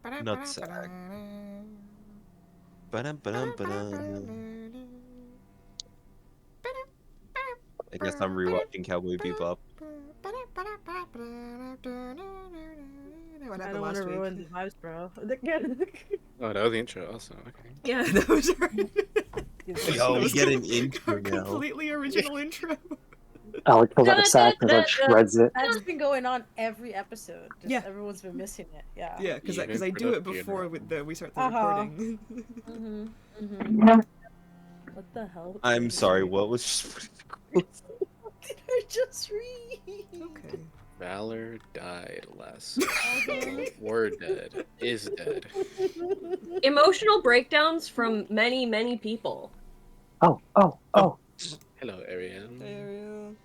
Nutsack. Ba-dum-ba-dum-ba-dum. I guess I'm rewatching Cowboy Bebop. What I happened don't want to last week? ruin the vibes, bro. Oh, that was the intro also. Okay. Yeah, that was right. Yo, we get an intro Our now. completely original intro. Alec pulls out a sack and like shreds it. That's been going on every episode. Just Yeah. everyone's been missing it. Yeah. Yeah, because Even I for do the it before we start the Uh-huh. recording. What the hell? I'm sorry, what was Did I just read? Okay. Valor died last Were dead. Is dead. Emotional breakdowns from many, many people. Oh. Hello, Ariane. Ariel.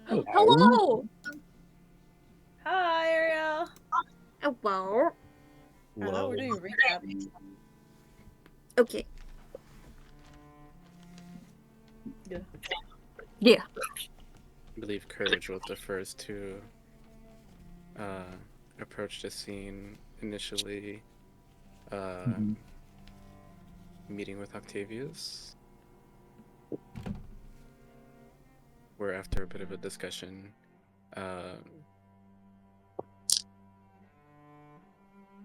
Hello! Hi, Ariel. Hello. We're doing a recap. Okay. Yeah. Yeah. I believe Courage was the first to approach the scene initially, meeting with Octavius, where after a bit of a discussion,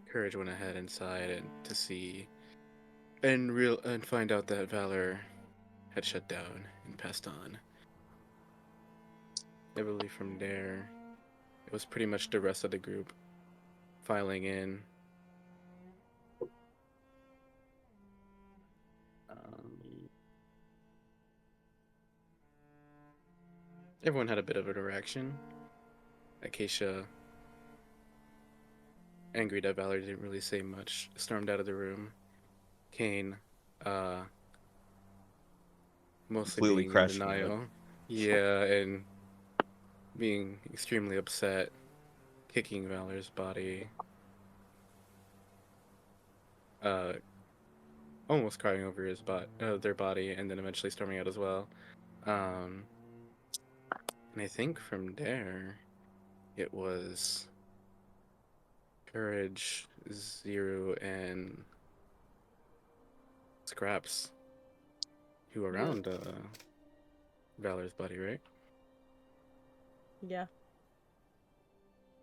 Courage went ahead inside and to see and find out that Valor had shut down and passed on. I believe from there, it was pretty much the rest of the group filing in. Everyone had a bit of an interaction. Acacia, angry that Valor didn't really say much, stormed out of the room. Kane, mostly Completely being in crashing denial. Yeah, and being extremely upset, kicking Valor's body. Almost crying over their body, and then eventually storming out as well. And I think from there, it was Courage, Zero, and Scraps who were around Valor's body, right? Yeah.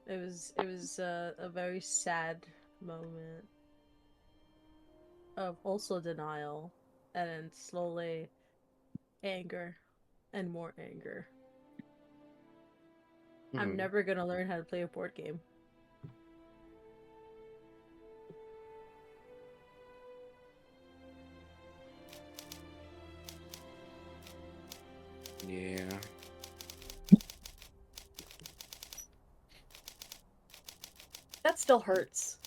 It was a very sad moment of also denial, and then slowly anger and more anger. I'm never gonna learn how to play a board game. Yeah. That still hurts.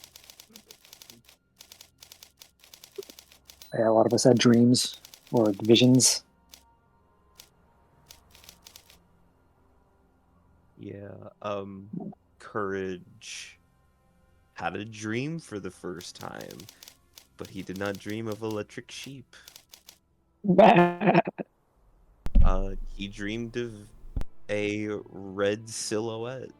Yeah, a lot of us had dreams or visions. Yeah, Courage had a dream for the first time, but he did not dream of electric sheep. He dreamed of a red silhouette.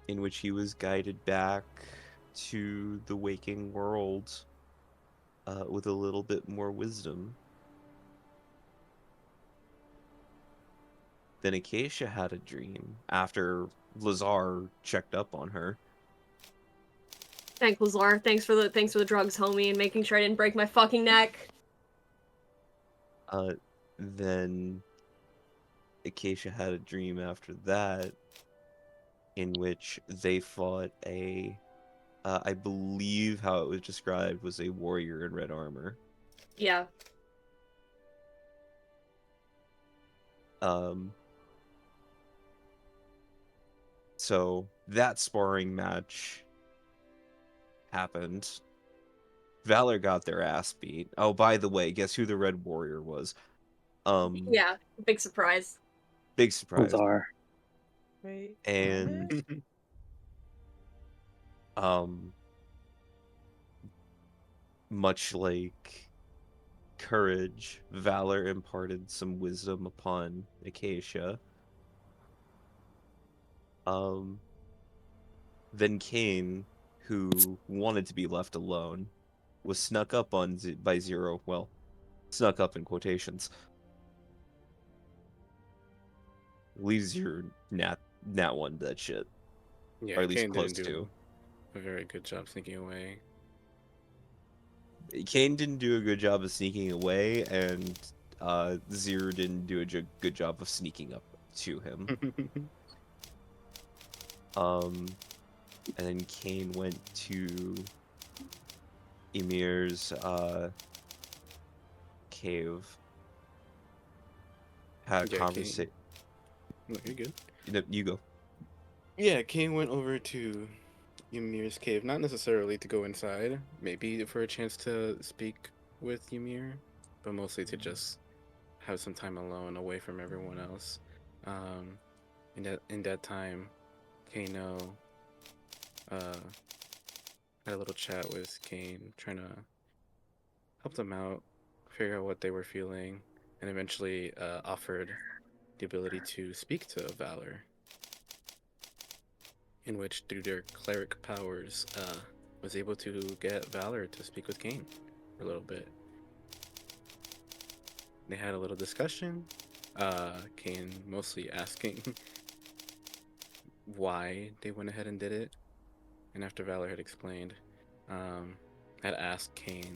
In which he was guided back to the waking world with a little bit more wisdom. Then Acacia had a dream after Lazar checked up on her. Thanks, Lazar. Thanks for the drugs, homie, and making sure I didn't break my fucking neck. Then Acacia had a dream after that in which they fought I believe how it was described was a warrior in red armor. Yeah. So that sparring match happened. Valor got their ass beat. Oh, by the way, guess who the red warrior was? Yeah, big surprise. Big surprise. Lazar. Wait. And much like Courage, Valor imparted some wisdom upon Acacia. Um, then Kane, who wanted to be left alone, was snuck up on by Zero. Well, snuck up in quotations. Leaves your nat one that shit, Yeah, or at least Kane close didn't do to. a very good job sneaking away. Kane didn't do a good job of sneaking away, and Zero didn't do a good job of sneaking up to him. And then Kane went to Emir's cave, had a Yeah, conversation. No, you're good. You go. Yeah, Kane went over to Ymir's cave, not necessarily to go inside, maybe for a chance to speak with Ymir, but mostly to just have some time alone away from everyone else. Um, in that time, Kano had a little chat with Kane, trying to help them out, figure out what they were feeling, and eventually offered the ability to speak to Valor, in which through their cleric powers was able to get Valor to speak with Kane for a little bit. They had a little discussion, Kane mostly asking why they went ahead and did it, and after Valor had explained, had asked Kane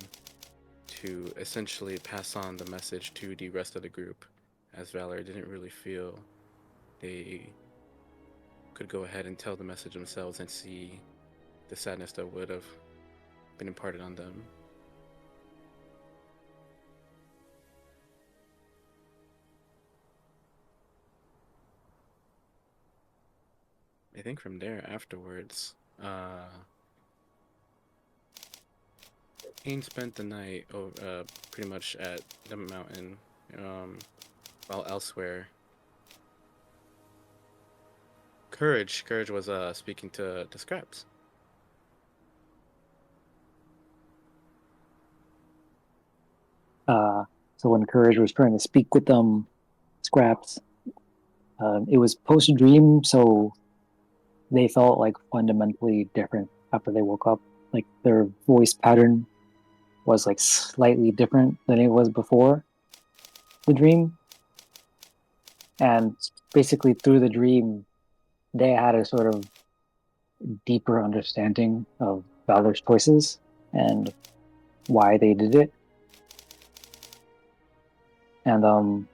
to essentially pass on the message to the rest of the group, as Valor didn't really feel they could go ahead and tell the message themselves and see the sadness that would have been imparted on them. I think from there afterwards, Kane spent the night pretty much at the mountain, while elsewhere. Courage was speaking to Scraps. So when Courage was trying to speak with them, Scraps, it was post dream, so they felt like fundamentally different after they woke up. Like their voice pattern was like slightly different than it was before the dream. And basically through the dream, they had a sort of deeper understanding of Valor's choices and why they did it. And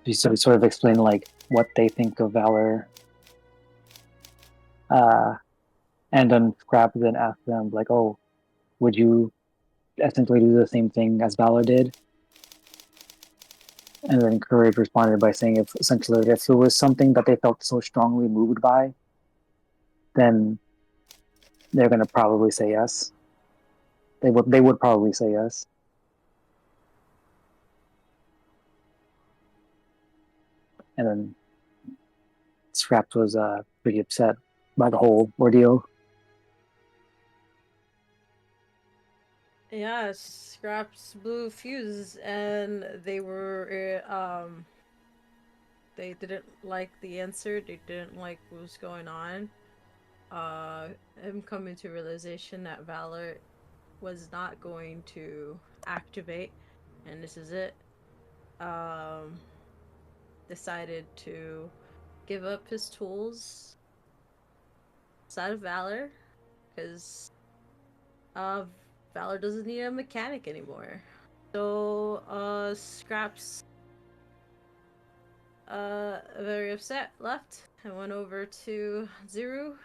you sort of explain like what they think of Valor. And then Scrap then asked them like, "Oh, would you essentially do the same thing as Valor did?" And then Courage responded by saying, "If essentially if it was something that they felt so strongly moved by, then they're gonna probably say yes. They would probably say yes." And then Scraps was pretty upset by the whole ordeal. Yeah, Scraps blew a fuse, and they didn't like the answer. They didn't like what was going on. Him coming to realization that Valor was not going to activate, and this is it. Decided to give up his tools outside of Valor, because Valor doesn't need a mechanic anymore. So Scraps very upset left and went over to Zero,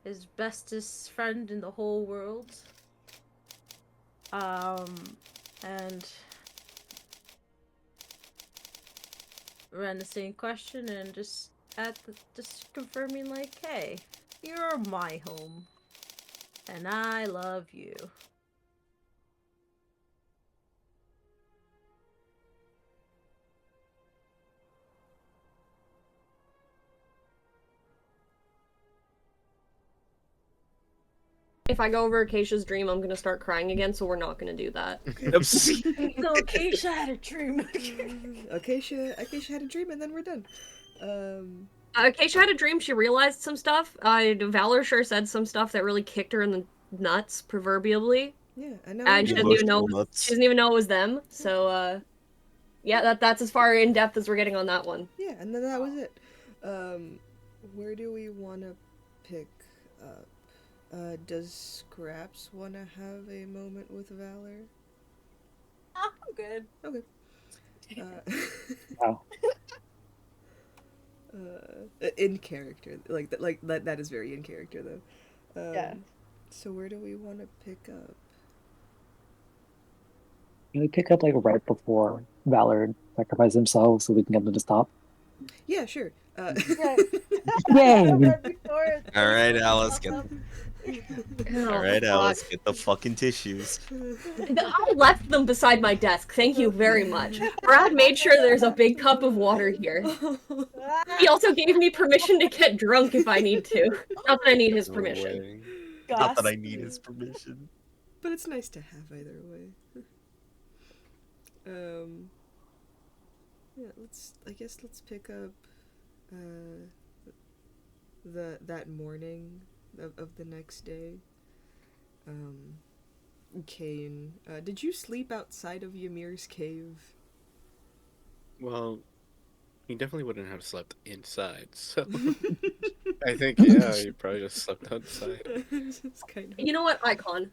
his bestest friend in the whole world. And ran the same question and just confirming like, hey, you're my home. And I love you. If I go over Acacia's dream, I'm gonna start crying again, so we're not gonna do that. So Acacia had a dream. Acacia had a dream, and then we're done. Keisha had a dream. She realized some stuff. Valor sure said some stuff that really kicked her in the nuts, proverbially. Yeah, and now we And she know. doesn't even know. Emotional nuts. She doesn't even know it was them. So, yeah, that's as far in depth as we're getting on that one. Yeah, and then that was it. Where do we want to pick up? Does Scraps want to have a moment with Valor? I'm good. Okay. Wow. In character, like that is very in character though. Yeah. So where do we want to pick up? Can we pick up like right before Valor sacrifices themselves so we can get them to stop? Yeah, sure. Yay! Right before it, All they right, put Alice, stuff up. All right, Alice, get the fucking tissues. I left them beside my desk. Thank you very much. Brad made sure there's a big cup of water here. He also gave me permission to get drunk if I need to. Not that I need his No permission. way. Not that I need his permission. But it's nice to have either way. Yeah, let's pick up that morning of the next day. Kane, did you sleep outside of Ymir's cave? Well, he definitely wouldn't have slept inside, so I think yeah, he probably just slept outside. It's kind of... You know what, Icon?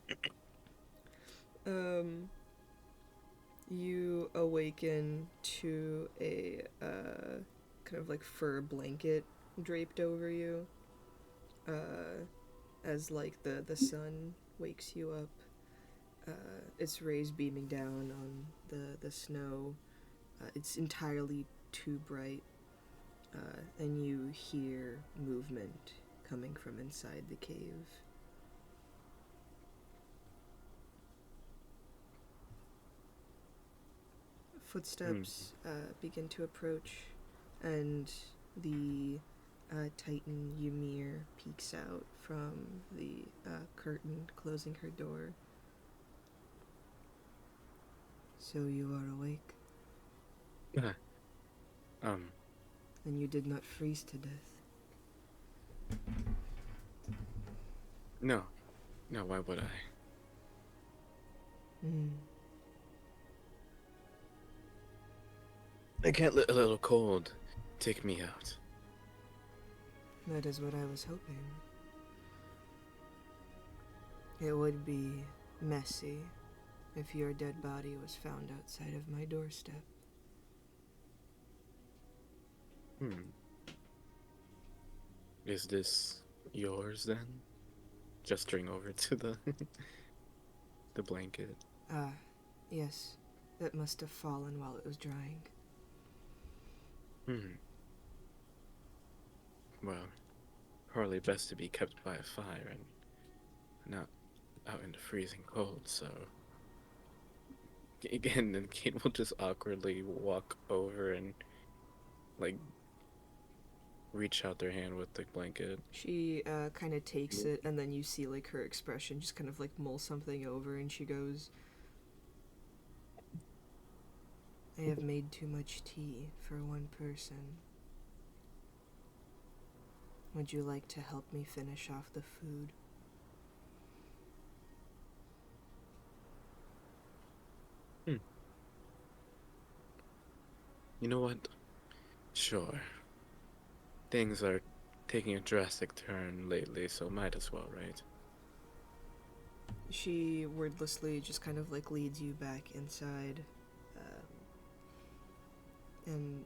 You awaken to a kind of like fur blanket draped over you. As like the sun wakes you up. Its rays beaming down on the snow. It's entirely too bright. And you hear movement coming from inside the cave. Footsteps begin to approach, and the Titan Ymir peeks out from the curtain closing her door. So you are awake, and you did not freeze to death. No, why would I? I can't let a little cold take me out. That is what I was hoping. It would be messy if your dead body was found outside of my doorstep. Is this yours then? Gesturing over to the the blanket. Yes. It must have fallen while it was drying. Well, probably best to be kept by a fire and not out in the freezing cold, so... Again, then Kate will just awkwardly walk over and, like, reach out their hand with the blanket. She kind of takes it, and then you see like her expression just kind of like mull something over, and she goes, I have made too much tea for one person. Would you like to help me finish off the food? You know what? Sure. Things are taking a drastic turn lately, so might as well, right? She wordlessly just kind of like leads you back inside, and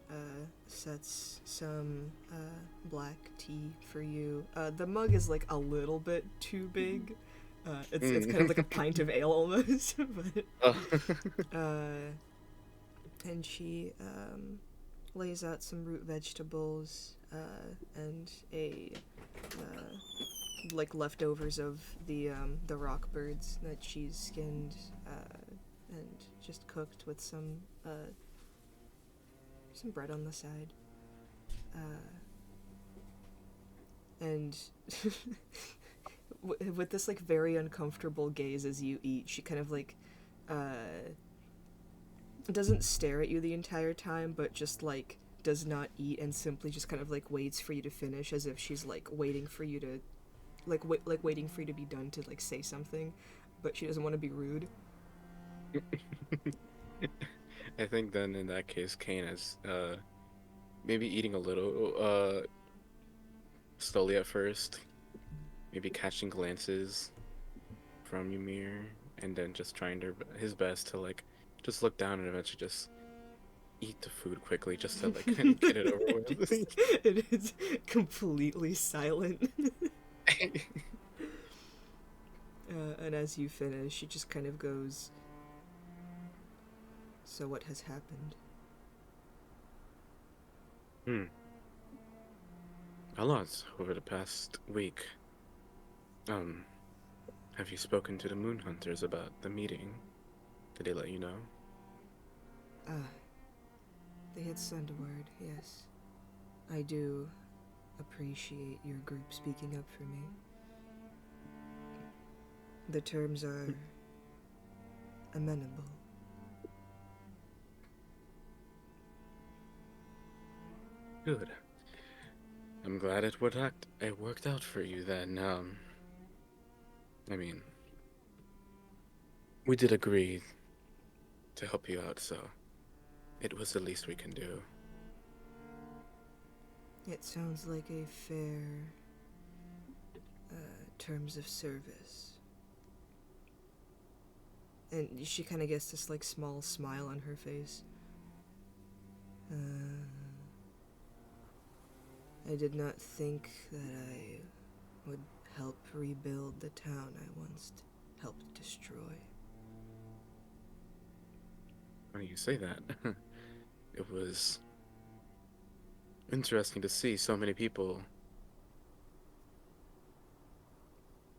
sets some black tea for you. The mug is like a little bit too big. It's kind of like a pint of ale almost. But, and she lays out some root vegetables and a like leftovers of the rock birds that she's skinned and just cooked with some bread on the side. And with this like very uncomfortable gaze as you eat, she kind of like doesn't stare at you the entire time, but just like does not eat and simply just kind of like waits for you to finish, as if she's like waiting for you to waiting for you to be done to like say something, but she doesn't want to be rude. I think then in that case, Kane is maybe eating a little slowly at first, maybe catching glances from Ymir, and then just trying his best to like just look down and eventually just eat the food quickly just to like kind of get it over with. It is completely silent. And as you finish, she just kind of goes, "So what has happened?" A lot over the past week. Have you spoken to the Moon Hunters about the meeting? Did they let you know? Ah, they had sent word, yes. I do appreciate your group speaking up for me. The terms are amenable. Good. I'm glad it worked out for you then. I mean, we did agree to help you out, so it was the least we can do. It sounds like a fair terms of service. And she kind of gets this like small smile on her face. I did not think that I would help rebuild the town I once helped destroy. Funny you say that. It was interesting to see so many people,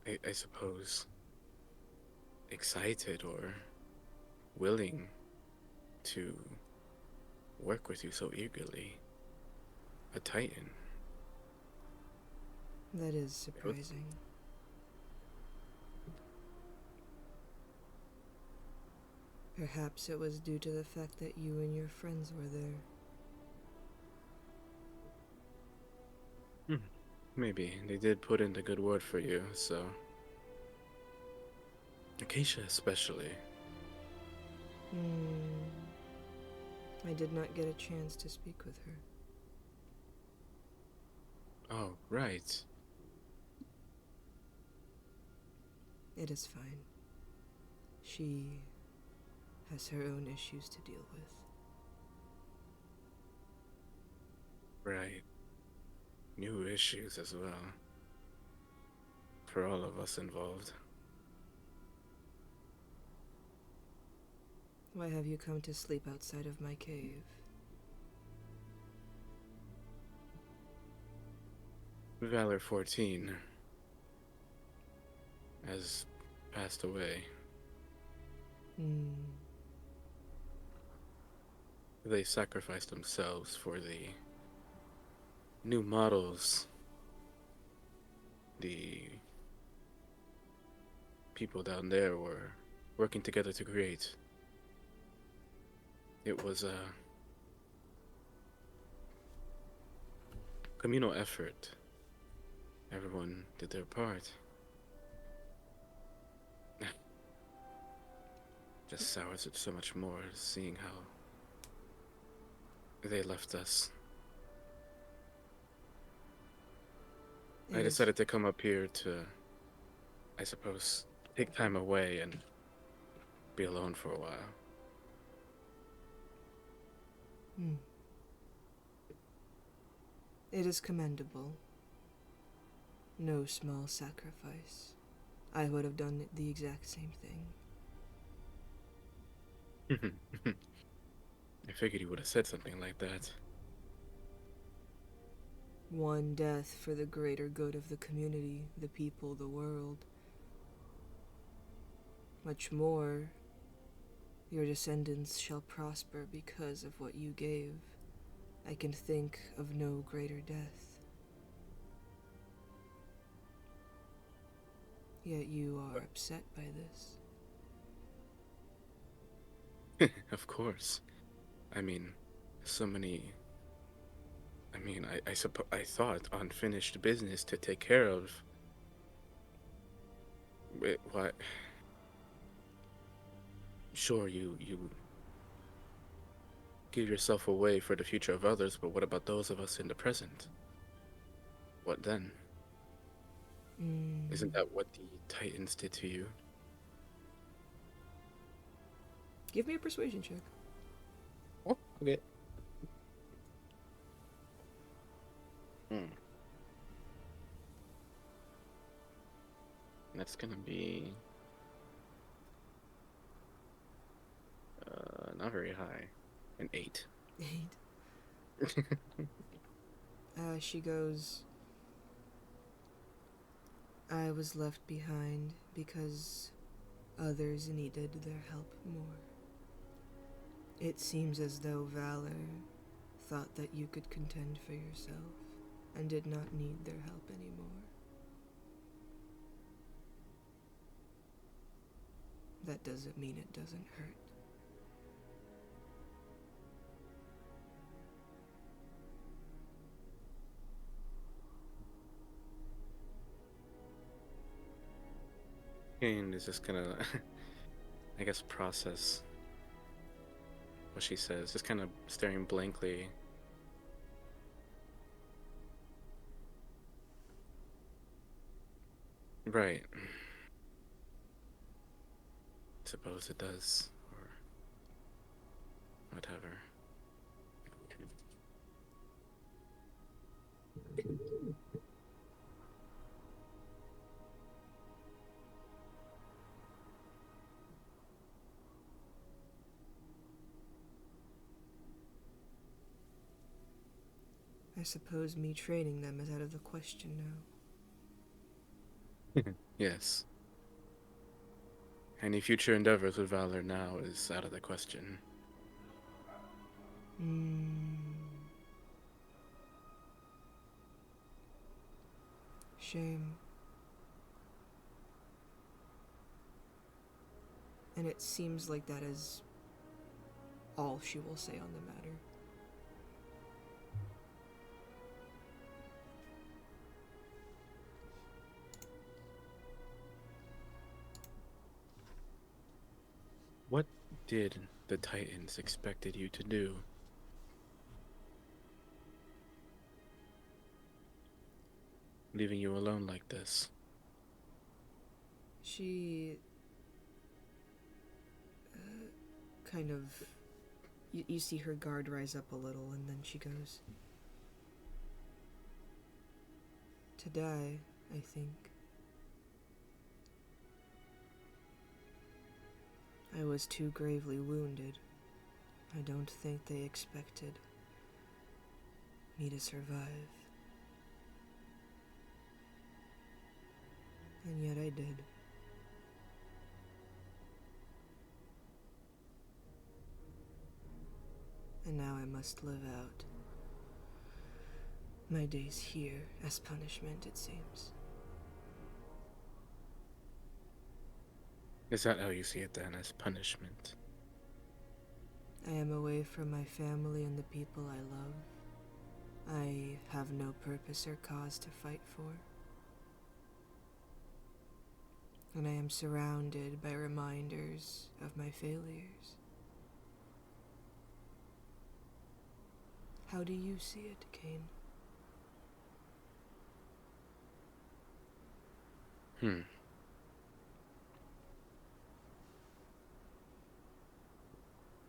I suppose, excited or willing to work with you so eagerly. A Titan. That is surprising. Perhaps it was due to the fact that you and your friends were there. Maybe. They did put in the good word for you, so. Acacia especially. I did not get a chance to speak with her. Oh, right. It is fine. She has her own issues to deal with. Right. New issues as well. For all of us involved. Why have you come to sleep outside of my cave? Valor 14 has passed away. They sacrificed themselves for the new models the people down there were working together to create. It was a communal effort. Everyone did their part. Just sours it so much more seeing how they left us. I decided to come up here to, I suppose, take time away and be alone for a while. It is commendable. No small sacrifice. I would have done the exact same thing. I figured you would have said something like that. One death for the greater good of the community, the people, the world. Much more, your descendants shall prosper because of what you gave. I can think of no greater death. Yet you are upset by this. Of course. I mean, so many I mean, I thought unfinished business to take care of. Wait, what? Sure, you give yourself away for the future of others, but what about those of us in the present? What then? Isn't that what the Titans did to you? Give me a persuasion check. Oh, okay. Hmm. That's gonna be not very high. An 8. 8. She goes, I was left behind because others needed their help more. It seems as though Valor thought that you could contend for yourself and did not need their help anymore. That doesn't mean it doesn't hurt. Kane is just gonna, I guess, process what she says, just kind of staring blankly. Right. Suppose it does, or whatever. I suppose me training them is out of the question now. Yes. Any future endeavors with Valor now is out of the question. Shame. And it seems like that is all she will say on the matter. What did the Titans expected you to do? Leaving you alone like this? She kind of... You see her guard rise up a little, and then she goes, to die, I think. I was too gravely wounded. I don't think they expected me to survive. And yet I did. And now I must live out my days here as punishment, it seems. Is that how you see it then, as punishment? I am away from my family and the people I love. I have no purpose or cause to fight for. And I am surrounded by reminders of my failures. How do you see it, Kane?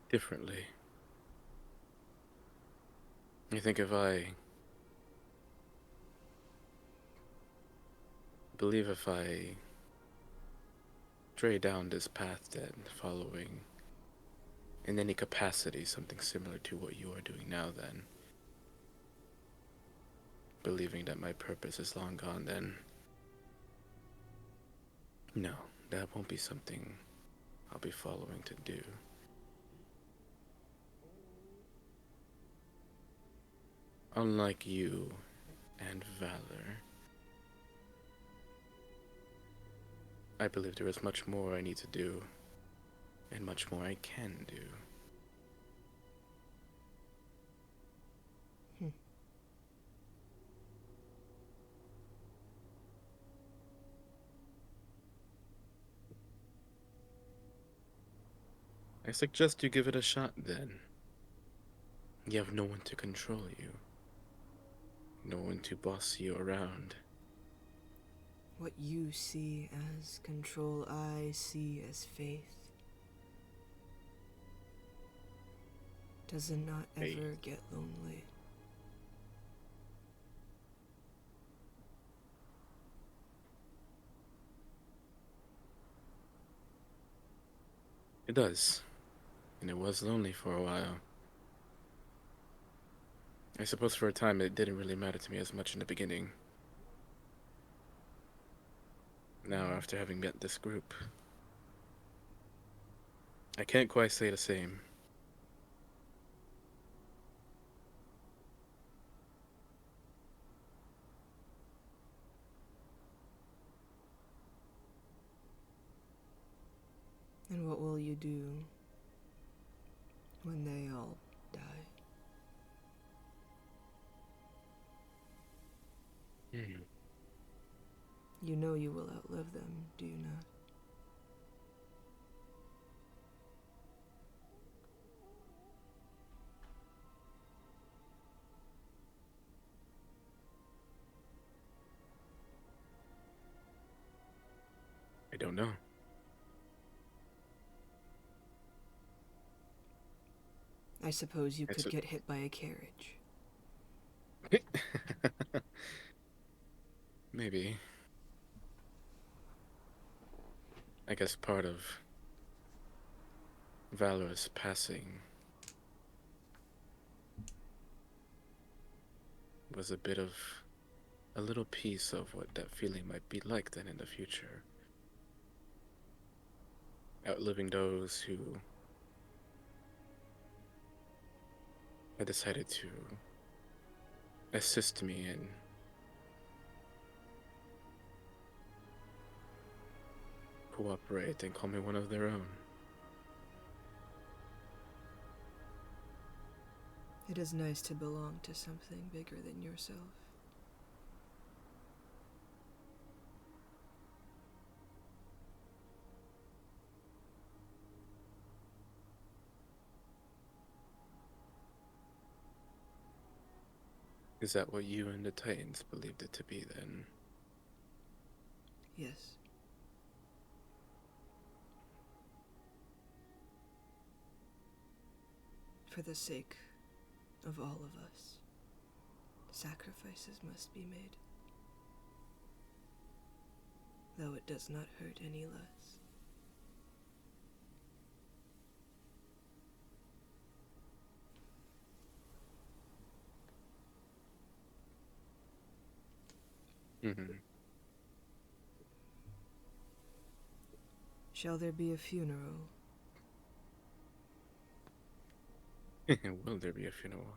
Differently. I think if I stray down this path, then following in any capacity something similar to what you are doing now, then believing that my purpose is long gone, then no, that won't be something I'll be following to do. Unlike you and Valor, I believe there is much more I need to do, and much more I can do. I suggest you give it a shot then. You have no one to control you, no one to boss you around. What you see as control, I see as faith. Does it not Faith. ever get lonely? It does. And it was lonely for a while. I suppose for a time it didn't really matter to me as much in the beginning. Now, after having met this group, I can't quite say the same. And what will you do when they all die? You know you will outlive them, do you not? I don't know. I suppose you It's could get hit by a carriage. Maybe. I guess part of Valor's passing was a little piece of what that feeling might be like then in the future. Outliving those who had decided to assist me in cooperate and call me one of their own. It is nice to belong to something bigger than yourself. Is that what you and the Titans believed it to be then? Yes. For the sake of all of us, sacrifices must be made. Though it does not hurt any less. Shall there be a funeral? Will there be a funeral?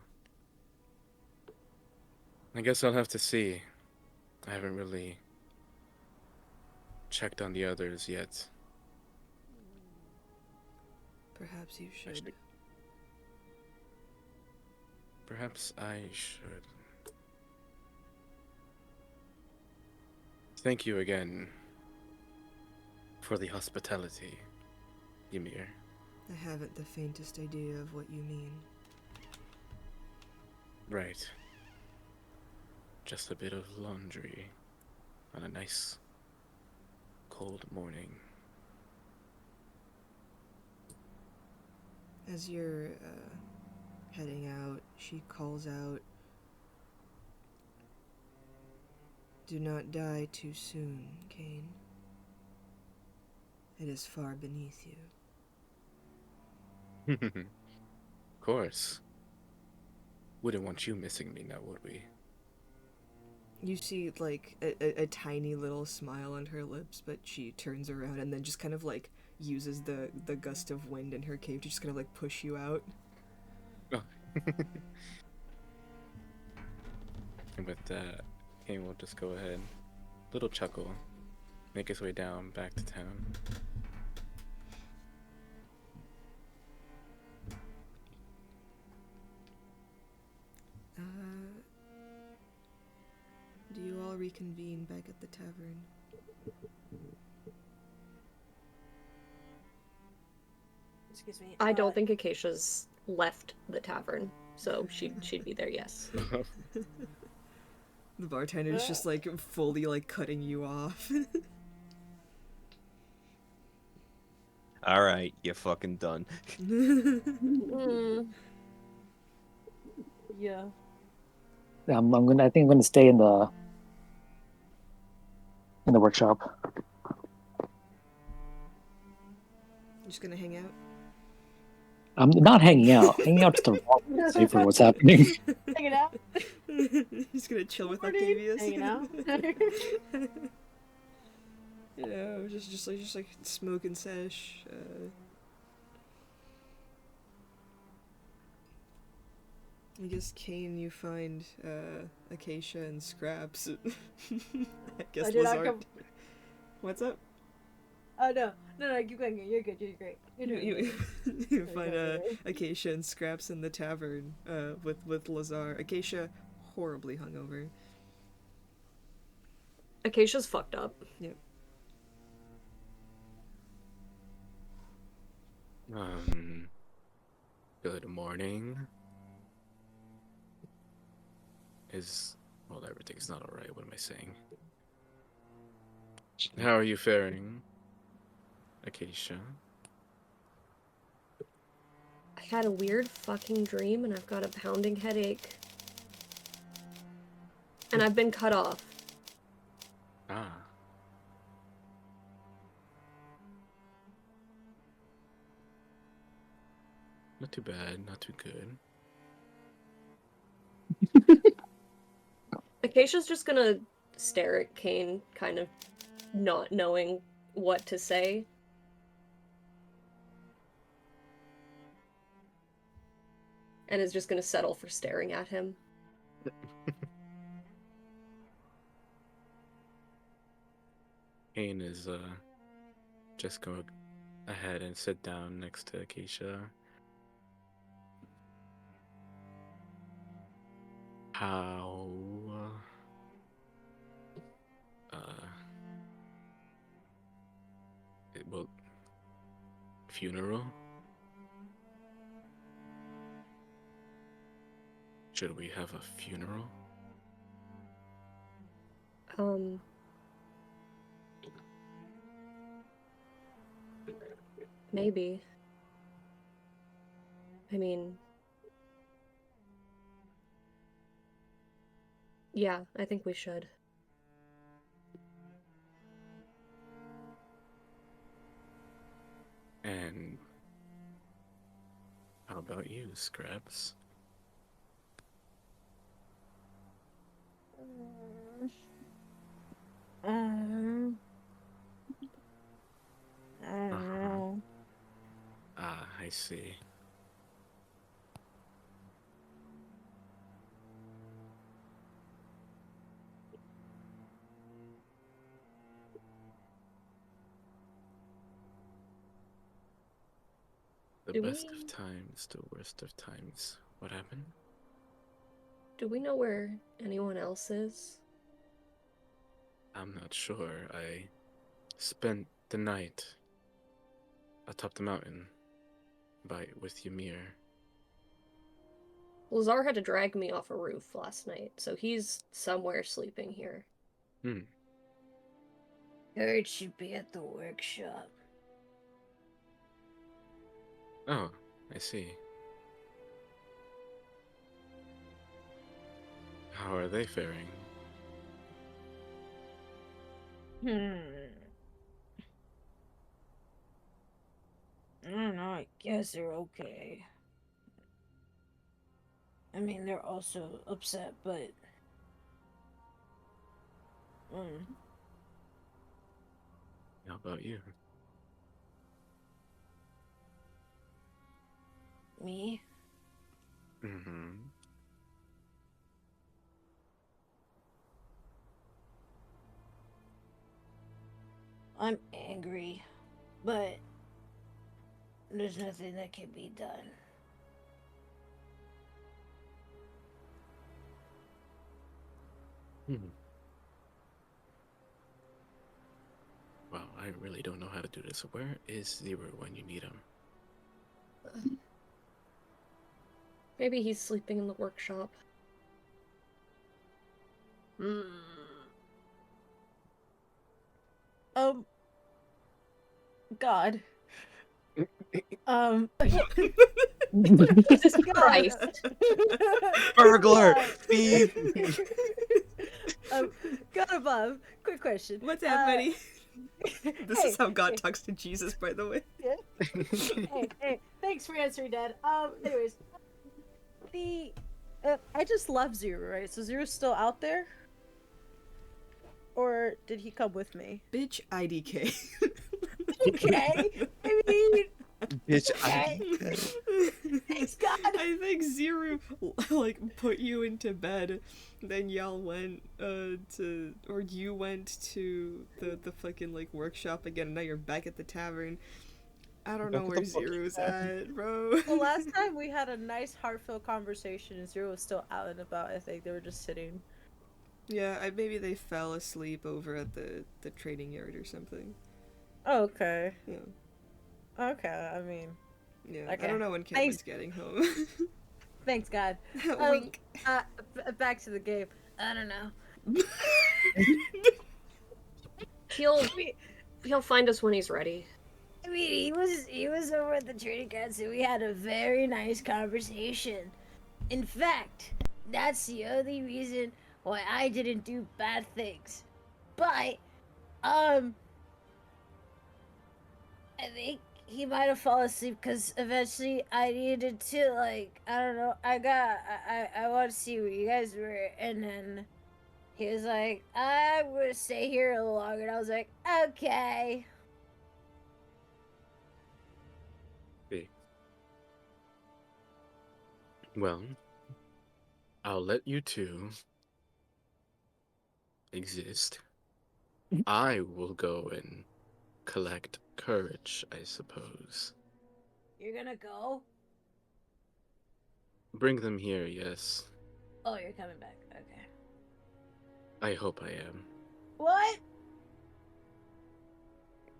I guess I'll have to see. I haven't really checked on the others yet. Perhaps you should. Perhaps I should. Thank you again for the hospitality, Ymir. I haven't the faintest idea of what you mean. Right. Just a bit of laundry on a nice, cold morning. As you're heading out, she calls out, "Do not die too soon, Cain. It is far beneath you." Of course. Wouldn't want you missing me now, would we? You see, like, a tiny little smile on her lips, but she turns around and then just kind of, like, uses the gust of wind in her cave to just kind of, like, push you out. Oh. And with that, Cain will just go ahead. Little chuckle. Make his way down back to town. Do you all reconvene back at the tavern? Excuse me. I don't think Acacia's left the tavern, so she'd be there, yes. The bartender's just like fully like cutting you off. All right, you're fucking done. Mm. Yeah. I think I'm gonna stay in the workshop. Just gonna hang out. I'm not hanging out. Hanging out's the wrong say for what's happening. Hanging out. Just gonna chill with Morning. Octavius. Hanging out. You know, just like smoking sesh. I guess Kane, you find Acacia and Scraps. I guess I did not Lazar. come. What's up? Oh no, keep going. You're good. You're great. You're doing You, good. you find Acacia and Scraps in the tavern with Lazar. Acacia horribly hungover. Acacia's fucked up. Yep. Good morning. Well, everything's not alright. What am I saying? How are you faring, Acacia? I had a weird fucking dream and I've got a pounding headache. And I've been cut off. Ah. Not too bad, not too good. Acacia's just gonna stare at Kane, kind of not knowing what to say. And is just gonna settle for staring at him. Kane is just go ahead and sit down next to Acacia. How well, funeral? Should we have a funeral? Maybe. I mean, yeah, I think we should. And how about you, Scraps? I don't know. Ah, I see. The Do best we- of times, the worst of times. What happened? Do we know where anyone else is? I'm not sure. I spent the night atop the mountain with Ymir. Lazar had to drag me off a roof last night, so he's somewhere sleeping here. Heard should be at the workshop. Oh, I see. How are they faring? I don't know, I guess they're okay. I mean, they're also upset, but... How about you? Me? Mm-hmm. I'm angry, but there's nothing that can be done. Well, I really don't know how to do this. Where is Zero when you need him? Maybe he's sleeping in the workshop. Hmm. God. Jesus God. Christ. Burglar! God. Thief! God above. Quick question. What's happening? This is how God hey. talks to Jesus, by the way. Hey, thanks for answering, Dad. Anyways, I just left Zero, right? So Zero's still out there, or did he come with me? Bitch, IDK. Okay, I mean, Bitch, okay. Thanks, God. I think Zero like put you into bed, then y'all went you went to the fucking like workshop again, and now you're back at the tavern. I don't know Back at where the fucking Zero's tavern. at, bro. The last time we had a nice, heartfelt conversation, and Zero was still out and about. I think they were just sitting. Yeah, maybe they fell asleep over at the trading yard or something. Oh, okay. Yeah. Okay, I mean, Yeah. Okay. I don't know when Thanks. Caitlin's getting home. thanks, God. Wink. Back to the game. I don't know. He'll find us when he's ready. I mean, he was over at the trading cards, and we had a very nice conversation. In fact, that's the only reason why I didn't do bad things. But, I think he might have fallen asleep because eventually I needed to, like, I don't know, I want to see where you guys were, and then he was like, I'm gonna stay here a little longer, and I was like, okay. Okay. Well, I'll let you two exist. I will go and collect courage, I suppose. You're gonna go? Bring them here, yes. Oh, you're coming back. Okay. I hope I am. What?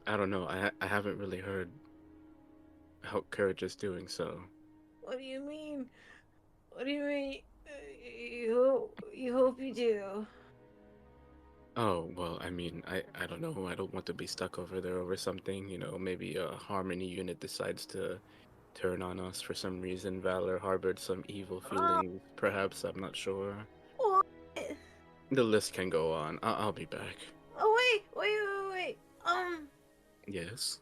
I don't know. I haven't really heard how courage is doing, so. What do you mean? What do you mean? You hope you do. Oh, well, I mean, I don't know. I don't want to be stuck over there over something. You know, maybe a Harmony unit decides to turn on us for some reason. Valor harbored some evil feelings, perhaps. I'm not sure. What? The list can go on. I'll be back. Oh, wait. Yes.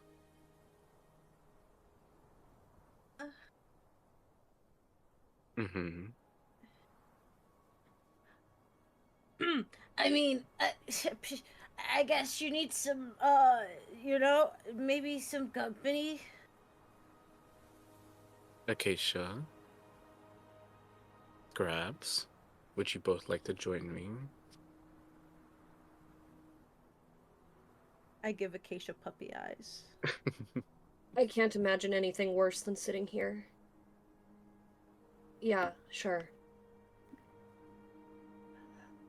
Mm-hmm. I mean, I guess you need some, maybe some company. Acacia. Grabs. Would you both like to join me? I give Acacia puppy eyes. I can't imagine anything worse than sitting here. Yeah, sure.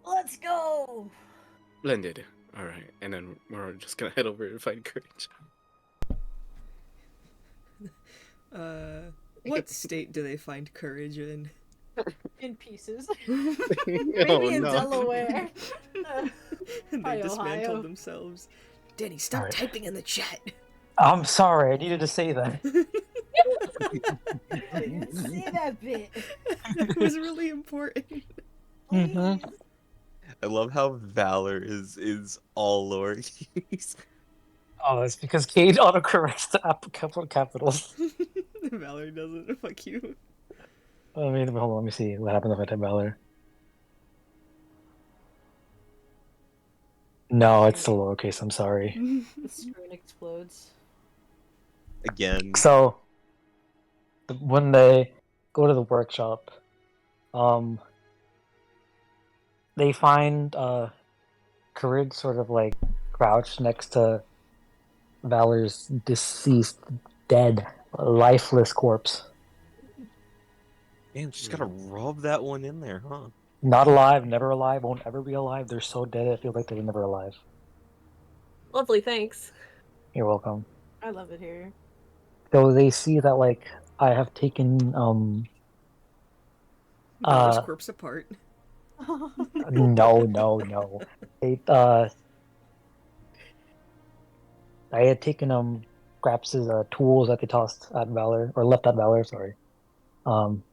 Let's go! Blended. Alright, and then we're just gonna head over and find courage. What state do they find courage in? In pieces. Oh, Maybe in no. Delaware. They Ohio. dismantled themselves. Danny, stop Alright. typing in the chat. I'm sorry, I needed to say that. I didn't say that bit. It was really important. Mhm. Please. I love how Valor is all lowercase. Oh, it's because Cade autocorrects the capitals. Valor doesn't. Fuck you. I mean, hold on, let me see what happened if I type Valor. No, it's still lowercase, I'm sorry. The screen explodes. Again. So, when they go to the workshop, they find Courage sort of like crouched next to Valor's deceased, dead, lifeless corpse. Man, just gotta rub that one in there, huh? Not alive, never alive, won't ever be alive. They're so dead, I feel like they're never alive. Lovely, thanks. You're welcome. I love it here. So they see that, like, I have taken Valor's Uh, corpse apart. no. They, I had taken Scraps' tools that they tossed at Valor or left at Valor, sorry. Um,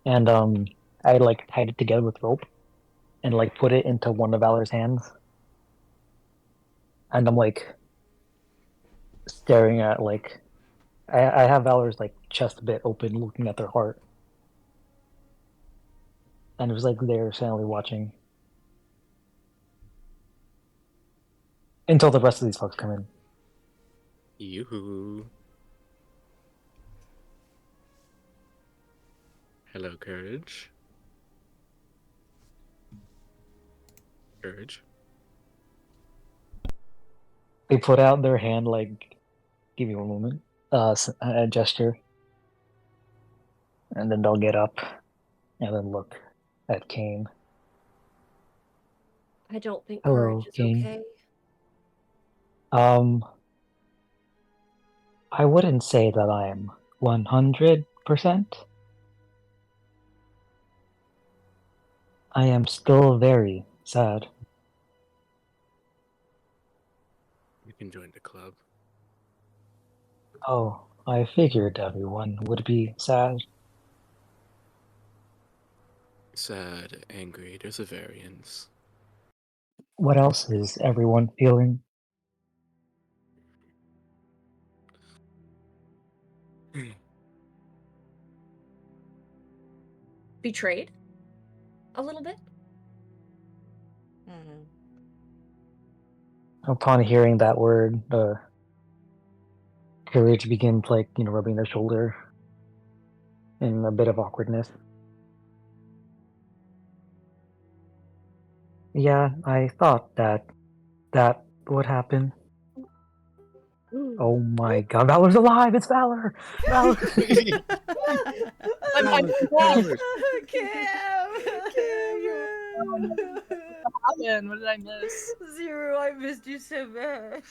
and I like tied it together with rope and like put it into one of Valor's hands. And I'm like staring at like I have Valor's like chest a bit open, looking at their heart, and it was like they're silently watching until the rest of these folks come in. Yoo-hoo. Hello, Courage. Courage. They put out their hand, like, give me one moment, a gesture, and then they'll get up and then look at Kane. I don't think Hello, Courage is Kane. okay. I wouldn't say that I am 100%. I am still very sad. You can join the club. Oh, I figured everyone would be sad. Sad, angry, there's a variance. What else is everyone feeling? Betrayed? A little bit? Mhm. Upon hearing that word, Courage begins, like, rubbing their shoulder in a bit of awkwardness. Yeah, I thought that would happen. Oh my god, Valor's alive! It's Valor! Valor! I'm Valor. Cam! happened? What did I miss? Zero, I missed you so bad.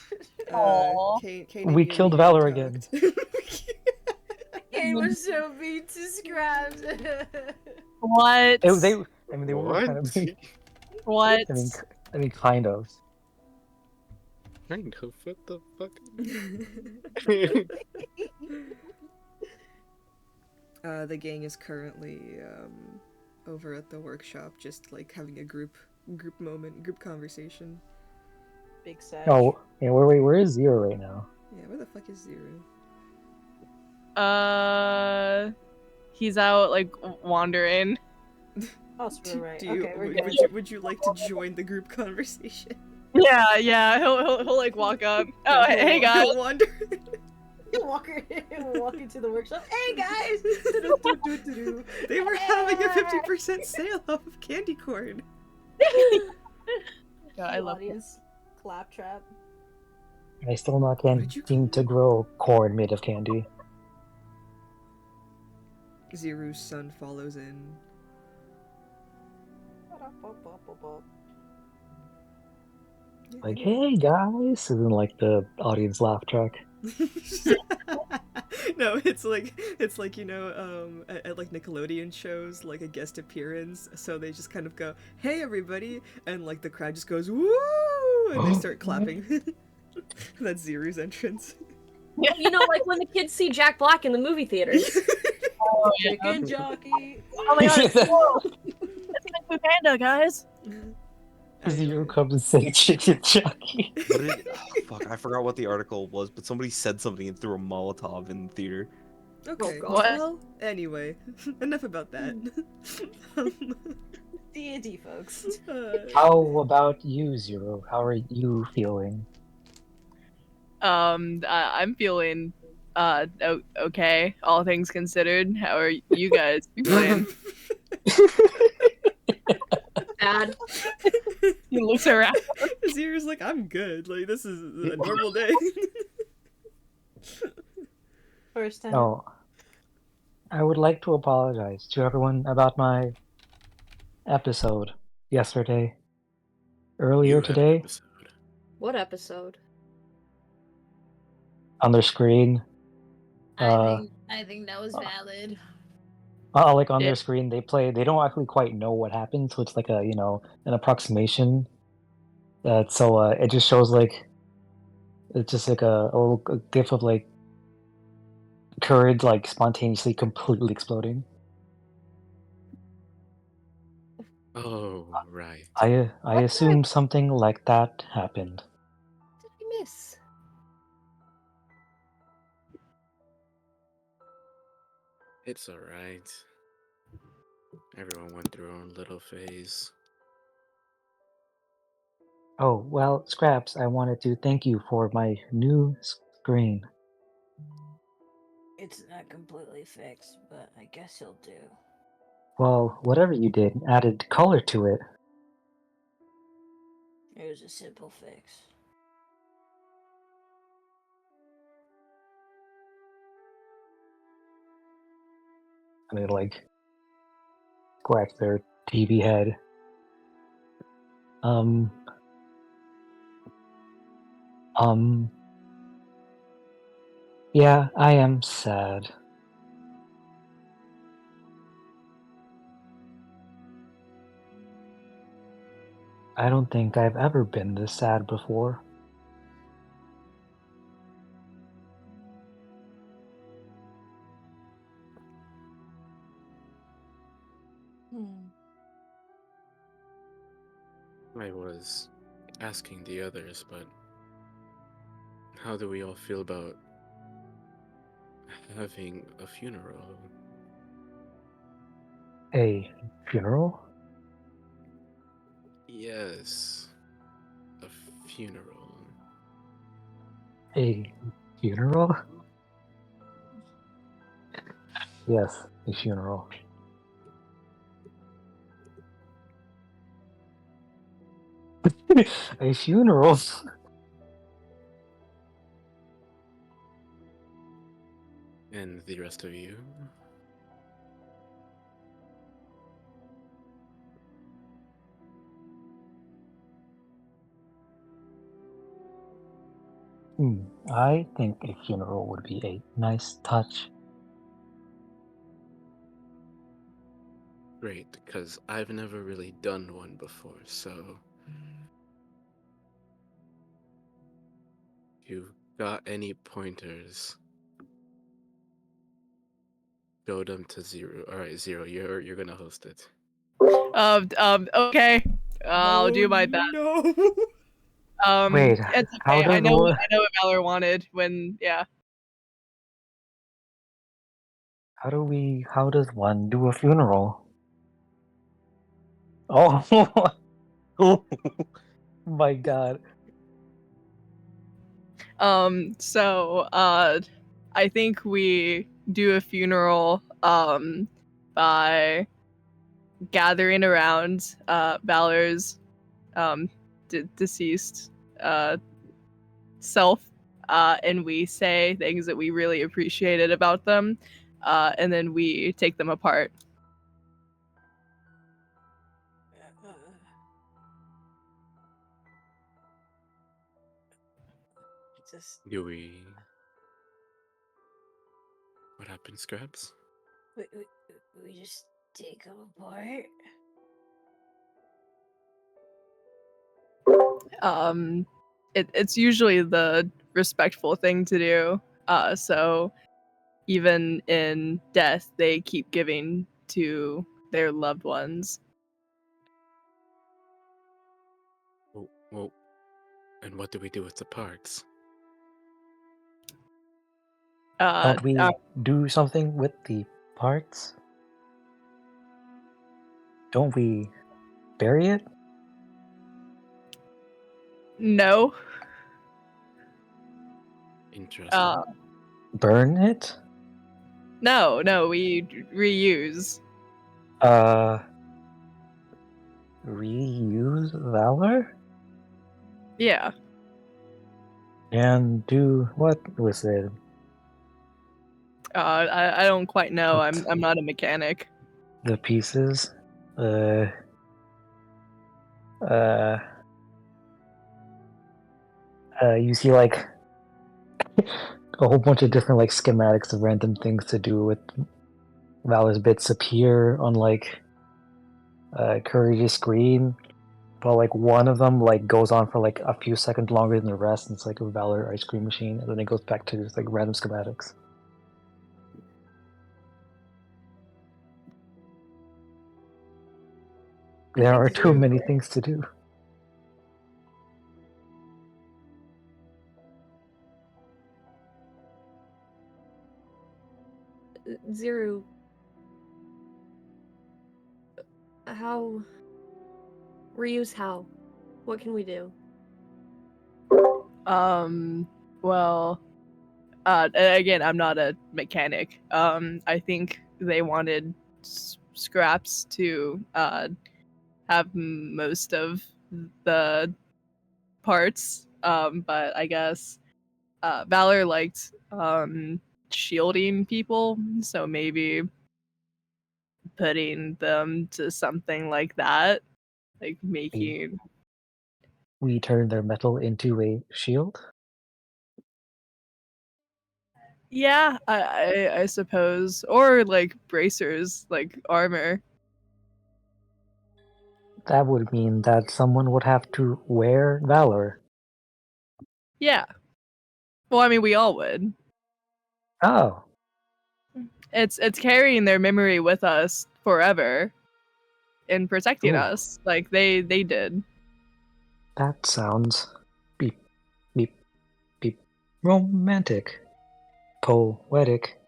Aw. Kane We and killed Yumi Valor talked. Kane was so mean to Scraps. What? they were What? kind of being, What? I mean, kind of. Kind of. What the fuck? The gang is currently over at the workshop, just like having a group moment, group conversation. Big Sag. Oh, yeah, where is Zero right now? Yeah, where the fuck is Zero? He's out like wandering. Oh, so we're right. Do you Okay, we're would, good. would you like to join the group conversation? Yeah. He'll like walk up. Oh, hey guys. He'll wander. Walk into the workshop. Hey guys! They were having a 50% sale off of candy corn. Yeah, I love it. audience claptrap. I still not What'd you seem to call grow corn made of candy. Zeru's son follows in. Like, hey guys, and then like the audience laugh track. No, it's like at like Nickelodeon shows, like a guest appearance, so they just kind of go, hey everybody, and like the crowd just goes woo, and they start clapping. That's Zeru's entrance. Like when the kids see Jack Black in the movie theaters. Oh, yeah. Chicken jockey. Oh my god, it's cool. It's Kung Fu Panda, guys. Zero comes and say chicken jockey. What did, fuck, I forgot what the article was, but somebody said something and threw a Molotov in the theater. Okay, God. What? well, anyway, enough about that. D&D, folks. How about you, Zero? How are you feeling? I'm feeling okay, all things considered. How are you guys feeling? Bad. He looks around. Zeru's like, I'm good. Like, this is a normal day. First time. Oh, I would like to apologize to everyone about my episode yesterday. Earlier You have an today, episode. What episode? on their screen. I think that was valid. like on Yeah. their screen, they don't actually quite know what happened, so it's like a an approximation. So it just shows like it's just like a little gif of like courage like spontaneously completely exploding. Oh, right. I What did assume something like that happened. I miss? It's alright. Everyone went through their own little phase. Oh, well, Scraps, I wanted to thank you for my new screen. It's not completely fixed, but I guess it'll do. Well, whatever you did added color to it. It was a simple fix. And it like scratch their TV head. Um, um, yeah, I am sad. I don't think I've ever been this sad before. I was asking the others, but how do we all feel about having a funeral? A funeral? Yes, a funeral. A funeral? Yes, a funeral. A funeral? And the rest of you? I think a funeral would be a nice touch. Great, because I've never really done one before, so. You got any pointers? Go them to Zero. Alright, Zero, you're gonna host it. Okay. I'll do my best. No. Wait, It's how okay. I does know one? what Valor wanted when, yeah. How does one do a funeral? Oh, oh my god. I think we do a funeral, by gathering around, Valor's, deceased, self, and we say things that we really appreciated about them, and then we take them apart. Just Do we. What happened, Scraps? we just take them apart. It's usually the respectful thing to do. So even in death, they keep giving to their loved ones. Well, and what do we do with the parts? Don't we do something with the parts? Don't we bury it? No. Interesting. Burn it? No, we reuse. Reuse Valor? Yeah. And do what with it? I don't quite know. I'm not a mechanic. The pieces? Uh, uh, you see like a whole bunch of different like schematics of random things to do with Valor's bits appear on like Courageous screen, but like one of them like goes on for like a few seconds longer than the rest, and it's like a Valor ice cream machine, and then it goes back to just like random schematics. There are too many things to do. Zero. How? Ryu's how? What can we do? Well, again, I'm not a mechanic. I think they wanted Scraps to have most of the parts, but I guess Valor liked shielding people, so maybe putting them to something like that, like making. We turn their metal into a shield. Yeah, I suppose, or like bracers, like armor. That would mean that someone would have to wear Valor. Yeah. Well, I mean, we all would. Oh, It's carrying their memory with us forever and protecting Ooh. us like they did. that sounds beep, beep, beep. Romantic. Poetic.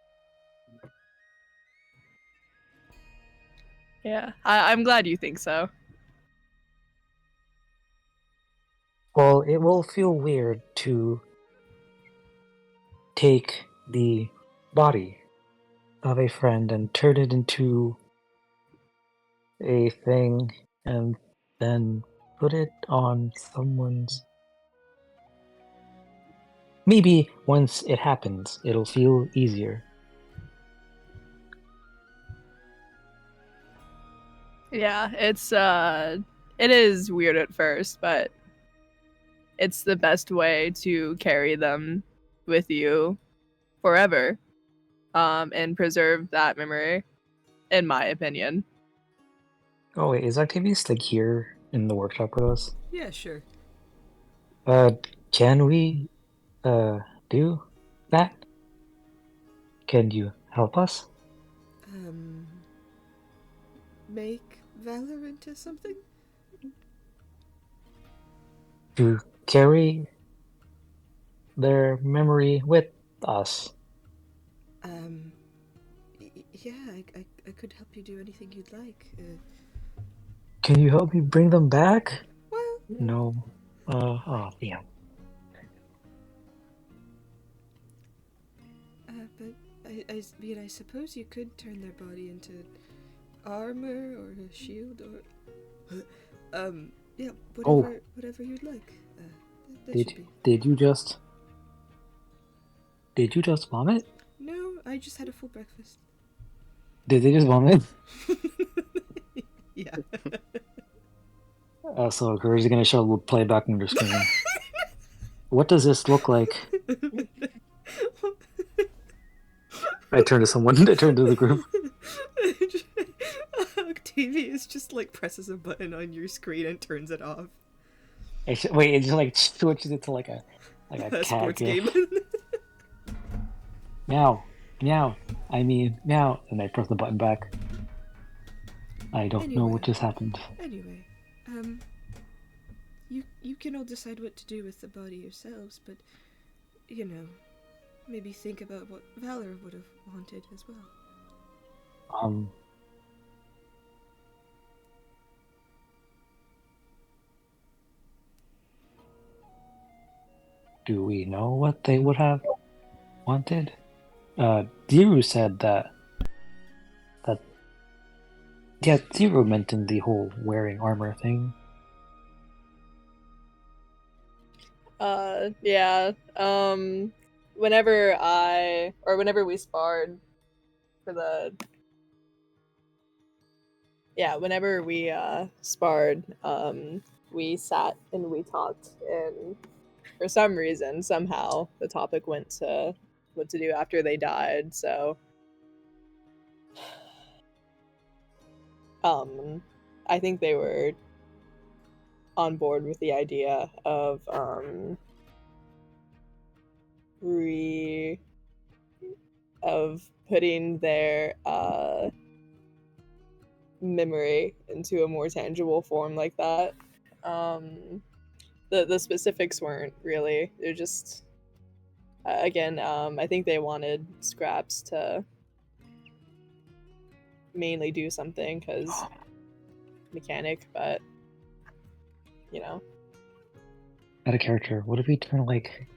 Yeah, I'm glad you think so. Well, it will feel weird to take the body of a friend and turn it into a thing and then put it on someone's. Maybe once it happens, it'll feel easier. Yeah, it is weird at first, but it's the best way to carry them with you forever, and preserve that memory, in my opinion. Oh wait, is Octavius like here in the workshop with us? Yeah, sure. Can we do that? Can you help us? Make Valor into something? To carry their memory with us? Yeah, I could help you do anything you'd like. Can you help me bring them back? Well, No. Oh, damn. but I mean, I suppose you could turn their body into armor or a shield or, yeah, whatever you'd like. That should be. Did you just vomit? No, I just had a full breakfast. Did they just vomit? Yeah. So Courage is gonna show a playback on your screen. What does this look like? I turned to someone. I turned to the group. Octavius just like presses a button on your screen and turns it off. Wait, it just like switches it to like a cat sports gif. game. Meow, meow. I mean meow, and I press the button back. I don't know what just happened. Anyway, you can all decide what to do with the body yourselves, but you know, maybe think about what Valor would have wanted as well. Do we know what they would have wanted? Zero said that. Yeah, Zero mentioned the whole wearing armor thing. Yeah. Whenever we sparred for the. Yeah, whenever we sparred, we sat and we talked, and for some reason, somehow, the topic went to what to do after they died. So I think they were on board with the idea of putting their memory into a more tangible form like that. The specifics weren't really. They're just again. I think they wanted Scraps to mainly do something because mechanic, but you know. Out of character, what if we turn like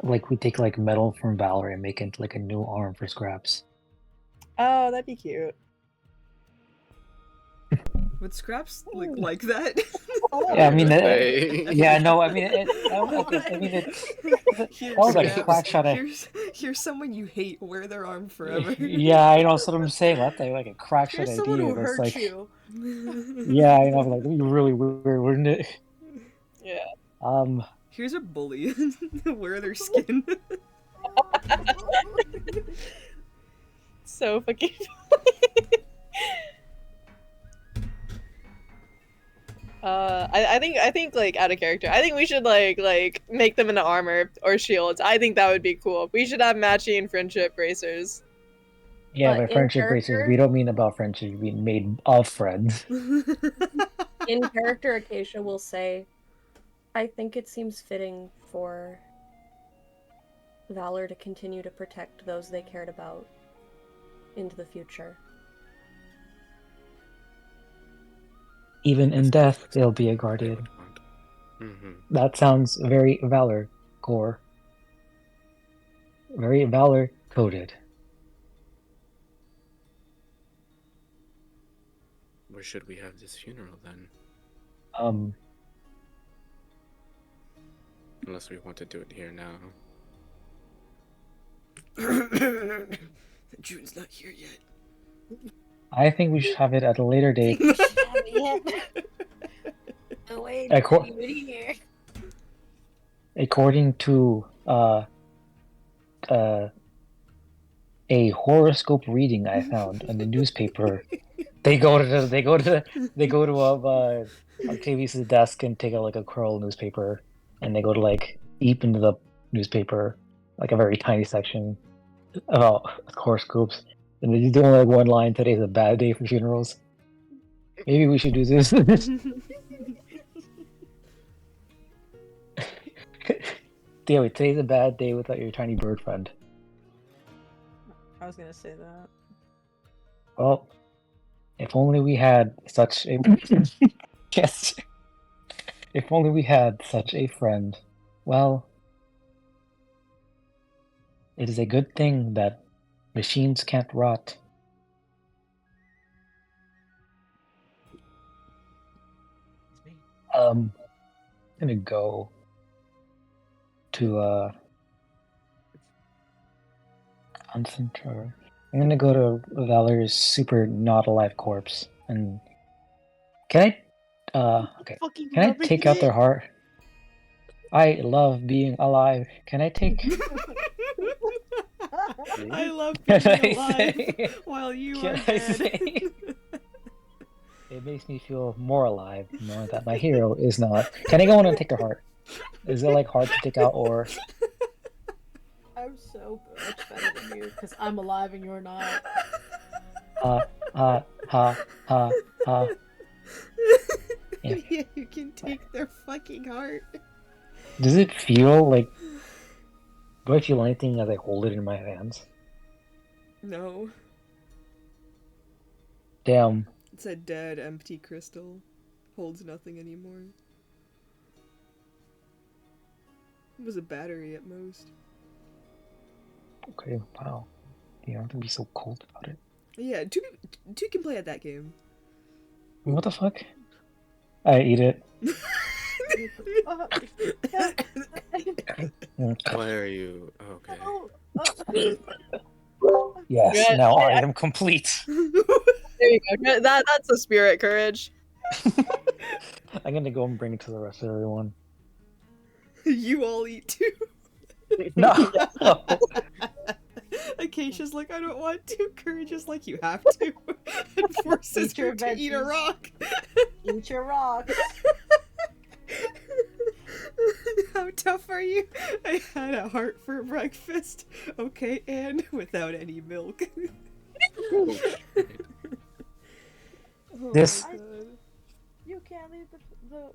we take like metal from Valor and make it into like a new arm for Scraps? Oh, that'd be cute. Would Scraps like that? Yeah, I mean, Hey. yeah, no, I mean, that was like a crack shot at. Here's someone you hate. Wear their arm forever. Yeah, I know. That's what I'm saying. That's like a crack shot Here's someone idea. who That's hurt like, you. yeah, I know. Like, that'd be really weird, wouldn't it? Yeah. Here's a bully. Wear their skin. So fucking I think like out of character. I think we should like make them into armor or shields. I think that would be cool. We should have matching friendship bracers. Yeah, But by in friendship braces, character- we don't mean about friendship. We mean made of friends. In character, Acacia will say, I think it seems fitting for Valor to continue to protect those they cared about into the future. Even in death, they'll be a guardian. Mm-hmm. That sounds very Valor core. Very Valor coded. Where should we have this funeral then? Unless we want to do it here now. June's not here yet. I think we should have it at a later date. Oh wait, Acco- you here. According to a horoscope reading I found in the newspaper, they go to Octavius's desk and take out like a curl newspaper, and they go to like deep into the newspaper, like a very tiny section about horoscopes, and they do only like one line: "Today's a bad day for funerals." Maybe we should do this. Damn it, today's a bad day without your tiny bird friend. I was gonna say that. Well, if only we had such a yes. If only we had such a friend. Well, it is a good thing that machines can't rot. I'm gonna go to concentrate. I'm gonna go to Valor's super not alive corpse and can I can I take out their heart? I love being alive. Can I take I love Can being I alive say- while you can are I dead. say- It makes me feel more alive knowing that my hero is not. Can I go in and take their heart? Is it like hard to take out or I'm so much better than you because I'm alive and you're not. ha ha ha ha ha? Yeah. Yeah, you can take their fucking heart. Does it feel like? Do I feel anything as I hold it in my hands? No. Damn. It's a dead, empty crystal. Holds nothing anymore. It was a battery at most. Okay. Wow. You don't have to be so cold about it. Yeah, two can play at that game. What the fuck? I eat it. Why are you? Okay. Yes. Yeah, Now I am complete. There you go. That's a spirit courage. I'm gonna go and bring it to the rest of everyone. You all eat too. No. Acacia's like, I don't want to. Courage is like, you have to. And forces Eat your her to eat a veggies. rock. Eat your rocks. How tough are you? I had a heart for breakfast. Okay, and without any milk. Oh, shit. Oh This- my God. You can't leave the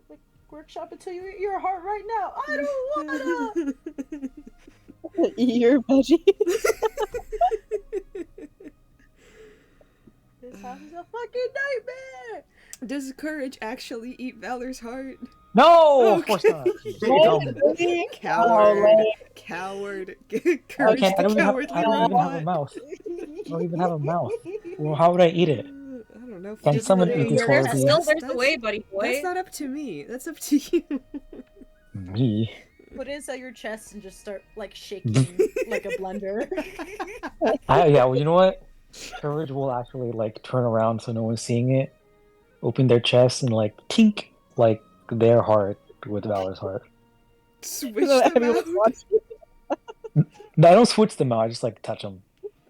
workshop until you eat your heart right now. I don't wanna. Eat your veggies. This house is a fucking nightmare. Does Courage actually eat Valor's heart? No, of Okay. course not. Dumb. Coward. Coward. I Courage can't. I the don't even have. cowardly I don't even have a robot. mouth. I don't even have a mouth. Well, how would I eat it? I don't know. Can Just someone the eat way- this There's horribly? still there's That's- a way, buddy boy. That's not up to me. That's up to you. Me. Put it inside your chest and just start like shaking like a blender. Yeah. Well, you know what? Courage will actually like turn around so no one's seeing it, open their chest, and like tink like their heart with Valor's heart. Switch So them everyone out. wants it. No, I don't switch them out. I just like touch them.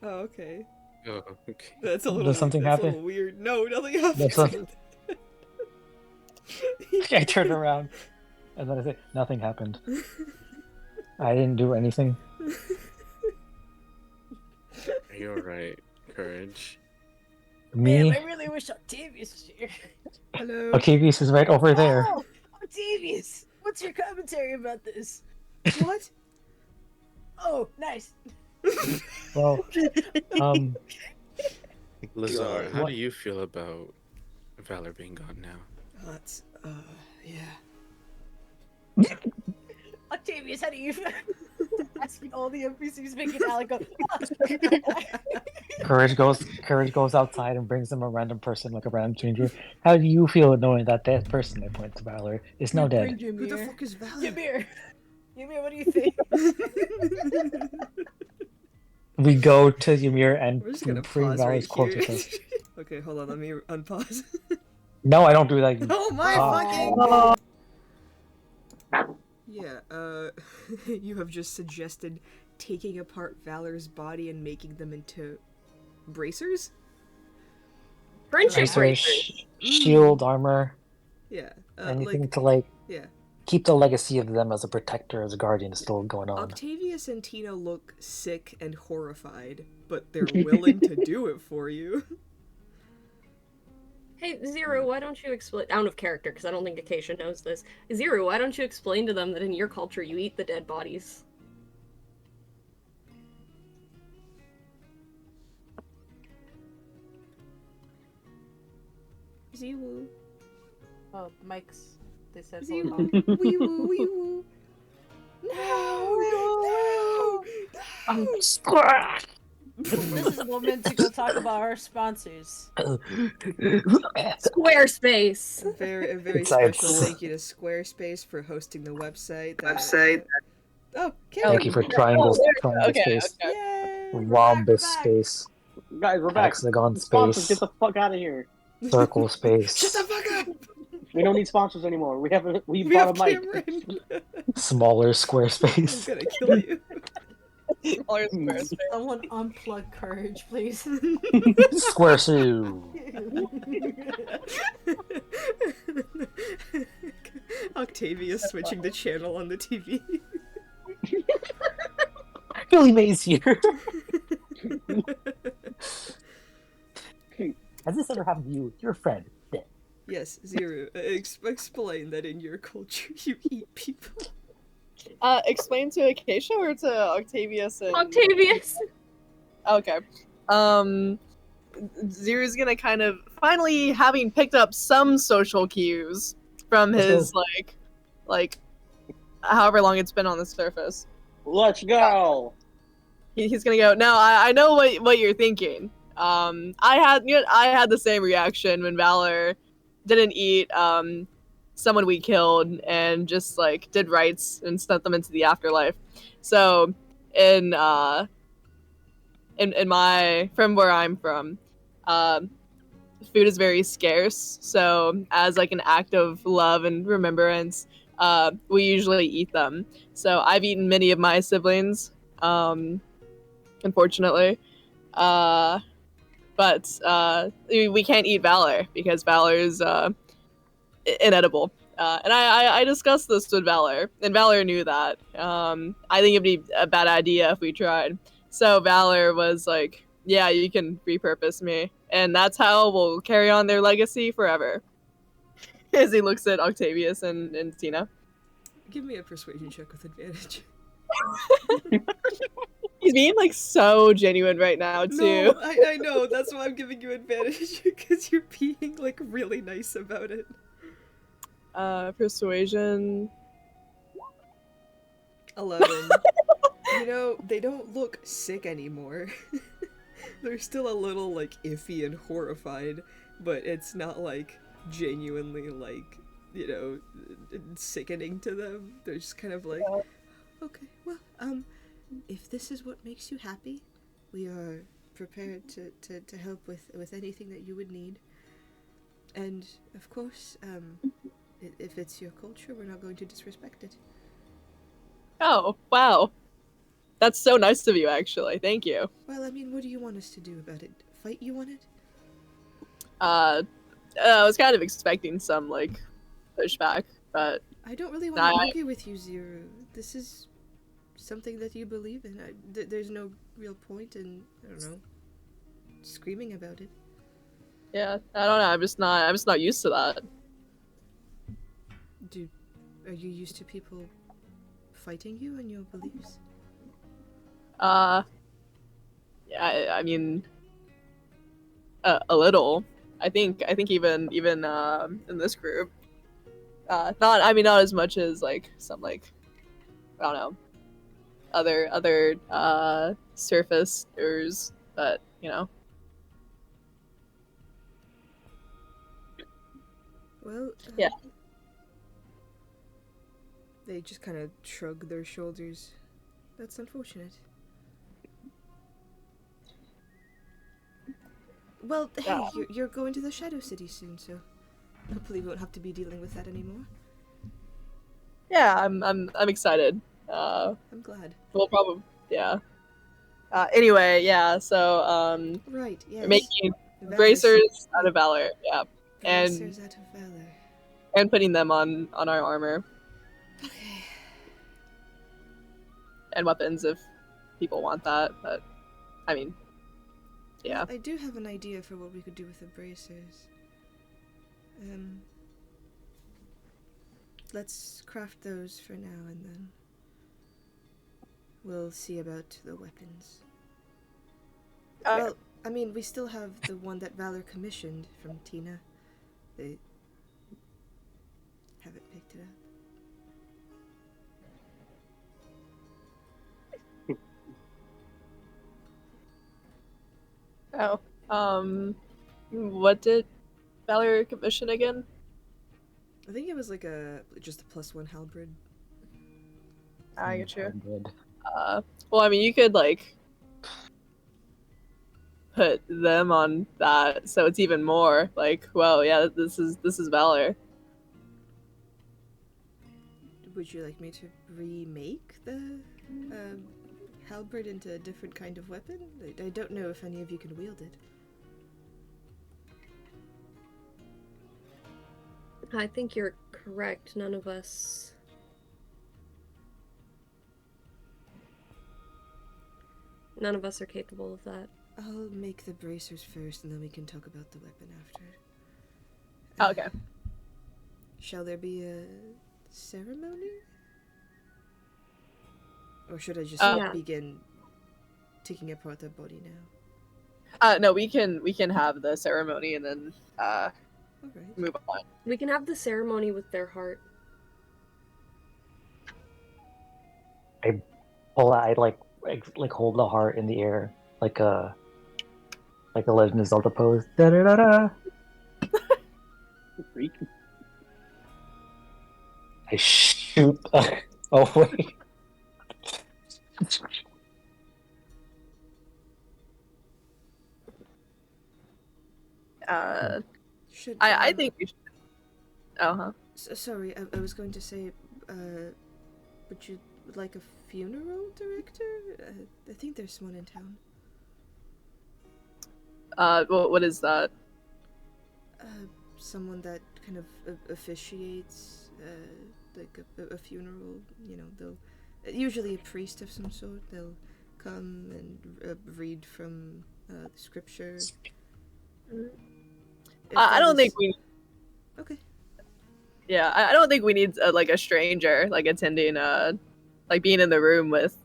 Oh, okay. Oh, okay. That's a little. Does something that's happen? A little weird. No, nothing happens. Does I turn around, and then I say nothing happened. I didn't do anything. Are you alright, Courage? Me. Man, I really wish Octavius was here. Hello. Octavius is right over there. Oh, Octavius, what's your commentary about this? What? Oh, nice. Well, Lazar, how What? do you feel about Valor being gone now? That's yeah. Octavius, how do you feel? Asking all the NPCs, making Alec go. Courage goes outside and brings them a random person, like a random stranger. How do you feel knowing that that person, I point to Valor, is now dead? Who the fuck is Valor? Ymir, Ymir, what do you think? We go to Ymir and We're just gonna bring pause Valor's right corpse here. with us. Okay, hold on. Let me unpause. No, I don't do that. you Oh my cock. fucking. Yeah. You have just suggested taking apart Valor's body and making them into bracers. Friendship Bracers, breakers. shield, armor, Yeah. anything Like to like yeah. keep the legacy of them as a protector, as a guardian still going on. Octavius and Tina look sick and horrified, but they're willing to do it for you. Hey, Zero, why don't you explain... Out of character, because I don't think Acacia knows this. Zero, why don't you explain to them that in your culture you eat the dead bodies? Zee-woo. Oh, the mics. They said Zee-woo. hold on. Wee-woo, wee-woo. No! No! No! This is a moment to go talk about our sponsors. Squarespace! A very Besides- special thank you to Squarespace for hosting the website. Oh, Thank you for triangle Okay, space, okay. Yay! rhombus back. space, Guys, we're back. hexagon Sponsors, space, get the fuck out of here. circle Shut the space, fuck up! We don't need sponsors anymore. We We bought have a mic. Cameron. smaller square I'm space. gonna kill you. All your Squarespace. Someone unplug Courage, please. Square shoe. Octavius switching the channel on the TV. Billy Mays here. Has this ever happened to you? Your friend. Dead. Yes, Zero. Explain that in your culture you eat people. Explain to Acacia or to Octavius and Octavius! Okay. Zero's gonna kind of finally having picked up some social cues from his like however long it's been on the surface. Let's go. He's gonna go. No, I know what you're thinking. I had the same reaction when Valor didn't eat someone we killed and just like did rites and sent them into the afterlife. So in my from where I'm from, food is very scarce. So as like an act of love and remembrance, we usually eat them. So I've eaten many of my siblings. unfortunately. But we can't eat Valor because Valor is inedible. And I discussed this with Valor, and Valor knew that. I think it'd be a bad idea if we tried. So Valor was like, yeah, you can repurpose me. And that's how we'll carry on their legacy forever. As he looks at Octavius and Tina. Give me a persuasion check with advantage. He's being like so genuine right now, too. No, I know. That's why I'm giving you advantage, because you're being like really nice about it. Persuasion. 11. You know, they don't look sick anymore. They're still a little like iffy and horrified, but it's not like genuinely like, you know, sickening to them. They're just kind of like, okay, well, if this is what makes you happy, we are prepared to help with anything that you would need. And of course, if it's your culture, we're not going to disrespect it. Oh, wow. That's so nice of you, actually. Thank you. Well, I mean, what do you want us to do about it? Fight you on it? I was kind of expecting some, like, pushback, but... I don't really want to argue with you, Zero. This is something that you believe in. There's no real point in, I don't know, screaming about it. Yeah, I don't know. I'm just not used to that. Are you used to people fighting you and your beliefs? Yeah, I mean, a little. I think even in this group, not as much as like some like, I don't know, other surfacers, but you know. Well, yeah. They just kind of shrug their shoulders. That's unfortunate. Well, hey, you're going to the Shadow City soon, so hopefully we won't have to be dealing with that anymore. Yeah, I'm excited. I'm glad. We'll probably anyway, yeah. So right, yes. We're making bracers out of Valor, yeah, bracers out of Valor, and putting them on our armor. Okay. And weapons if people want that, but I mean, yeah. Well, I do have an idea for what we could do with the bracers. Let's craft those for now, and then we'll see about the weapons. Well, I mean, we still have the one that Valor commissioned from Tina. They haven't picked it up. What did Valor commission again? I think it was like just a +1 halberd. I get you. Well, I mean, you could like put them on that, so it's even more like, well, yeah, this is Valor. Would you like me to remake the halberd into a different kind of weapon? I don't know if any of you can wield it. I think you're correct. None of us... None of us are capable of that. I'll make the bracers first, and then we can talk about the weapon after. Okay. Shall there be a ceremony? Or should I just begin taking apart the body now? No, we can have the ceremony and then move on. We can have the ceremony with their heart. I hold the heart in the air like a Legend of Zelda pose. Da da da da. Freak. I shoot. Oh wait. I think we should. Oh, huh. Sorry, I was going to say, would you like a funeral director? I think there's one in town. What is that? Someone that kind of officiates, like a funeral. You know, they'll usually a priest of some sort. They'll come and read from the scripture. I don't think we. Okay. Yeah, I don't think we need like a stranger like attending like being in the room with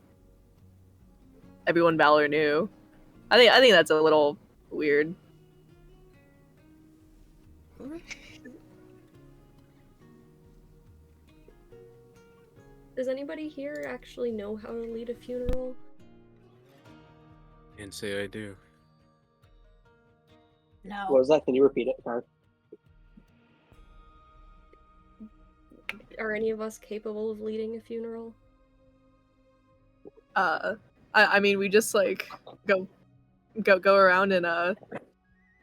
everyone Valor knew. I think that's a little weird. All right. Does anybody here actually know how to lead a funeral? Can't say I do. No. What was that? Can you repeat it, Mark? Are any of us capable of leading a funeral? I mean, we just like go around and oh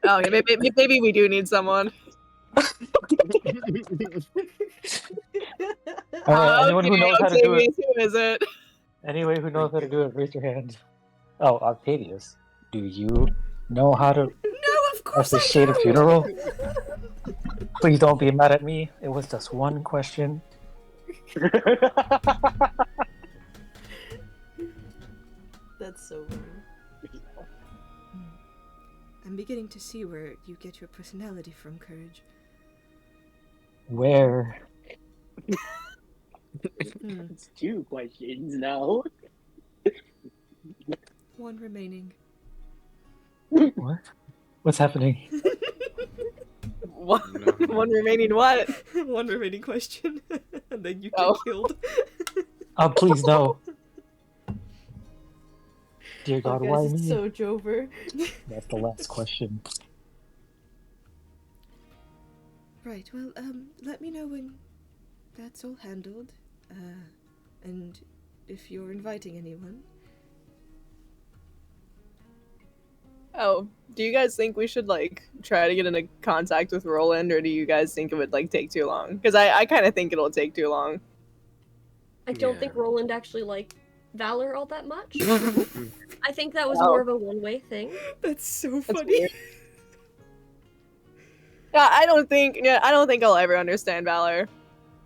yeah, maybe we do need someone. Alright, anyone who Okay, knows how to do it. Octavius, who is it? Anyone who knows how to do it, raise your hand. Oh, Octavius, do you know how to No, of course I officiate a don't. funeral? Please don't be mad at me. It was just one question. That's so weird. I'm beginning to see where you get your personality from, Courage. Where? It's 2 questions now. One remaining. What? What's happening? One, No. one remaining what? One remaining question, and then you get Oh. killed. Please no. Dear Oh, God, guys, why it's me? so Jover. That's the last question. Right, well, let me know when that's all handled. And if you're inviting anyone. Oh, do you guys think we should like try to get into contact with Roland, or do you guys think it would like take too long? Because I kind of think it'll take too long. I don't Yeah. think Roland actually liked Valor all that much. Mm. I think that was Oh. more of a one-way thing. That's so That's funny. weird. Yeah, I don't think I'll ever understand Valor.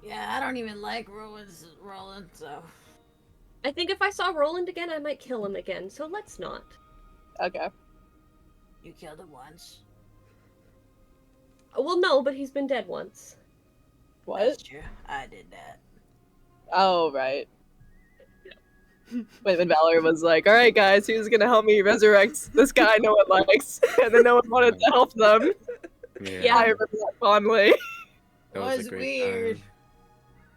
Yeah, I don't even like Roland, so. I think if I saw Roland again, I might kill him again, so let's not. Okay. You killed him once. Well, no, but he's been dead once. What? True. I did that. Oh, right. When Valor was like, "All right, guys, who's gonna help me resurrect this guy no one likes?" And then no one wanted to help them. Yeah. I remember that fondly. That was a Was great weird. time.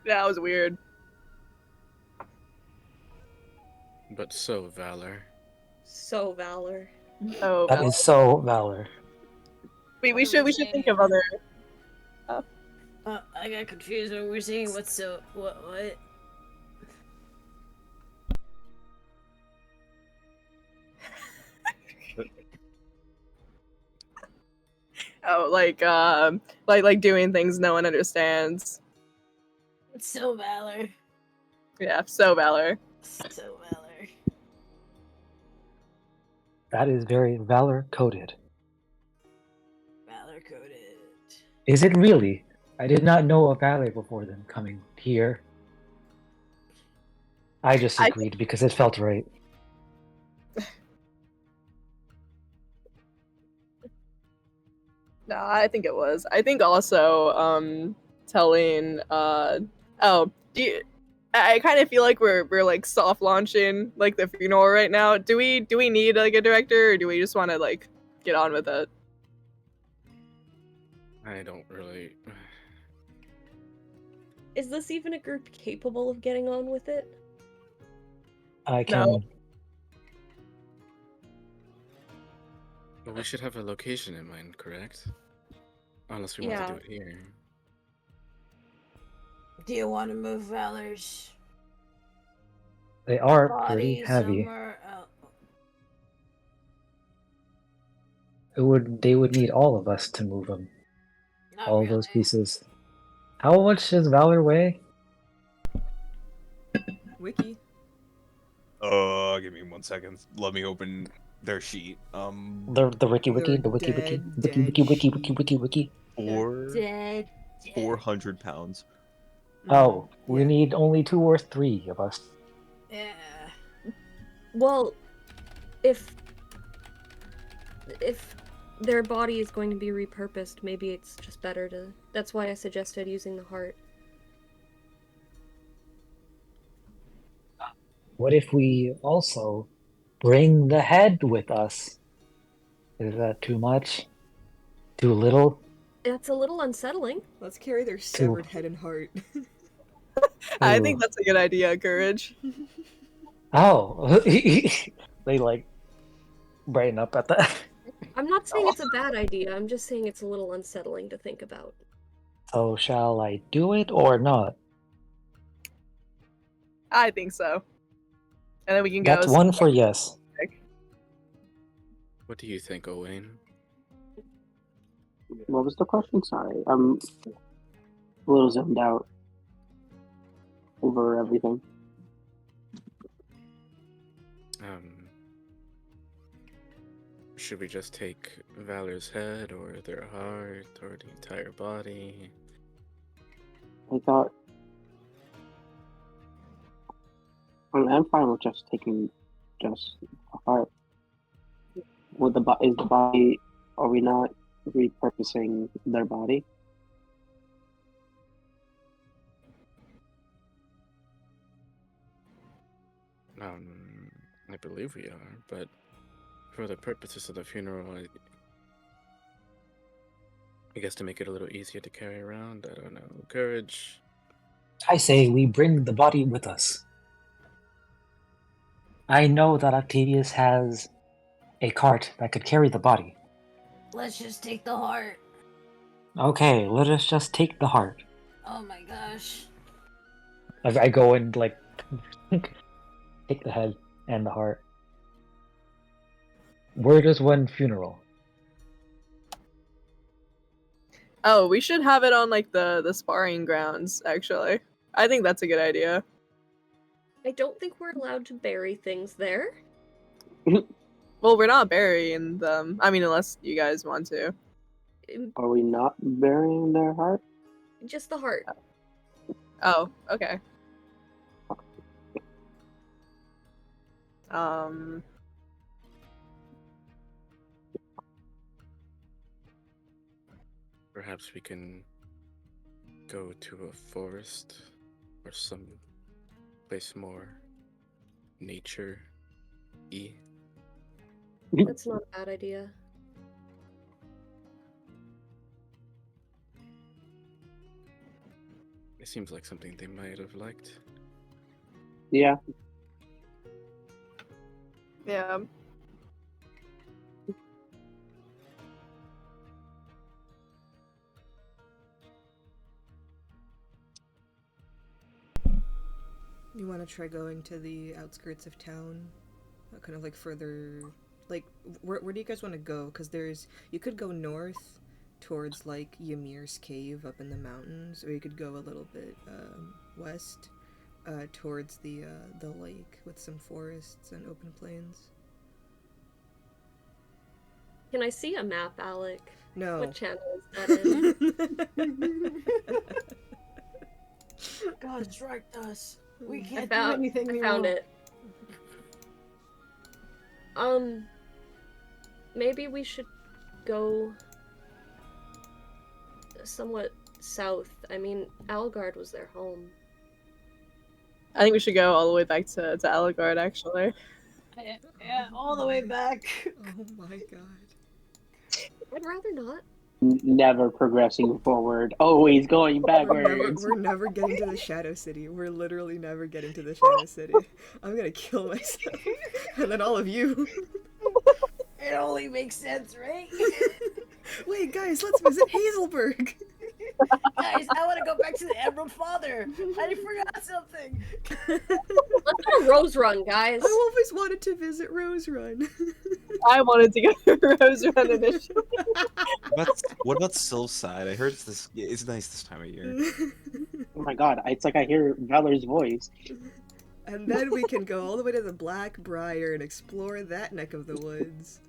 That was weird. But so Valor. So Valor. Oh, That is so Valor. we should think of other. I got confused when we were saying what's so what. Oh, like doing things no one understands. It's so Valor. Yeah, so Valor. So Valor. That is very Valor coded. Valor coded. Is it really? I did not know of Valor before them coming here. I just agreed because it felt right. No, I think it was. I think also telling I kind of feel like we're like soft launching like the funeral right now. Do we need like a director, or do we just want to like get on with it? I don't really. Is this even a group capable of getting on with it? I can. No. But we should have a location in mind, correct? Unless we want to do it here. Do you want to move Valor's They are body pretty heavy. somewhere else? They would need all of us to move them. Not All really. those pieces. How much does Valor weigh? wiki. Give me 1 second. Let me open their sheet. The wiki wiki, the wiki wiki, wiki wiki wiki wiki wiki wiki. Dead. 400 pounds. Oh, we Yeah. need only 2 or 3 of us. Yeah. Well, if their body is going to be repurposed, maybe it's just better to. That's why I suggested using the heart. What if we also bring the head with us? Is that too much? Too little? That's a little unsettling. Let's carry their severed head and heart. I Ooh. think that's a good idea, Courage. Oh, they like brighten up at that. I'm not saying it's a bad idea. I'm just saying it's a little unsettling to think about. So shall I do it or not? I think so. And then we can go. That's one for yes. What do you think, Owain? What was the question? Sorry, I'm a little zoned out over everything. Should we just take Valor's head, or their heart, or the entire body? I thought. I mean, I'm fine with just taking just a heart. With is the body? Are we not repurposing their body? I believe we are, but for the purposes of the funeral, I guess to make it a little easier to carry around, I don't know. Courage. I say we bring the body with us. I know that Octavius has a cart that could carry the body. Let's just take the heart. Okay, let us just take the heart. Oh my gosh. I go and like take the head and the heart. Where does one funeral? Oh, we should have it on like the sparring grounds, actually. I think that's a good idea. I don't think we're allowed to bury things there. Well, we're not burying them. I mean, unless you guys want to. Are we not burying their heart? Just the heart. Oh, okay. Perhaps we can go to a forest or some place more nature-y. That's not a bad idea. It seems like something they might have liked. Yeah. Yeah. You want to try going to the outskirts of town? Kind of like further... Like, where do you guys want to go? Because you could go north towards, like, Ymir's cave up in the mountains, or you could go a little bit west towards the lake with some forests and open plains. Can I see a map, Alec? No. What channel is that in? God strike us. We I can't found, do anything we I found want. it. Maybe we should go somewhat south. I mean, Algard was their home. I think we should go all the way back to Alagard, actually. Yeah, all the way back. Oh my god. I'd rather not. Never progressing forward, always going backwards. We're never getting to the Shadow City. We're literally never getting to the Shadow City. I'm gonna kill myself. And then all of you. It only makes sense, right? Wait, guys, let's visit Hazelburg. Guys, I want to go back to the Emerald Father. I forgot something. Let's go to Rose Run, guys. I always wanted to visit Rose Run. I wanted to go to Rose Run initially. What about Silphside? I heard it's nice this time of year. Oh my god, it's like I hear Valor's voice. And then we can go all the way to the Black Briar and explore that neck of the woods.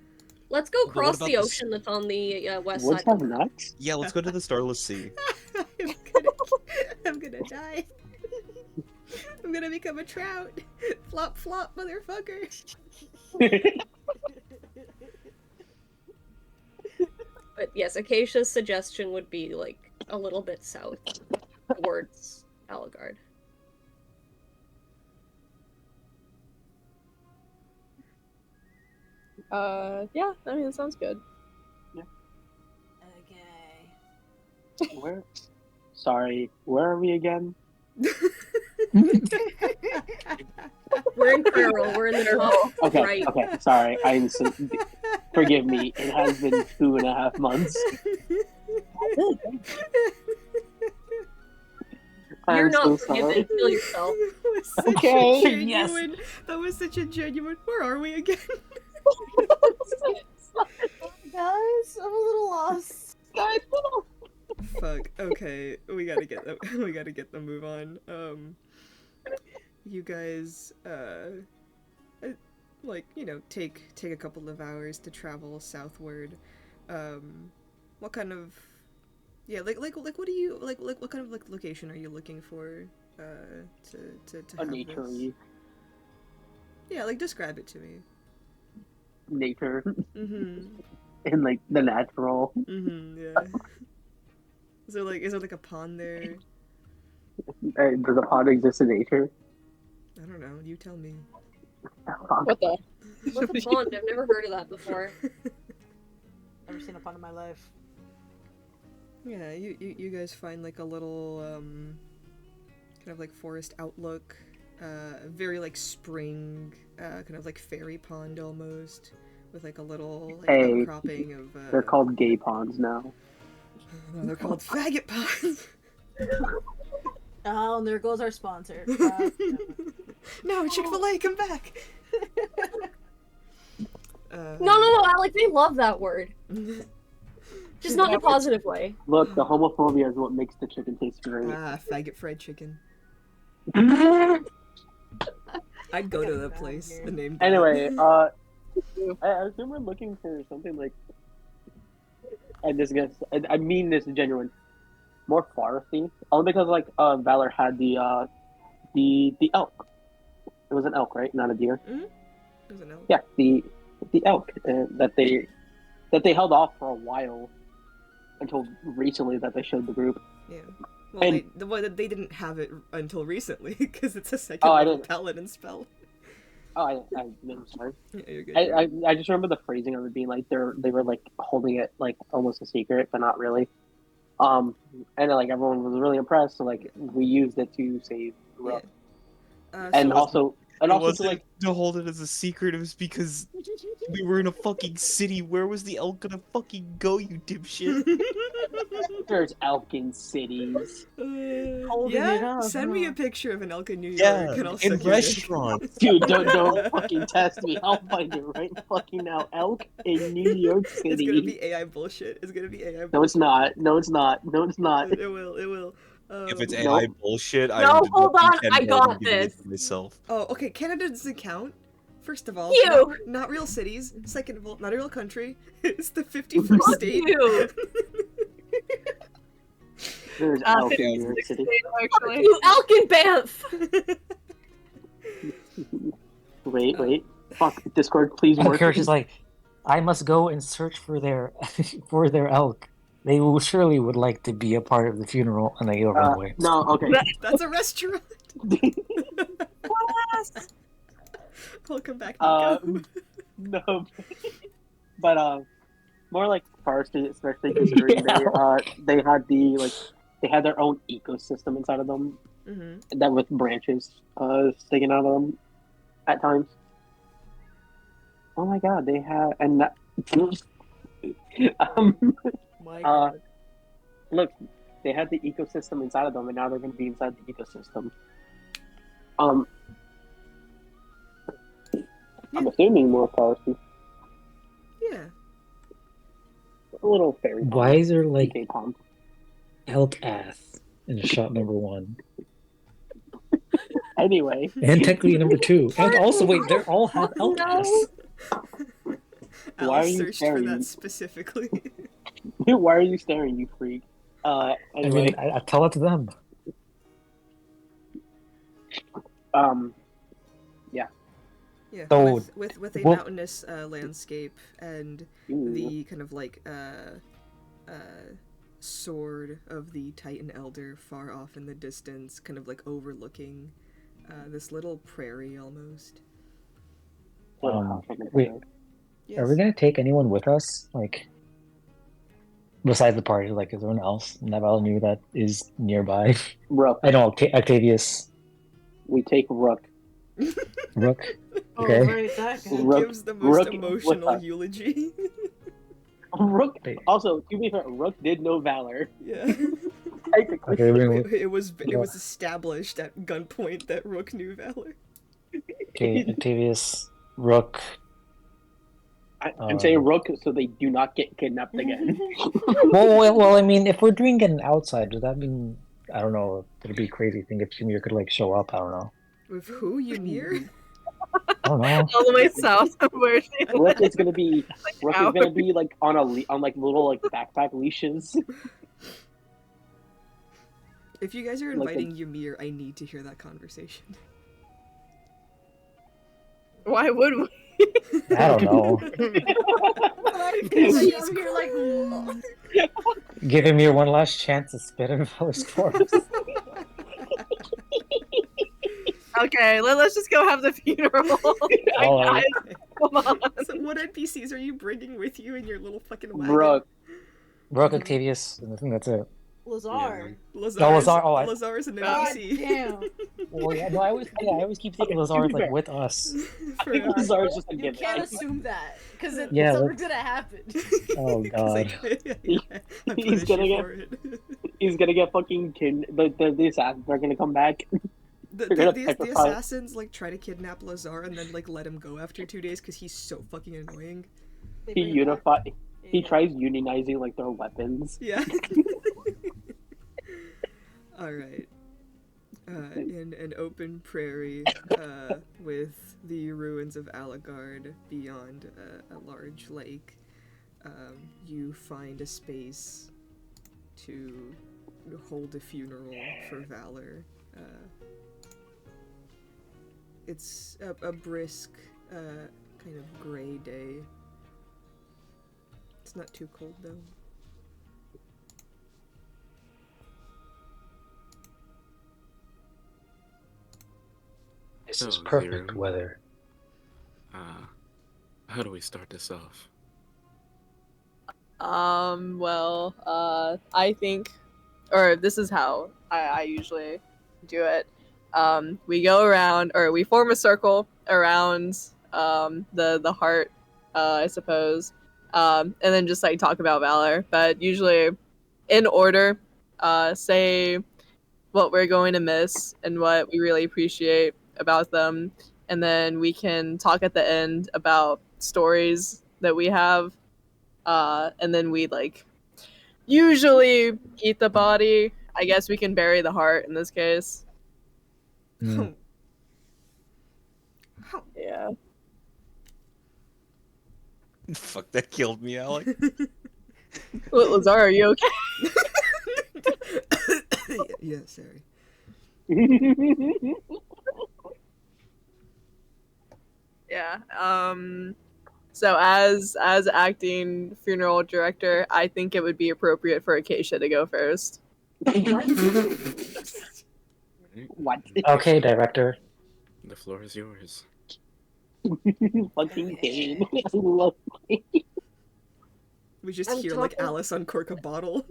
Let's go But what cross about the the ocean that's on the west Woods side. have nuts? Yeah, let's go to the Starless Sea. I'm gonna die. I'm gonna become a trout. Flop, flop, motherfucker. But yes, Acacia's suggestion would be like a little bit south towards Alagard. Yeah, I mean, that sounds good. Okay. Where? Sorry, where are we again? We're in Carol. We're in the top Okay, right. okay, sorry. Forgive me. It has been 2.5 months. You're I'm not so forgiven. sorry. Kill yourself. That was such Okay. a genuine. That was such a genuine. Where are we again? Guys, I'm a little lost. Guys, Fuck. Okay, we gotta get the we gotta get the move on. You guys, like take a couple of hours to travel southward. What kind of, yeah, like what do you like what kind of like location are you looking for? To a have nature this? Yeah, like describe it to me. nature Mm-hmm. and like the natural. Mm-hmm. Yeah. Is there like a pond there? Does a pond exist in nature? I don't know. You tell me. Fuck. What the? What's a pond? I've never heard of that before. Never seen a pond in my life. Yeah, you guys find like a little kind of like forest outlook, very like spring, kind of like fairy pond almost, with like a little like Hey, outcropping of. They're called gay ponds now. No, they're called faggot ponds. Oh, and there goes our sponsor. No, Chick-fil-A, come back. No, Alex, they love that word. Just not in a positive way. Look, the homophobia is what makes the chicken taste great. Faggot fried chicken. I'd go to that place. The name. Anyway, I assume we're looking for something like, and this gets, I mean this is genuine, more foresty. Only because like Valor had the elk. It was an elk, right? Not a deer. Mm-hmm. It was an elk. Yeah, the elk that they held off for a while until recently that they showed the group. Yeah. Well, And- they didn't have it until recently because it's a Oh, second I level didn't- paladin spell. Oh, I'm sorry. Yeah, you're good. I just remember the phrasing of it being like they were like holding it like almost a secret, but not really. And like everyone was really impressed. So like we used it to save Rook. Yeah. And So- also It to wasn't like to hold it as a secret, it was because we were in a fucking city. Where was the elk gonna fucking go, you dipshit? there's elk in cities. Holding it yeah, up, send me huh? a picture of an elk in New York, Yeah, and I'll in suck your dick. restaurants. Dude, don't fucking test me. I'll find it right fucking now. Elk in New York City. It's gonna be AI bullshit. It's gonna be AI bullshit. No, it's not. No, it's not. No, it's not. It will. It will. If it's Nope. AI bullshit, No, I'm hold on, deducting I 10 gold got and giving it this. to myself. Oh, okay. Canada doesn't count. First of all, You. not real cities. Second of all, not a real country. It's the 51st Fuck state. you. There's elk in New York City. Actually, You elk in Banff. Wait. Fuck, Discord, please And the work. character's like, I must go and search for their for their elk. They will surely would like to be a part of the funeral, and they go run away. No, okay. That's a restaurant. Welcome back. Nico. No, but more like foresty, especially considering they had their own ecosystem inside of them Mm-hmm. that with branches sticking out of them at times. Oh my god, they have and that, My Uh, God. look, they had the ecosystem inside of them, and now they're going to be inside the ecosystem. I'm assuming more foresty. Yeah. A little fairy pond. Why is there like PK pond. elk ass in shot number one? Anyway. And technically number 2. And also, wait, they all have outcasts. Why are Alice you searched for staring? that specifically. Why are you staring, you freak? I Anyway. mean, I tell it to them. Yeah, So, with a well- mountainous landscape and Ooh. the kind of like sword of the Titan Elder far off in the distance, kind of like overlooking this little prairie almost. Wait, Yes. are we gonna take anyone with us? Like, besides the party, like, is anyone else Naval knew that is nearby? Rook. I know, Octavius, We take Rook. Rook. Oh, Okay. right, that guy. He Rook- gives the most Rook with emotional us. eulogy. Rook. Wait. Also, to be fair, Rook did know Valor. Yeah. Technically. Okay, It was established at gunpoint that Rook knew Valor. okay, Octavius, Rook. I'm saying Rook so they do not get kidnapped again. Well, I mean, if we're doing it outside, does that mean, I don't know, it'd be a crazy thing if Ymir could, like, show up, I don't know. With who? Ymir? I don't know. All the way south of where she Rook lives. is gonna be like on on like little like backpack leashes. If you guys are Like inviting Ymir, I need to hear that conversation. Why would we? I don't know. I'm here like, Give Ymir one last chance to spit in Valor's corpse. Okay, let's just go have the funeral. All right. Come on. So what NPCs are you bringing with you in your little fucking wagon? Rook. Rook, Octavius, and I think that's it. Lazar. Lazar. No, Lazar- oh, I- Lazar is an God NPC. damn. Well, yeah, no, I always keep thinking Lazar's like with us. For, Lazar's just a You given. can't assume that, because Yeah, something's gonna happen. Oh It's god. like, yeah, I He's punish gonna you get- for it. He's gonna get fucking the assassins are gonna come back. The, They're gonna the petrify- assassins like try to kidnap Lazar and then like let him go after 2 days because he's so fucking annoying. They He bring it back. unify. He Yeah. tries unionizing like their weapons. Yeah. All right. In an open prairie, with the ruins of Alagard beyond a large lake, you find a space to hold a funeral for Valor. It's a brisk, kind of gray day. It's not too cold though. This is So, perfect Zero. weather. How do we start this off? Well, I think, or this is how I usually do it. We go around, or we form a circle around the heart, I suppose, and then just like talk about Valor, but usually in order. Say what we're going to miss and what we really appreciate about them, and then we can talk at the end about stories that we have, and then we like usually eat the body. I guess we can bury the heart in this case. Mm. How? Yeah. Fuck, that killed me, Alec. Lazar, are you okay? Yeah, sorry. Yeah. So as acting funeral director, I think it would be appropriate for Acacia to go first. What? Okay, director. The floor is yours. Fucking Kane. I love We just I'm hear like talking- Alice uncork a bottle.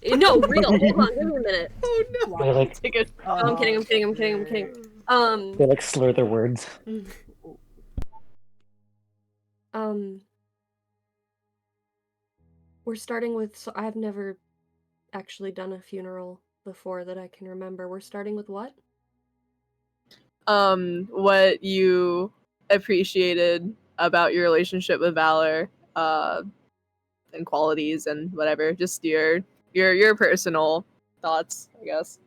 No, real. Hold on, give me a minute. Oh no! They like Take it. I'm kidding. I'm kidding. I'm kidding. I'm kidding. they like slur their words. We're starting with. So I've never actually done a funeral before that I can remember. We're starting with what? What you appreciated about your relationship with Valor, and qualities and whatever. Just your personal thoughts, I guess.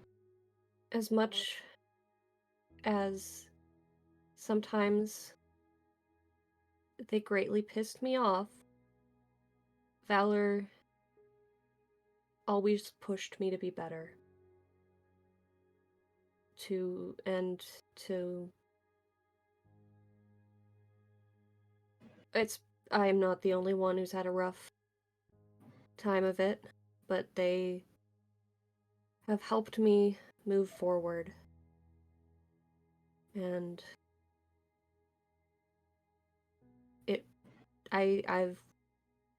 As much as sometimes they greatly pissed me off, Valor always pushed me to be better. To I am not the only one who's had a rough time of it, but they have helped me move forward. And I've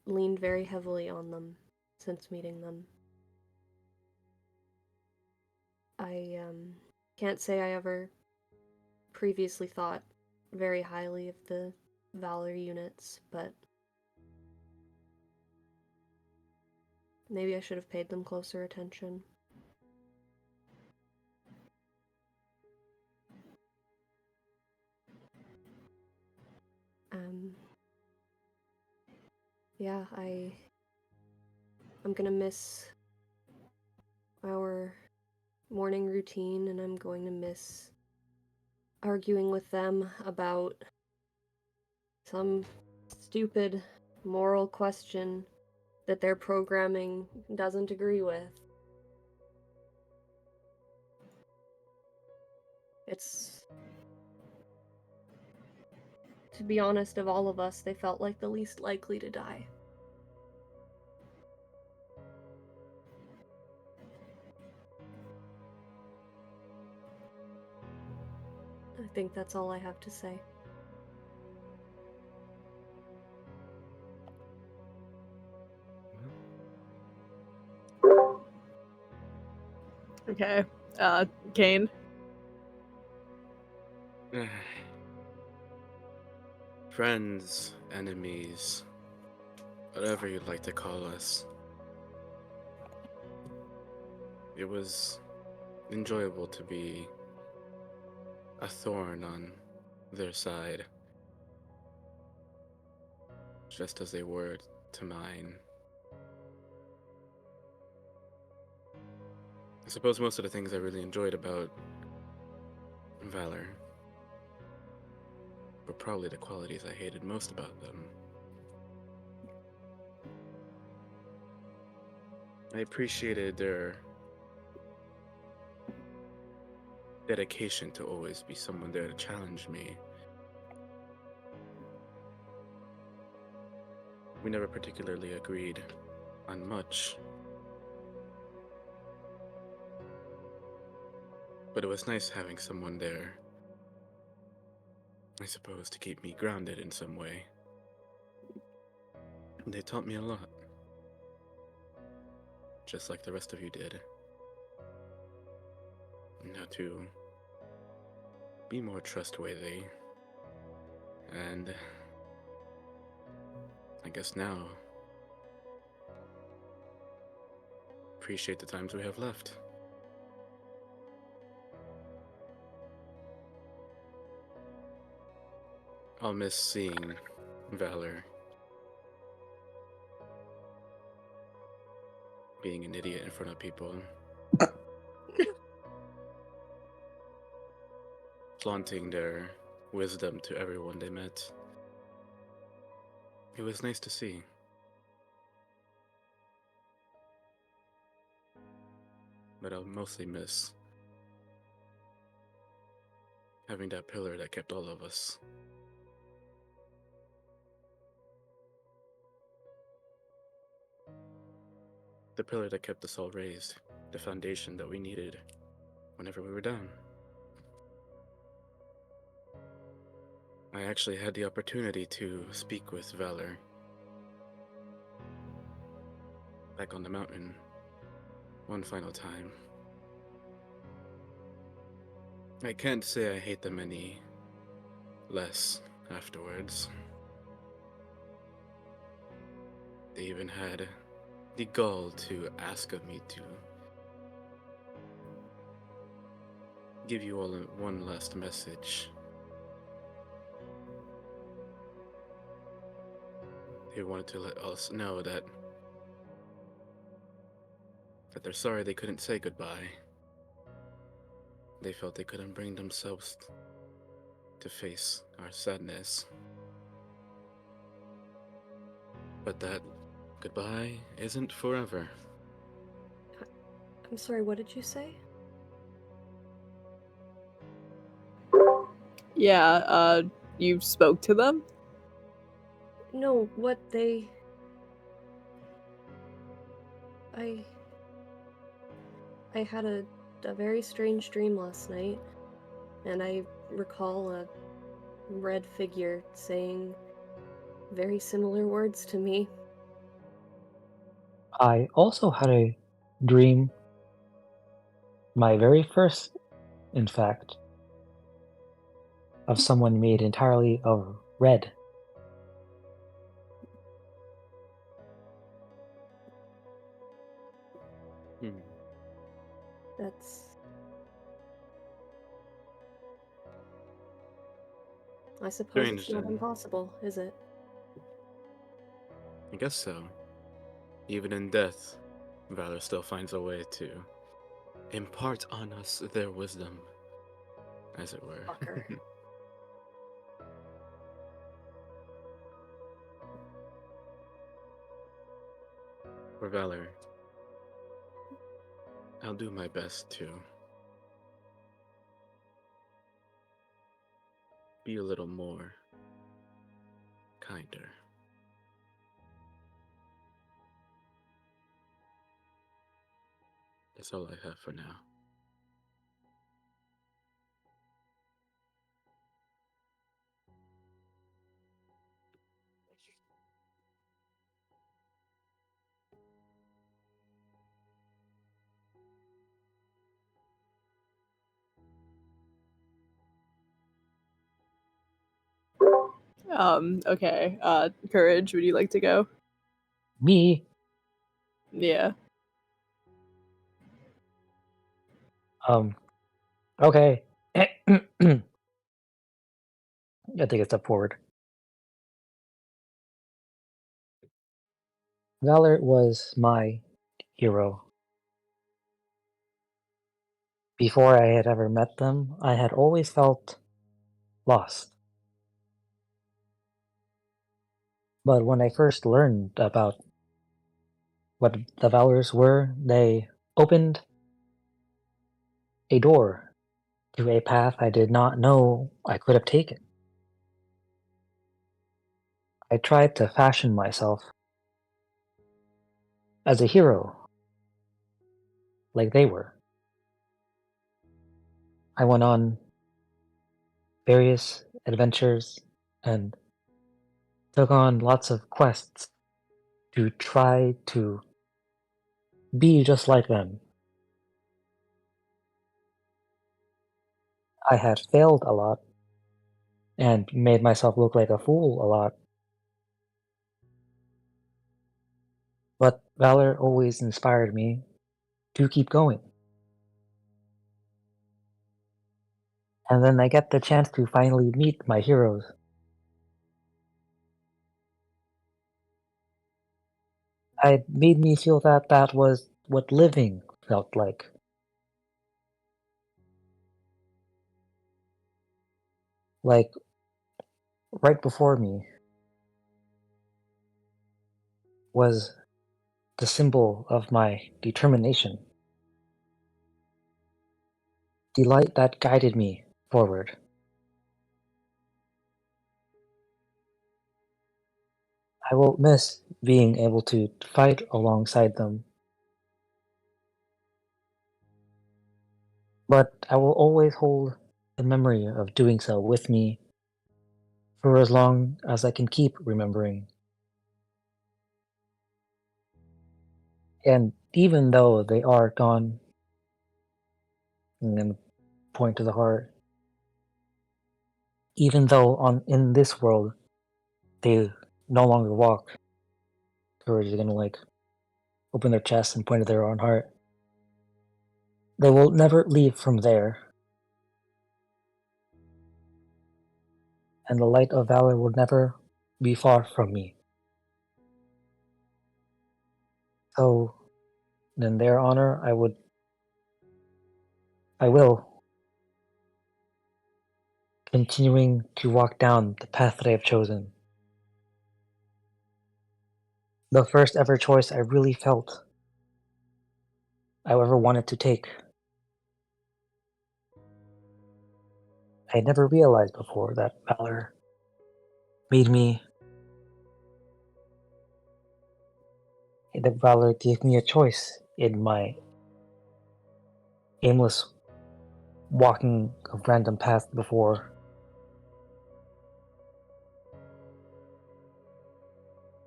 leaned very heavily on them since meeting them. I can't say I ever previously thought very highly of the Valor units, but maybe I should have paid them closer attention. Yeah, I'm gonna miss our morning routine, and I'm going to miss arguing with them about some stupid moral question that their programming doesn't agree with. It's, to be honest, of all of us, they felt like the least likely to die. I think that's all I have to say. Okay. Kane. Friends, enemies, whatever you'd like to call us. It was enjoyable to be a thorn on their side, just as they were to mine. I suppose most of the things I really enjoyed about Valor were probably the qualities I hated most about them. I appreciated their dedication to always be someone there to challenge me. We never particularly agreed on much, but it was nice having someone there, I suppose, to keep me grounded in some way. They taught me a lot, just like the rest of you did. How to be more trustworthy, and I guess now appreciate the times we have left. I'll miss seeing Valor being an idiot in front of people. Flaunting their wisdom to everyone they met. It was nice to see. But I'll mostly miss having that pillar that kept all of us. The pillar that kept us all raised. The foundation that we needed whenever we were down. I actually had the opportunity to speak with Valor back on the mountain one final time. I can't say I hate them any less afterwards. They even had the gall to ask of me to give you all one last message. They wanted to let us know that they're sorry they couldn't say goodbye. they felt they couldn't bring themselves to face our sadness. But that goodbye isn't forever. I'm sorry, what did you say? Yeah, you spoke to them? No, what they... I had a very strange dream last night, and I recall a red figure saying very similar words to me. I also had a dream, my very first, in fact, of someone made entirely of red. Hmm. That's... I suppose Strange it's not then. impossible, is it? I guess so. Even in death, Valor still finds a way to impart on us their wisdom, as it were. Fucker. For Valor, I'll do my best to be a little more kinder. That's all I have for now. Okay. Courage, would you like to go? Me, Yeah. okay. I take a step forward. Valor was my hero. Before I had ever met them, I had always felt lost. But when I first learned about what the Valors were, they opened a door to a path I did not know I could have taken. I tried to fashion myself as a hero, like they were. I went on various adventures and took on lots of quests to try to be just like them. I had failed a lot and made myself look like a fool a lot. But Valor always inspired me to keep going. And then I get the chance to finally meet my heroes. It made me feel that that was what living felt like. Like, right before me was the symbol of my determination, the light that guided me forward. I will miss being able to fight alongside them, but I will always hold the memory of doing so with me for as long as I can keep remembering. And even though they are gone, and then point to the heart, even though in this world they no longer walk, Courage is gonna like open their chest and point to their own heart. They will never leave from there, and the light of valor will never be far from me. So, in their honor, I will continuing to walk down the path that I have chosen. The first ever choice I really felt I ever wanted to take. I had never realized before that Valor made me. That Valor gave me a choice in my aimless walking of random paths before.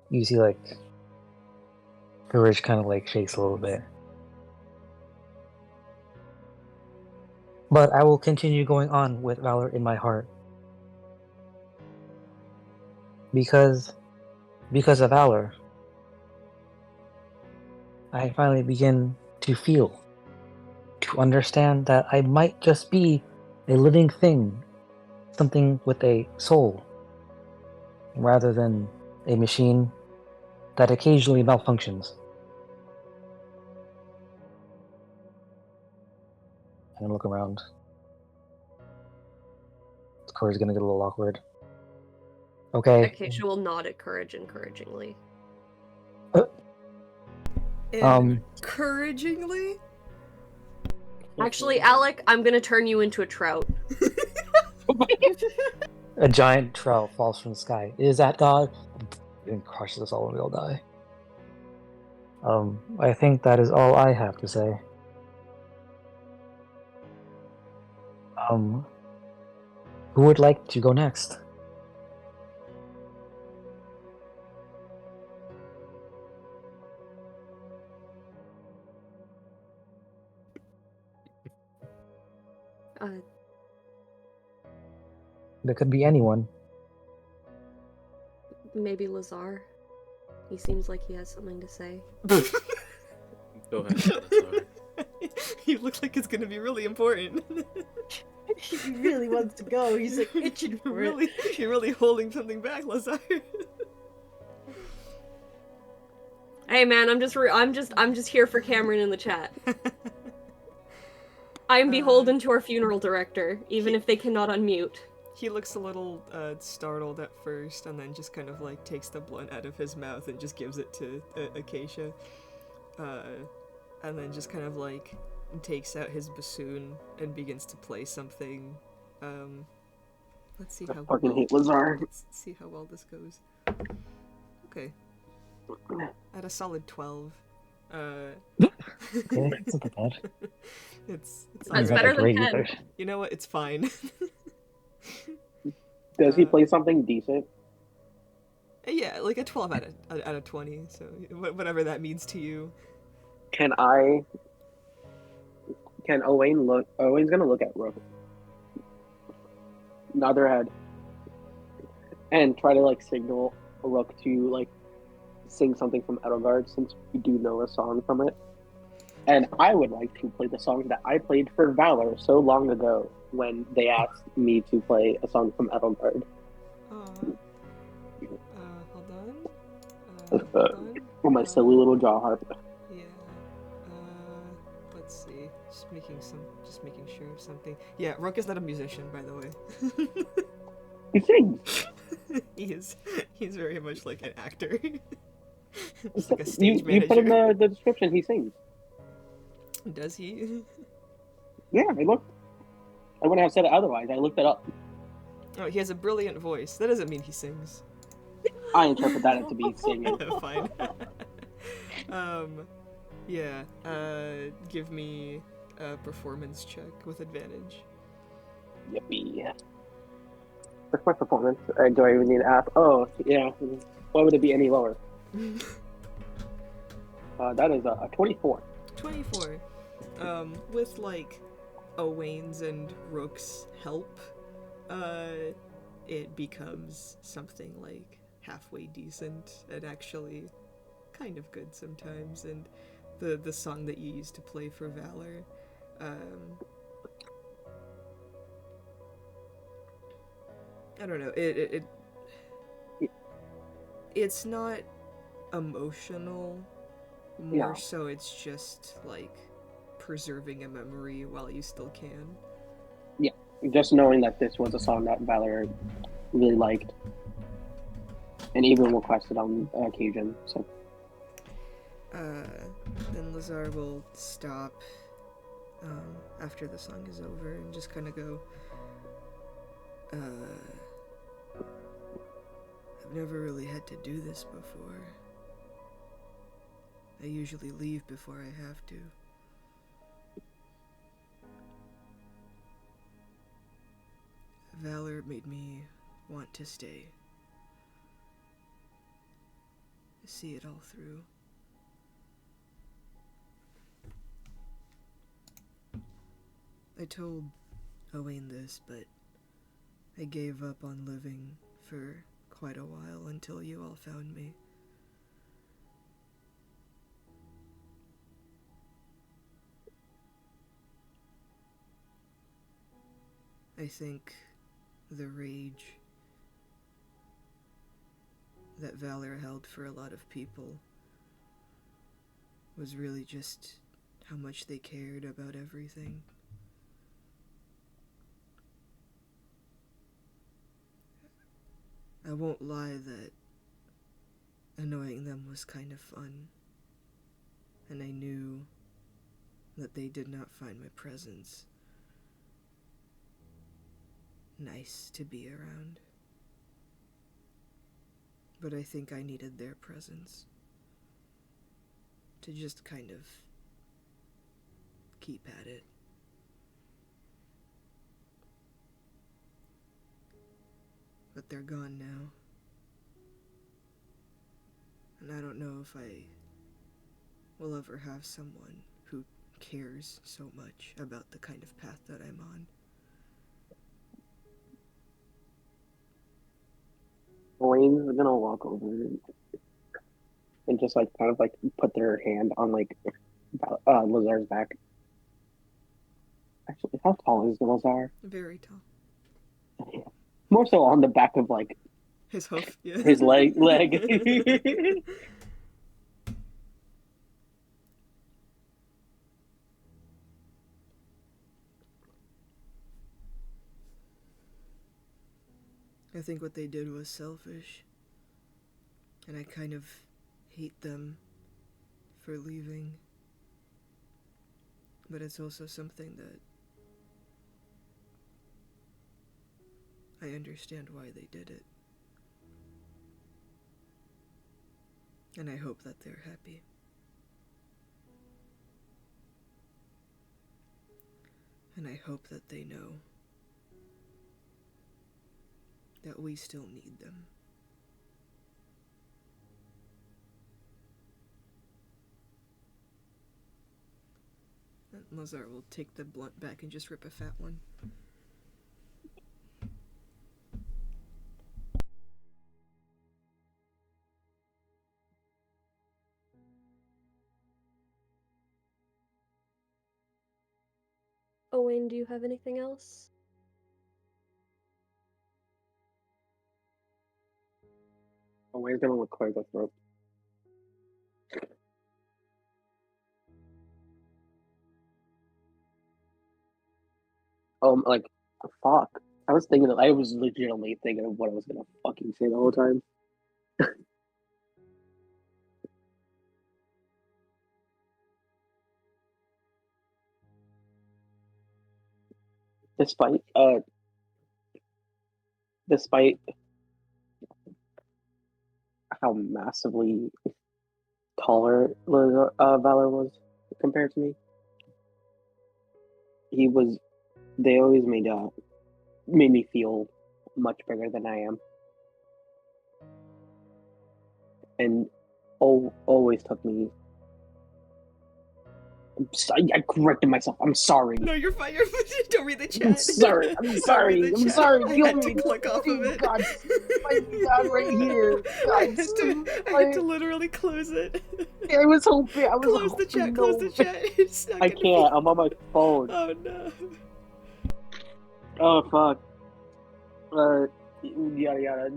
You see, like, courage kind of like shakes a little bit. But I will continue going on with Valor in my heart. Because of Valor, I finally begin to feel, to understand that I might just be a living thing, something with a soul, rather than a machine that occasionally malfunctions. I'm gonna look around. Corey's gonna get a little awkward. Okay. Acacia will nod at Courage encouragingly. Encouragingly? Actually, Alec, I'm gonna turn you into a trout. A giant trout falls from the sky. Is that God? And crushes us all and we all die. I think that is all I have to say. Who would like to go next? There could be anyone. Maybe Lazar. He seems like he has something to say. Go ahead, Lazar. You look like it's gonna be really important. He really wants to go. He's like itching for it. You're really holding something back, Lazar. Hey man, I'm just here for Cameron in the chat. I am beholden to our funeral director, even if they cannot unmute. He looks a little startled at first, and then just kind of like takes the blunt out of his mouth and just gives it to Acacia. And then just kind of like takes out his bassoon and begins to play something. Let's see how fucking hate Lazar. Let's see how well this goes. Okay. At a solid 12. Okay, it's not that bad. It's That's Not better that than great 10. either. You know what? It's fine. Does he play something decent? Yeah, like a 12 out of 20. So whatever that means to you. Can Owain look? Owain's gonna look at Rook. Nod their head. And try to like signal Rook to like sing something from Edelgard, since we do know a song from it. And I would like to play the song that I played for Valor so long ago when they asked me to play a song from Edelgard. Hold on. On my silly little jaw harp. Yeah. Let's see. Just making sure of something. Yeah, Rook is not a musician, by the way. He sings. He's very much like an actor. Just like a stage You put in manager. the description. He sings. Does he? Yeah, I looked. I wouldn't have said it otherwise. I looked it up. Oh, he has a brilliant voice. That doesn't mean he sings. I interpret that to be singing. Fine. Yeah. Give me a performance check with advantage. Yippee. What's my performance? Do I even need to ask? Oh, yeah. Why would it be any lower? That is a 24. 24. With like Owain's and Rook's help, it becomes something like halfway decent and actually kind of good sometimes. And the song that you used to play for Valor, I don't know. It's not emotional. More so, it's just like preserving a memory while you still can. Yeah. just knowing that this was a song that Valor really liked, and even requested on occasion. So Then Lazar will stop after the song is over and just kind of go, I've never really had to do this before. I usually leave before I have to. Valor made me want to stay. See it all through. I told Owain this, but I gave up on living for quite a while until you all found me. I think the rage that Valor held for a lot of people was really just how much they cared about everything. I won't lie that annoying them was kind of fun, and I knew that they did not find my presence nice to be around. But I think I needed their presence to just kind of keep at it. But they're gone now. And I don't know if I will ever have someone who cares so much about the kind of path that I'm on. Elaine's gonna walk over and just like kind of like put their hand on like Lazar's back. Actually, how tall is Lazar? Very tall. Yeah. More so on the back of like His hoof, yeah. his leg. I think what they did was selfish. And I kind of hate them for leaving. But it's also something that I understand why they did it. And I hope that they're happy. And I hope that they know that we still need them. And Lazar will take the blunt back and just rip a fat one. Owen, do you have anything else? Elaine's gonna look clear the throat. Like, fuck. I was legitimately thinking of what I was gonna fucking say the whole time. Despite how massively taller Valor was compared to me, they always made me feel much bigger than I am, and always took me. I corrected myself. I'm sorry. No, you're fine. Don't read the chat. I'm sorry. I'm sorry. Don't read the I'm chat. sorry. I Kill had me. to click off of it. God, God, right here. I God, had to literally close it. I was hoping. I was Close the chat. Close the chat. It's not I gonna can't. be- I'm on my phone. Oh no. Oh fuck. Yada yada.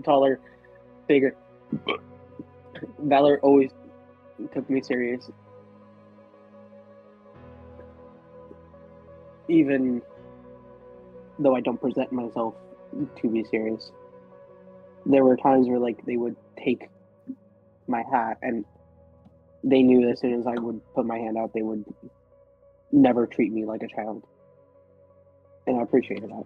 Taller, bigger. Valor always took me serious. Even though I don't present myself to be serious. There were times where like they would take my hat, and they knew as soon as I would put my hand out, they would never treat me like a child, and I appreciated that.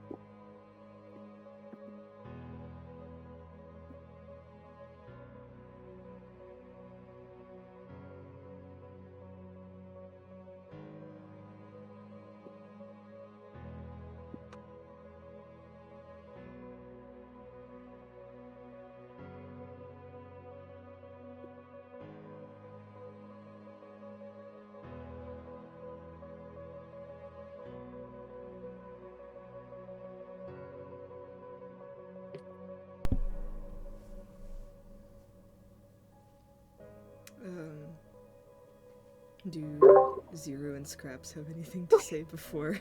Do Zero and Scraps have anything to say before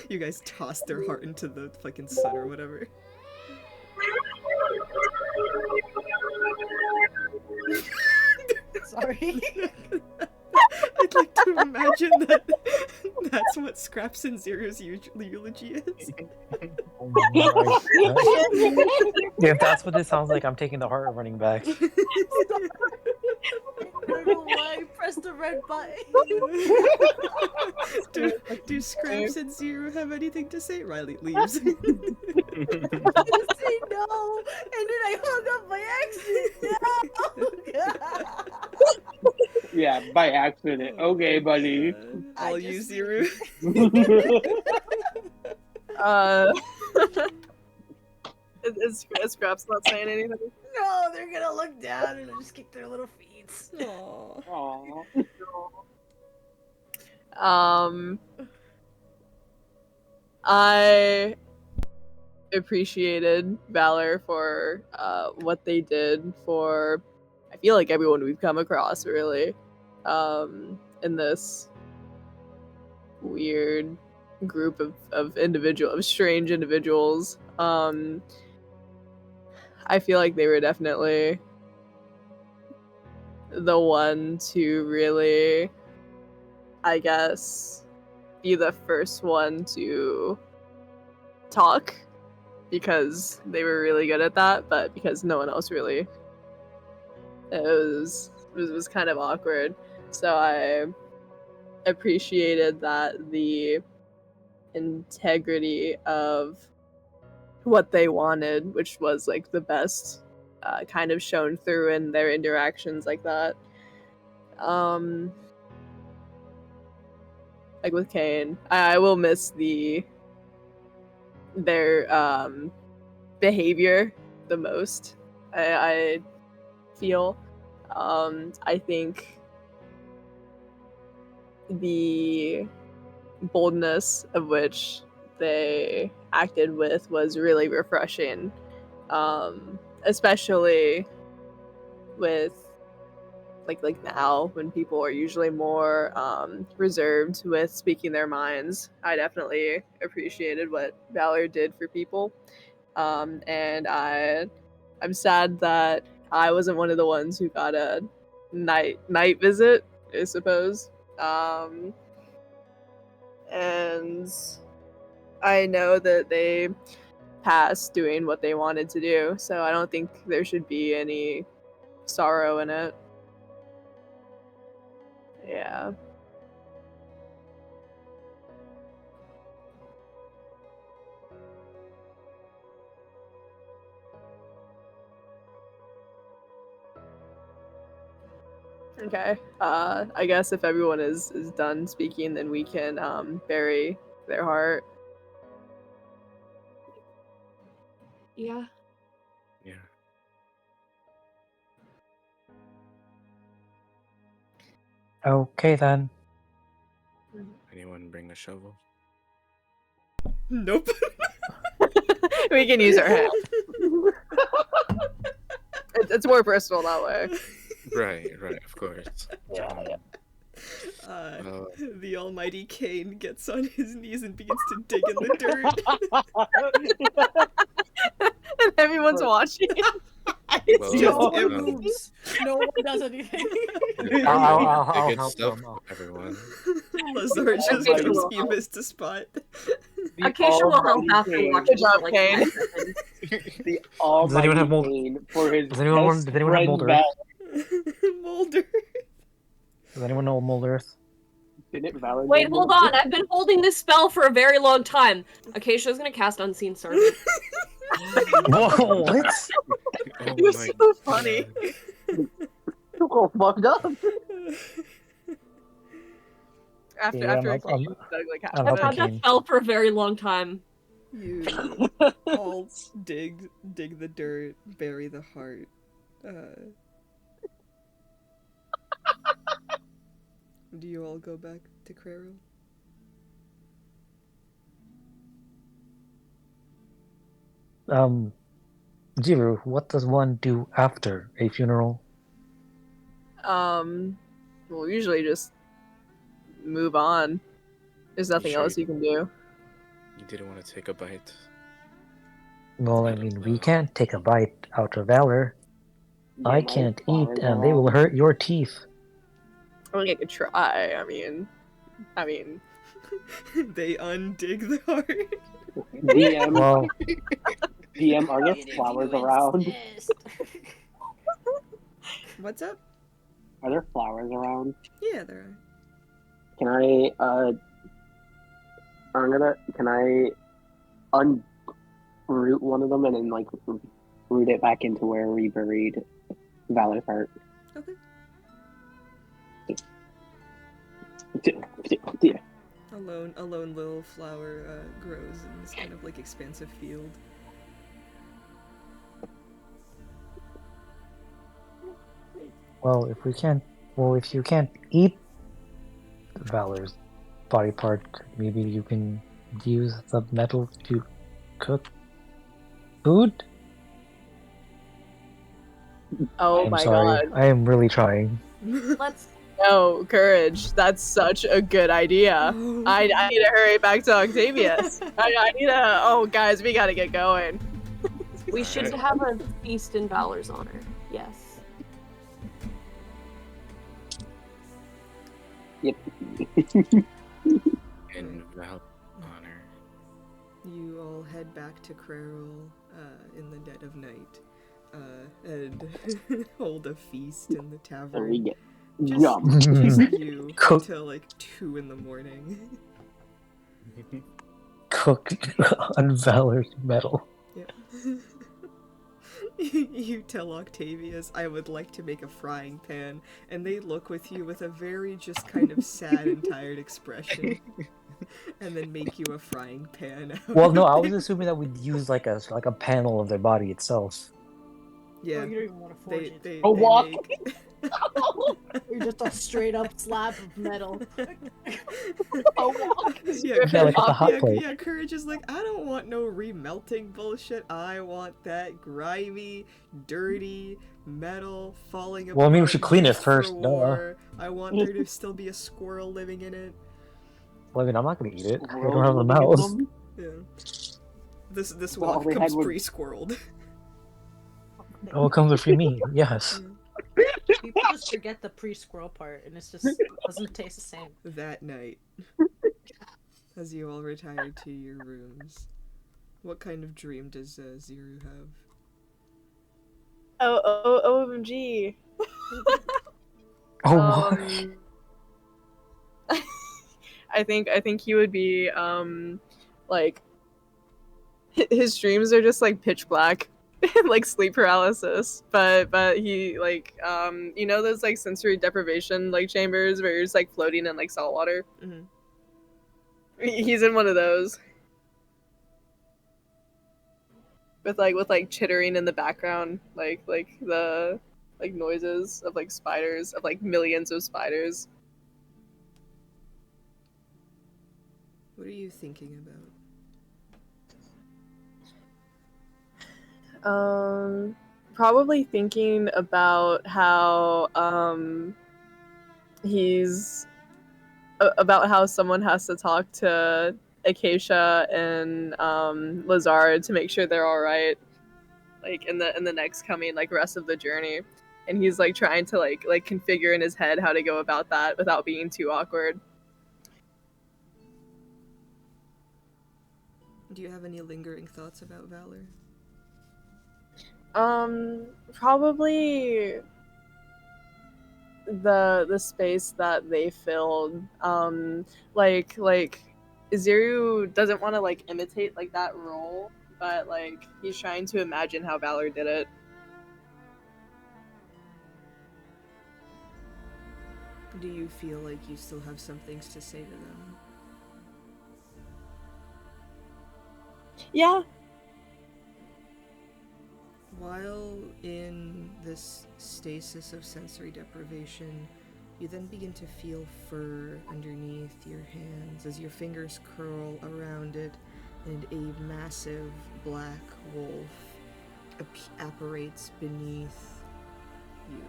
you guys toss their heart into the fucking sun or whatever? Sorry. I'd like to imagine that that's what Scraps and Zero's eulogy is. Oh my God. If that's what it sounds like, I'm taking the heart running back. I don't know why I pressed the red button. do Scraps and Zero have anything to say? Riley leaves. I say no, and then I hung up by accident. No. Yeah, by accident. Okay, buddy. All you, Zero. Is Scraps not saying anything? No, they're gonna look down and just kick their little feet. Aww. I appreciated Valor for what they did for, I feel like, everyone we've come across, really, in this weird group of strange individuals. I feel like they were definitely the one to really, I guess, be the first one to talk, because they were really good at that, but because no one else really, it was kind of awkward. So I appreciated that the integrity of what they wanted, which was like the best, kind of shown through in their interactions like that. Like with Kane, I will miss their behavior the most. I feel. I think the boldness of which they acted with was really refreshing, especially with like now, when people are usually more reserved with speaking their minds. I definitely appreciated what Valor did for people, and I'm sad that I wasn't one of the ones who got a night visit, I suppose. And I know that they passed doing what they wanted to do, so I don't think there should be any sorrow in it. Yeah. Okay. I guess if everyone is done speaking, then we can bury their heart. Yeah. Yeah. Okay then. Anyone bring a shovel? Nope. We can use our hand. It's more personal that way. Right, of course. Yeah. The almighty Kane gets on his knees and begins to dig in the dirt. And everyone's watching. Well, No it one moves. No one does anything. I'll good help stuff, them. everyone. Lazar just Okay, goes cool. he missed a spot. The Acacia will help almighty after Kane. watching Good job, for like Kane. 5 seconds. The Does anyone have almighty mold? Kane for his Does anyone best does anyone have friend mold earth? Val. Molder. Does anyone know mold earth? Didn't Valor Wait, know hold Mold on. I've been holding this spell for a very long time. Acacia's gonna cast Unseen Servant. Whoa, what? Oh You're my so funny. You go fucked up. After Yeah, after I'm- a Kane, Doug, like half I'm of I've helping it. had that Kane. spell for a very long time. You all dig the dirt, bury the heart. Do you all go back to Crero? Jiru, what does one do after a funeral? Well, usually just move on. There's nothing sure else you can do. You didn't want to take a bite. Well, I Out of mean, we the- can't take a bite out of Valor. I Damn, can't eat, flowers and they will around. hurt your teeth. I think I could try. I mean, They undig the heart. DM, Well, DM, are there flowers around? What's up? Are there flowers around? Yeah, there are. Can I, can I unroot one of them and then, like, root it back into where we buried Valor's heart? Okay. Yeah. A lone little flower grows in this kind of like expansive field. well, if you can't eat Valor's body part, maybe you can use the metal to cook food? oh I'm my sorry. god. I am really trying. Let's. No, courage. That's such a good idea. I need to hurry back to Octavius. I need to. Oh, guys, we gotta get going. We should Alright. have a feast in Valor's honor. Yes. Yep. In Val honor. You all head back to Crerol in the dead of night and hold a feast in the So we tavern. get Just, jump. just you Cook. until like 2 in the morning. Cook on Valor's metal. Yep. You tell Octavius, I would like to make a frying pan, and they look with you with a very just kind of sad and tired expression, and then make you a frying pan. out Well, no, of I was it. assuming that we'd use like a panel of their body itself. Yeah. Oh, you don't even want to forge it. They A walk. make- You're just a straight up slab of metal. yeah, Yeah, like at the hot yeah, plate. yeah, Courage is like, I don't want no remelting bullshit. I want that grimy, dirty metal falling apart. Well, I mean, we should clean it used for first, duh. war. I want there to still be a squirrel living in it. Well, I mean, I'm not gonna eat it. I Squirrels don't have a living in mouse. them? Yeah. This Well, walk we comes had one- pre-squirreled. Oh, it comes with free meat. Yes. People just forget the pre-squirrel part, and it's just doesn't taste the same. That night, as you all retire to your rooms, what kind of dream does Ziru have? OMG. Oh my. I think he would be like his dreams are just like pitch black and like sleep paralysis, but he like you know those like sensory deprivation like chambers where you're just like floating in like salt water. Mm-hmm. He's in one of those with like chittering in the background, like the like noises of like spiders, of like millions of spiders. What are you thinking about? Probably thinking about how he's about how someone has to talk to Acacia and Lazard to make sure they're all right, like in the next coming like rest of the journey, and he's like trying to like configure in his head how to go about that without being too awkward. Do you have any lingering thoughts about Valor? Probably the space that they filled. Like Zuru doesn't want to like imitate like that role, but like he's trying to imagine how Valor did it. Do you feel like you still have some things to say to them? Yeah. While in this stasis of sensory deprivation, you then begin to feel fur underneath your hands as your fingers curl around it, and a massive black wolf apparates beneath you.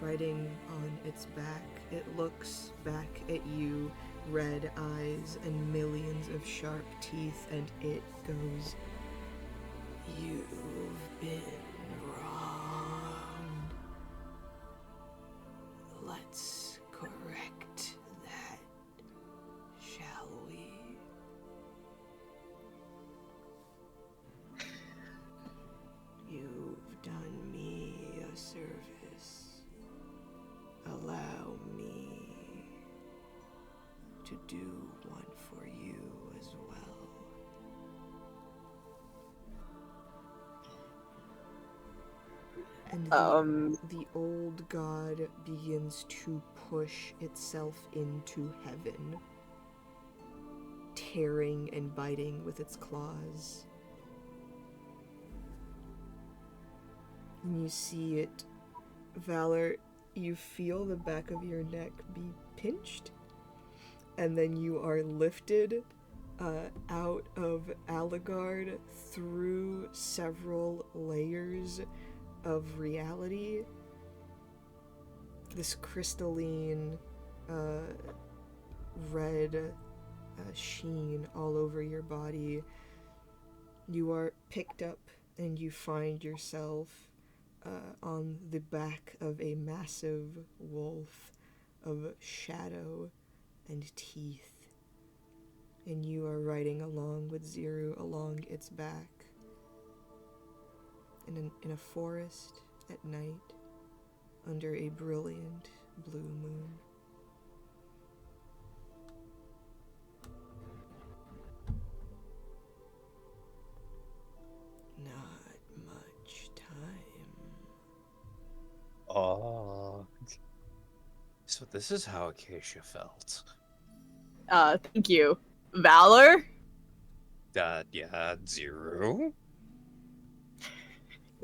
Riding on its back, it looks back at you, red eyes and millions of sharp teeth, and it goes, "You've been wronged. Let's correct that, shall we?" You've done me a service. Allow me to do one for you as well. And the old god begins to push itself into heaven, tearing and biting with its claws. And you see it, Valor, you feel the back of your neck be pinched, and then you are lifted out of Allegard through several layers of reality. This crystalline red sheen all over your body. You are picked up and you find yourself on the back of a massive wolf of shadow and teeth. And you are riding along with Zuru along its back in a forest at night under a brilliant blue moon. Not much time. Oh. So this is how Acacia felt. Thank you. Valor? Yeah, Zero.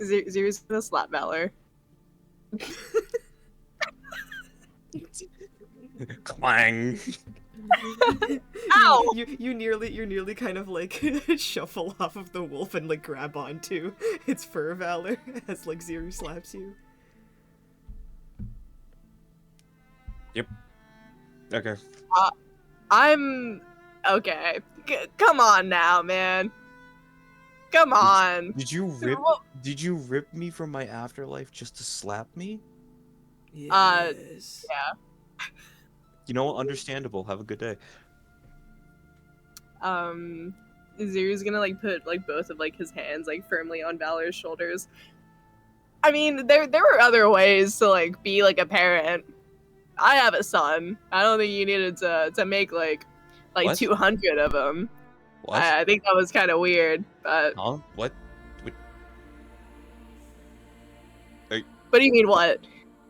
Zeru's gonna slap Valor. Clang. Ow! You nearly kind of like shuffle off of the wolf and like grab onto its fur, Valor, as like Zero slaps you. Yep. Okay. I'm okay. Come on now, man. Come on. Did you rip me from my afterlife just to slap me? Yes. Yeah. You know what? Understandable. Have a good day. Zeru's gonna like put like both of like his hands like firmly on Valor's shoulders. I mean, there were other ways to like be like a parent. I have a son. I don't think you needed to make like What? 200 of them. What? I think that was kind of weird, but Huh? What? what do you mean what?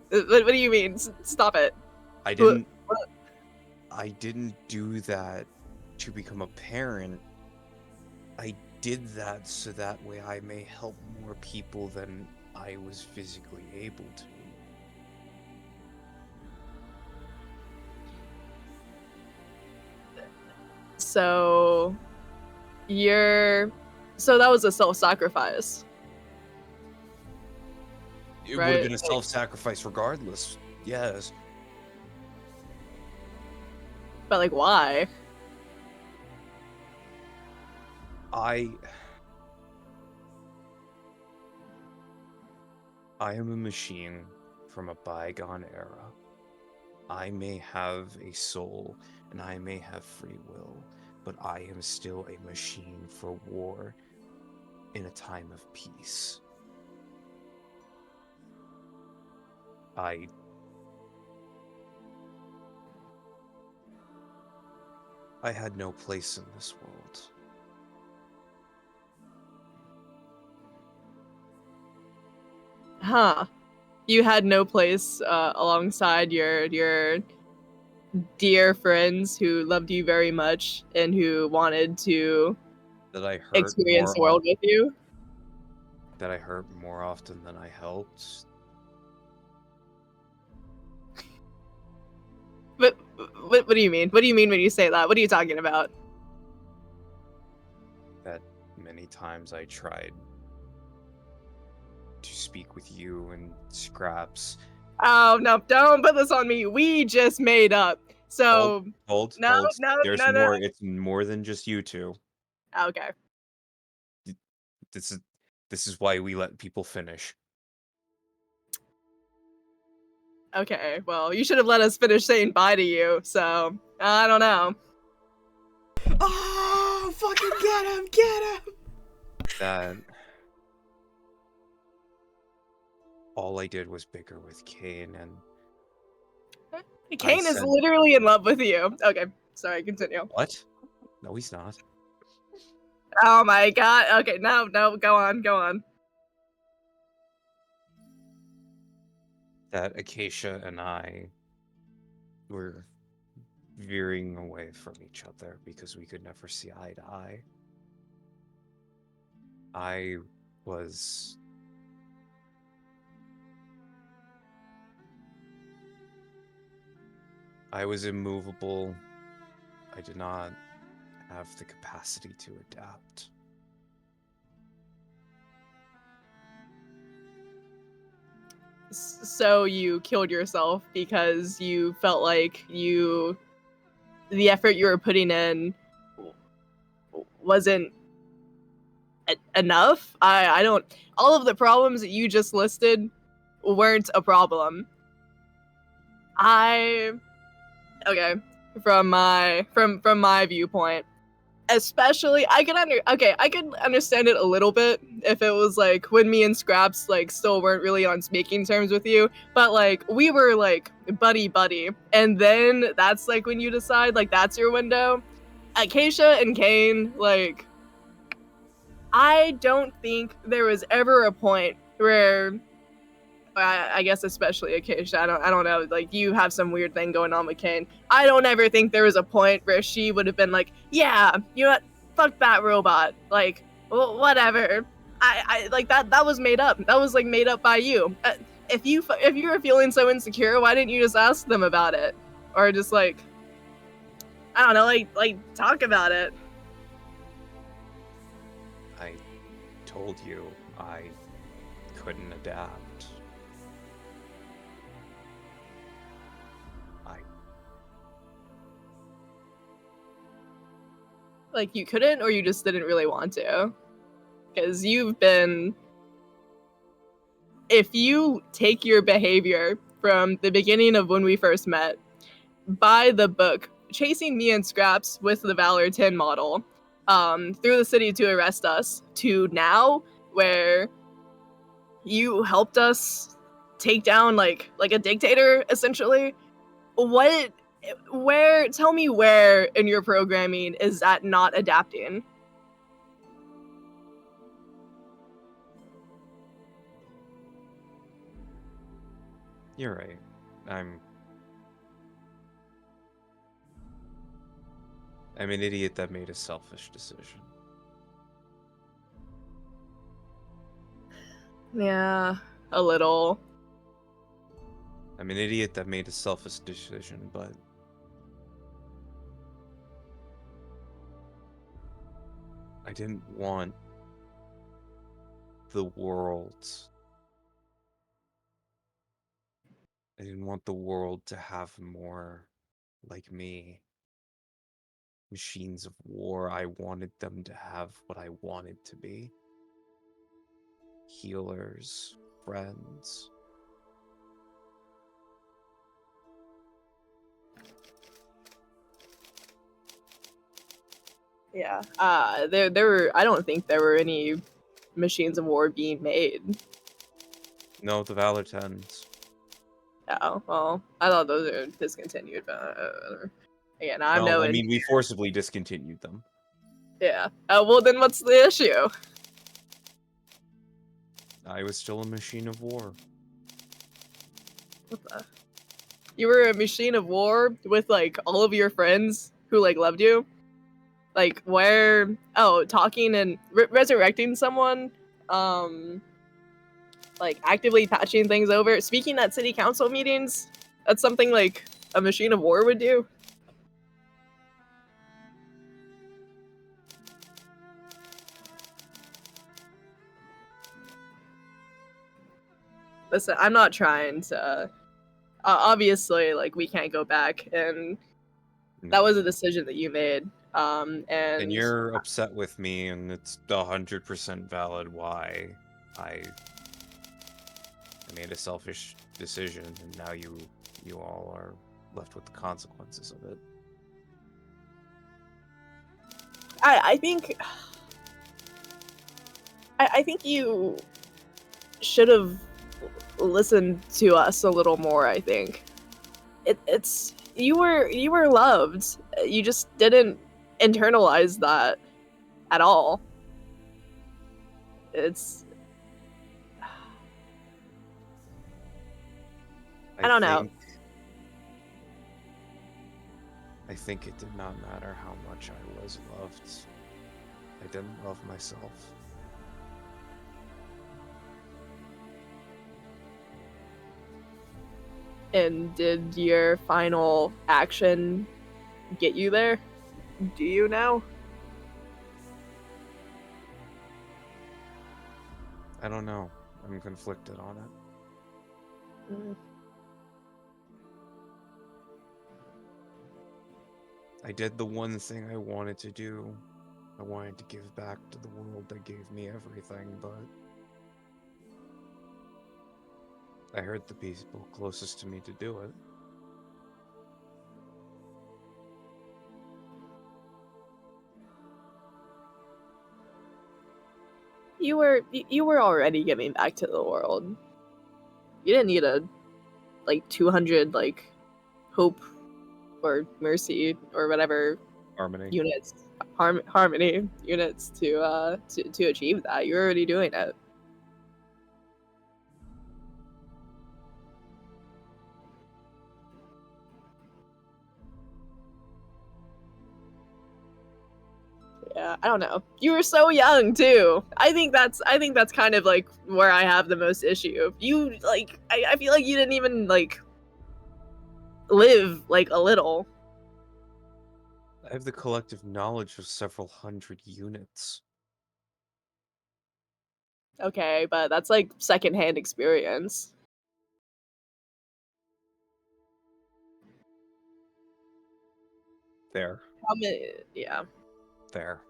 What do you mean? Stop it. I didn't do that to become a parent. I did that so that way I may help more people than I was physically able to. So that was a self-sacrifice. It would Right, have been a like- self-sacrifice regardless. Yes. But like why? I am a machine from a bygone era. I may have a soul and I may have free will, but I am still a machine for war in a time of peace. I had no place in this world. Huh. You had no place alongside your dear friends who loved you very much and who wanted to That I hurt experience the more world with you. that I hurt more often than I helped. But what do you mean? What do you mean when you say that? What are you talking about? That many times I tried to speak with you and Scraps. Oh no! Don't put this on me. We just made up. So Hold. no. There's more. It's more than just you two. Okay. This is why we let people finish. Okay. Well, you should have let us finish saying bye to you. So I don't know. Oh, fucking get him! Get him! That all I did was bigger with Kane, and Kane is said- literally in love with you. Okay. Sorry. Continue. What? No, he's not. Oh my god. Okay. No. Go on. That Acacia and I were veering away from each other because we could never see eye to eye. I was immovable. I did not have the capacity to adapt. So you killed yourself because you felt like the effort you were putting in wasn't enough. I don't. All of the problems that you just listed weren't a problem. Okay, from my viewpoint, especially I could understand it a little bit if it was like when me and Scraps like still weren't really on speaking terms with you, but like we were like buddy, and then that's like when you decide like that's your window. Acacia and Kane, like I don't think there was ever a point where I guess especially Acacia, I don't know, like you have some weird thing going on with Kane. I don't ever think there was a point where she would have been like, yeah, you know what, fuck that robot, like whatever. I like that was made up. That was like made up by you. If you were feeling so insecure, why didn't you just ask them about it, or just like I don't know, like talk about it? I told you I couldn't adapt. Like you couldn't, or you just didn't really want to? Because you've been, if you take your behavior from the beginning of when we first met, by the book, chasing me and Scraps with the Valor 10 model, through the city to arrest us, to now, where you helped us take down like a dictator, essentially. Tell me where in your programming is that not adapting? You're right. I'm an idiot that made a selfish decision. Yeah, a little. I'm an idiot that made a selfish decision, but I didn't want the world. I didn't want the world to have more like me. Machines of war. I wanted them to have what I wanted to be. Healers, friends. Yeah. There were. I don't think there were any machines of war being made. No, the Valor 10s. Oh well, I thought those are discontinued, but again, I'm No, no. I mean we forcibly discontinued them. Yeah. Well, then what's the issue? I was still a machine of war. What the? You were a machine of war with like all of your friends who like loved you. Like where? Oh, talking and resurrecting someone. Like actively patching things over. Speaking at city council meetings. That's something like a machine of war would do. Listen, I'm not trying to. Obviously, like we can't go back, and that was a decision that you made. And you're upset with me, and it's 100% valid why I made a selfish decision, and now you all are left with the consequences of it. I think I think you should have listened to us a little more. I think it's you were loved. You just didn't internalize that at all. It's I don't know. I think it did not matter how much I was loved. I didn't love myself. And did your final action get you there? Do you now? I don't know. I'm conflicted on it. Mm. I did the one thing I wanted to do. I wanted to give back to the world that gave me everything, but I hurt the people closest to me to do it. You were already giving back to the world. You didn't need a 200 hope or mercy or whatever Harmony. units harmony units to achieve that. You're already doing it. Yeah, I don't know. You were so young too. I think that's kind of like where I have the most issue. You I feel like you didn't even live a little. I have the collective knowledge of several hundred units. Okay, but that's secondhand experience. There. How many? Yeah. There.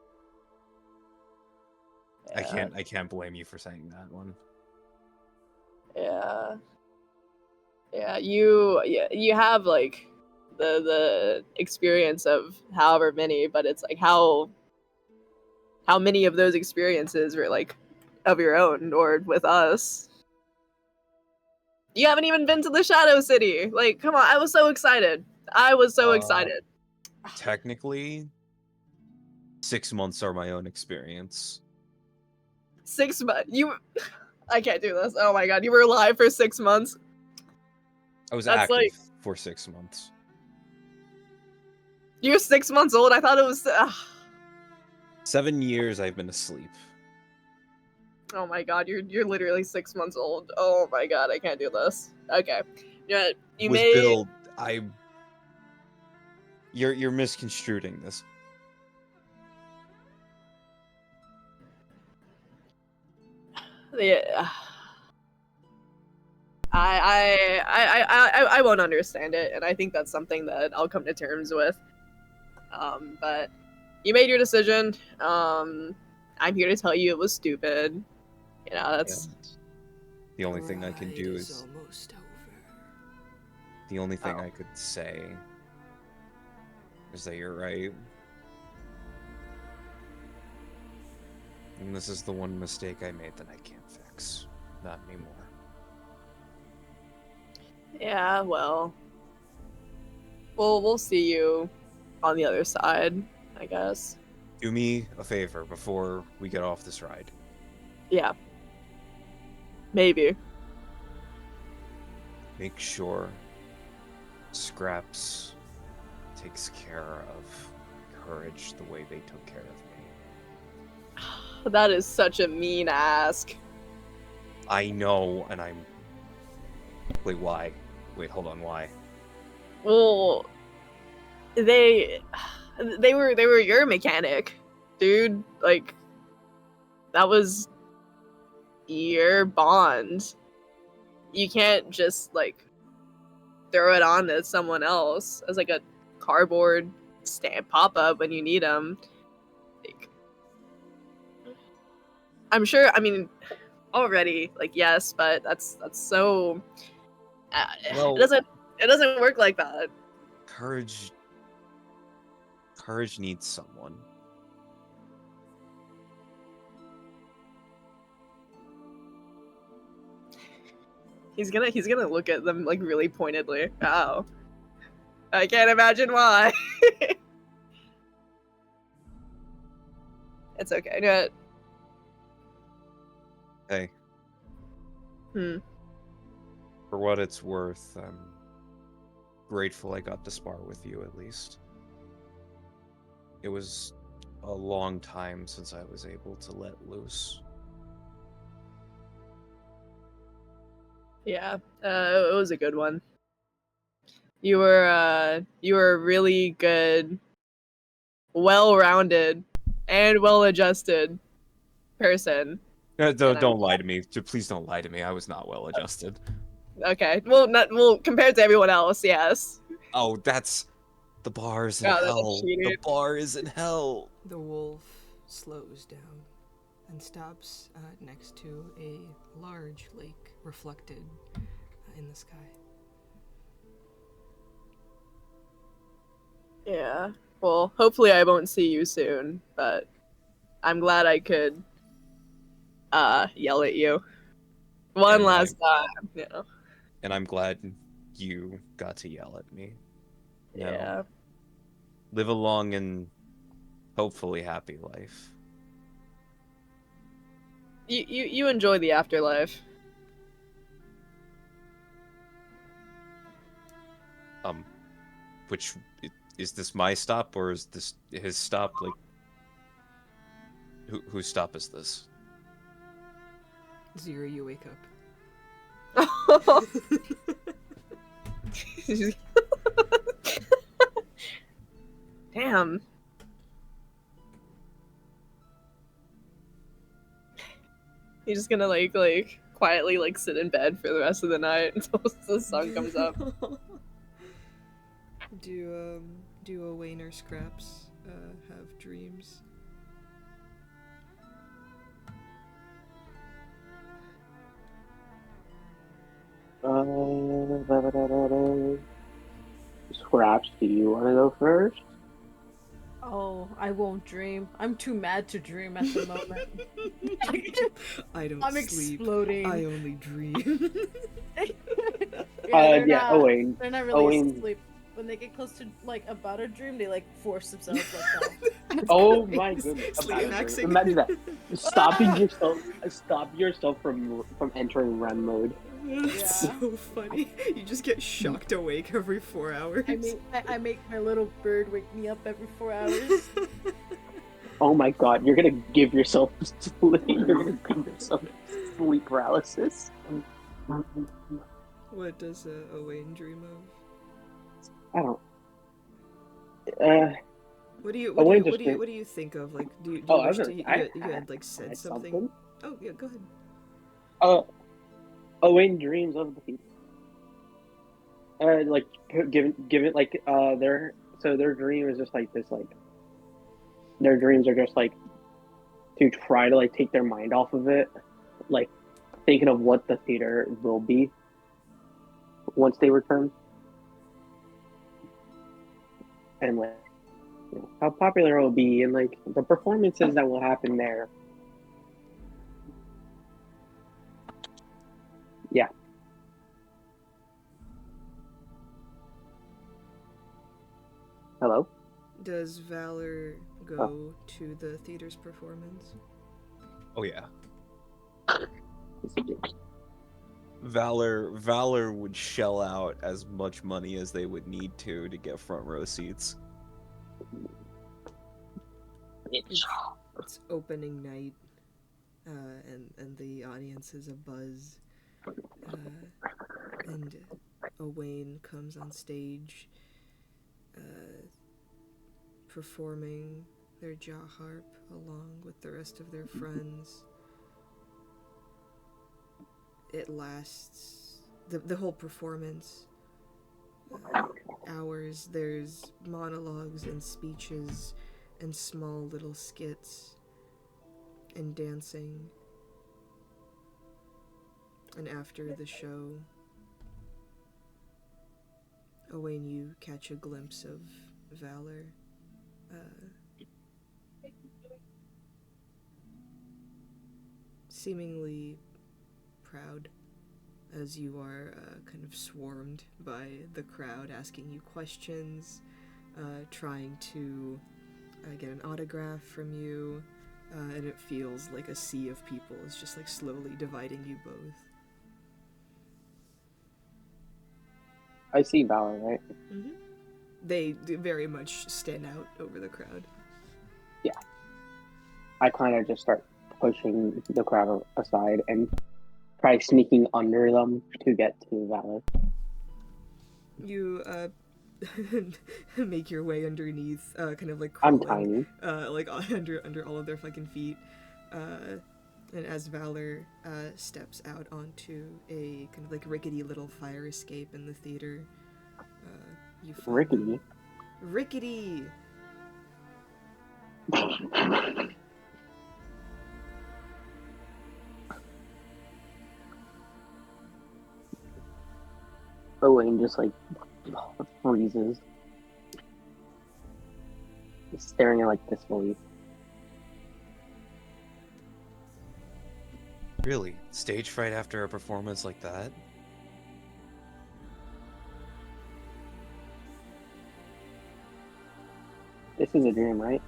Yeah. I can't blame you for saying that one. Yeah. Yeah, you have the experience of however many, but it's how many of those experiences were of your own or with us? You haven't even been to the Shadow City. Come on, I was so excited. I was so excited. Technically, 6 months are my own experience. 6 months. I can't do this. Oh my god, you were alive for 6 months. I was That's active for 6 months. You're 6 months old. I thought it was. 7 years I've been asleep. Oh my god, you're literally 6 months old. Oh my god, I can't do this. Okay, yeah, you Was made. Bill, You're misconstruing this. Yeah. I won't understand it, and I think that's something that I'll come to terms with. But you made your decision. I'm here to tell you it was stupid. You know, that's The only thing I can do is almost over. the only thing I could say is that you're right. And this is the one mistake I made that I can't fix. Not anymore. Yeah, well, we'll see you on the other side, I guess. Do me a favor before we get off this ride. Yeah. Maybe. Make sure Scraps takes care of Courage the way they took care of me. That is such a mean ask. I know, and I'm... Wait, why? Wait, hold on, why? Well, they were your mechanic, dude. Like, that was your bond. You can't just like throw it on to someone else as like a cardboard stand pop up when you need them. Like, I'm sure. I mean, already like yes, but that's so. Well, it doesn't work like that. Courage needs someone. He's gonna look at them like really pointedly. Oh, I can't imagine why. It's okay. No. Hey, for what it's worth, I'm grateful I got to spar with you at least. It was a long time since I was able to let loose. Yeah, it was a good one. You were a really good, well-rounded, and well-adjusted person. Don't lie to me. Please don't lie to me. I was not well adjusted. Okay, well compared to everyone else, yes. Oh, that's... The bar is in Oh, that's hell. The cheated. bar is in hell. The wolf slows down and stops next to a large lake reflected in the sky. Yeah. Well, hopefully I won't see you soon, but I'm glad I could yell at you one And last time. Yeah. And I'm glad you got to yell at me. Now, Yeah. live a long and hopefully happy life. You enjoy the afterlife. Which... Is this my stop, or is this his stop? Like... Whose stop is this? Zero, you wake up. Damn. You're just gonna like quietly like sit in bed for the rest of the night until the sun comes up. Do Owain or Scraps have dreams? Scraps, do you want to go first? Oh, I won't dream. I'm too mad to dream at the moment. I don't I'm sleep. exploding. I only dream. Owain. They're not really Owain. asleep. When they get close to like about a dream, they like force themselves like that. Oh my goodness! Sleep maxing. Imagine that. Stop yourself from entering REM mode. That's Yeah. so funny. You just get shocked awake every 4 hours. I make my little bird wake me up every 4 hours. Oh my god! You're gonna give yourself sleep. You're gonna give yourself sleep paralysis. What does Owain dream of? I don't. What do you think of? Like, do you Oh, wish to, you had like said had something? Oh yeah, go ahead. Owain dreams of the people. Like given like their dream is just like this, like their dreams are just like to try to like take their mind off of it, like thinking of what the theater will be once they return, and like how popular it will be, and like the performances that will happen there. Yeah. Hello? Does Valor go to the theater's performance? Oh yeah. Valor would shell out as much money as they would need to get front row seats. It's opening night, and the audience is abuzz. And Owain comes on stage, performing their jaw harp along with the rest of their friends. It lasts the whole performance. Hours. There's monologues and speeches and small little skits and dancing. And after the show, Owain, you catch a glimpse of Valor. Seemingly proud, as you are kind of swarmed by the crowd asking you questions, trying to get an autograph from you, and it feels like a sea of people is just like slowly dividing you both. I see Valor, right? Mm-hmm. They do very much stand out over the crowd. Yeah. I kind of just start pushing the crowd aside and try sneaking under them to get to Valor. You make your way underneath, kind of like I'm crawling, tiny. like under all of their fucking feet. And as Valor steps out onto a kind of like rickety little fire escape in the theater, you find Rickety. them. Rickety. Owain just like freezes, staring at like disbelief. Really? Stage fright after a performance like that? This is a dream, right?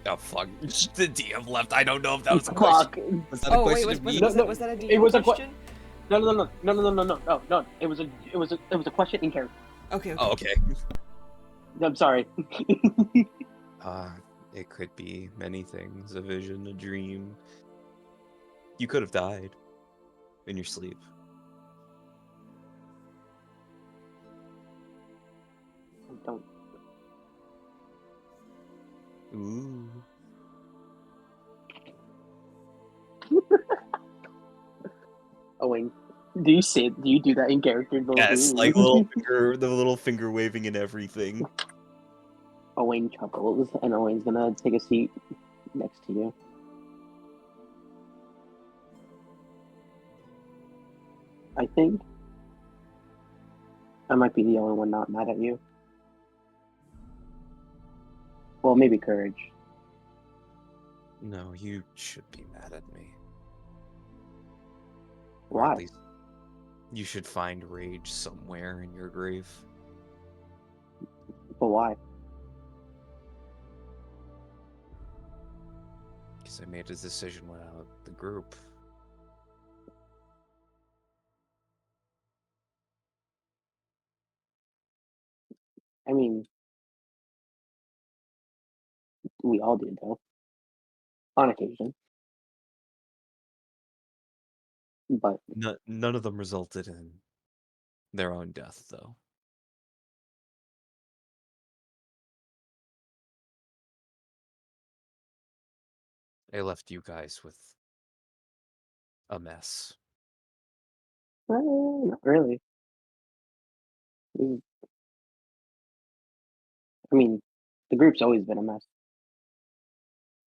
Oh fuck! The DM left. I don't know if that was a Fuck. question. Was that a question to me? Was that a DM it was question? No. It was a question in character. Okay. Oh, okay. I'm sorry. It could be many things. A vision, a dream. You could have died in your sleep. Don't. Ooh. Owain, do you do that in character? Yes, like the little finger waving and everything. Owain chuckles, and Owain's gonna take a seat next to you. I think I might be the only one not mad at you. Well, maybe Courage. No, you should be mad at me. Or Why? at least you should find rage somewhere in your grave. But why? Because I made a decision without the group. I mean, we all did though, on occasion. But None of them resulted in their own death, though. I left you guys with a mess. not really. I mean, the group's always been a mess.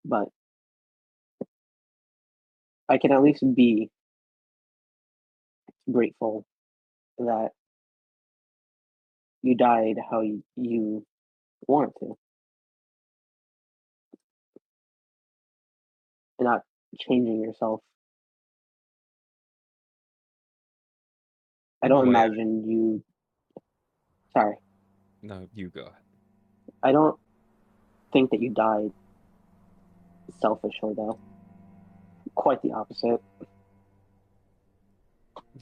But I can at least be grateful that you died how you wanted to. and not changing yourself. I In a don't way, imagine you. Sorry, no, you go ahead. I don't think that you died selfishly, though. Quite the opposite.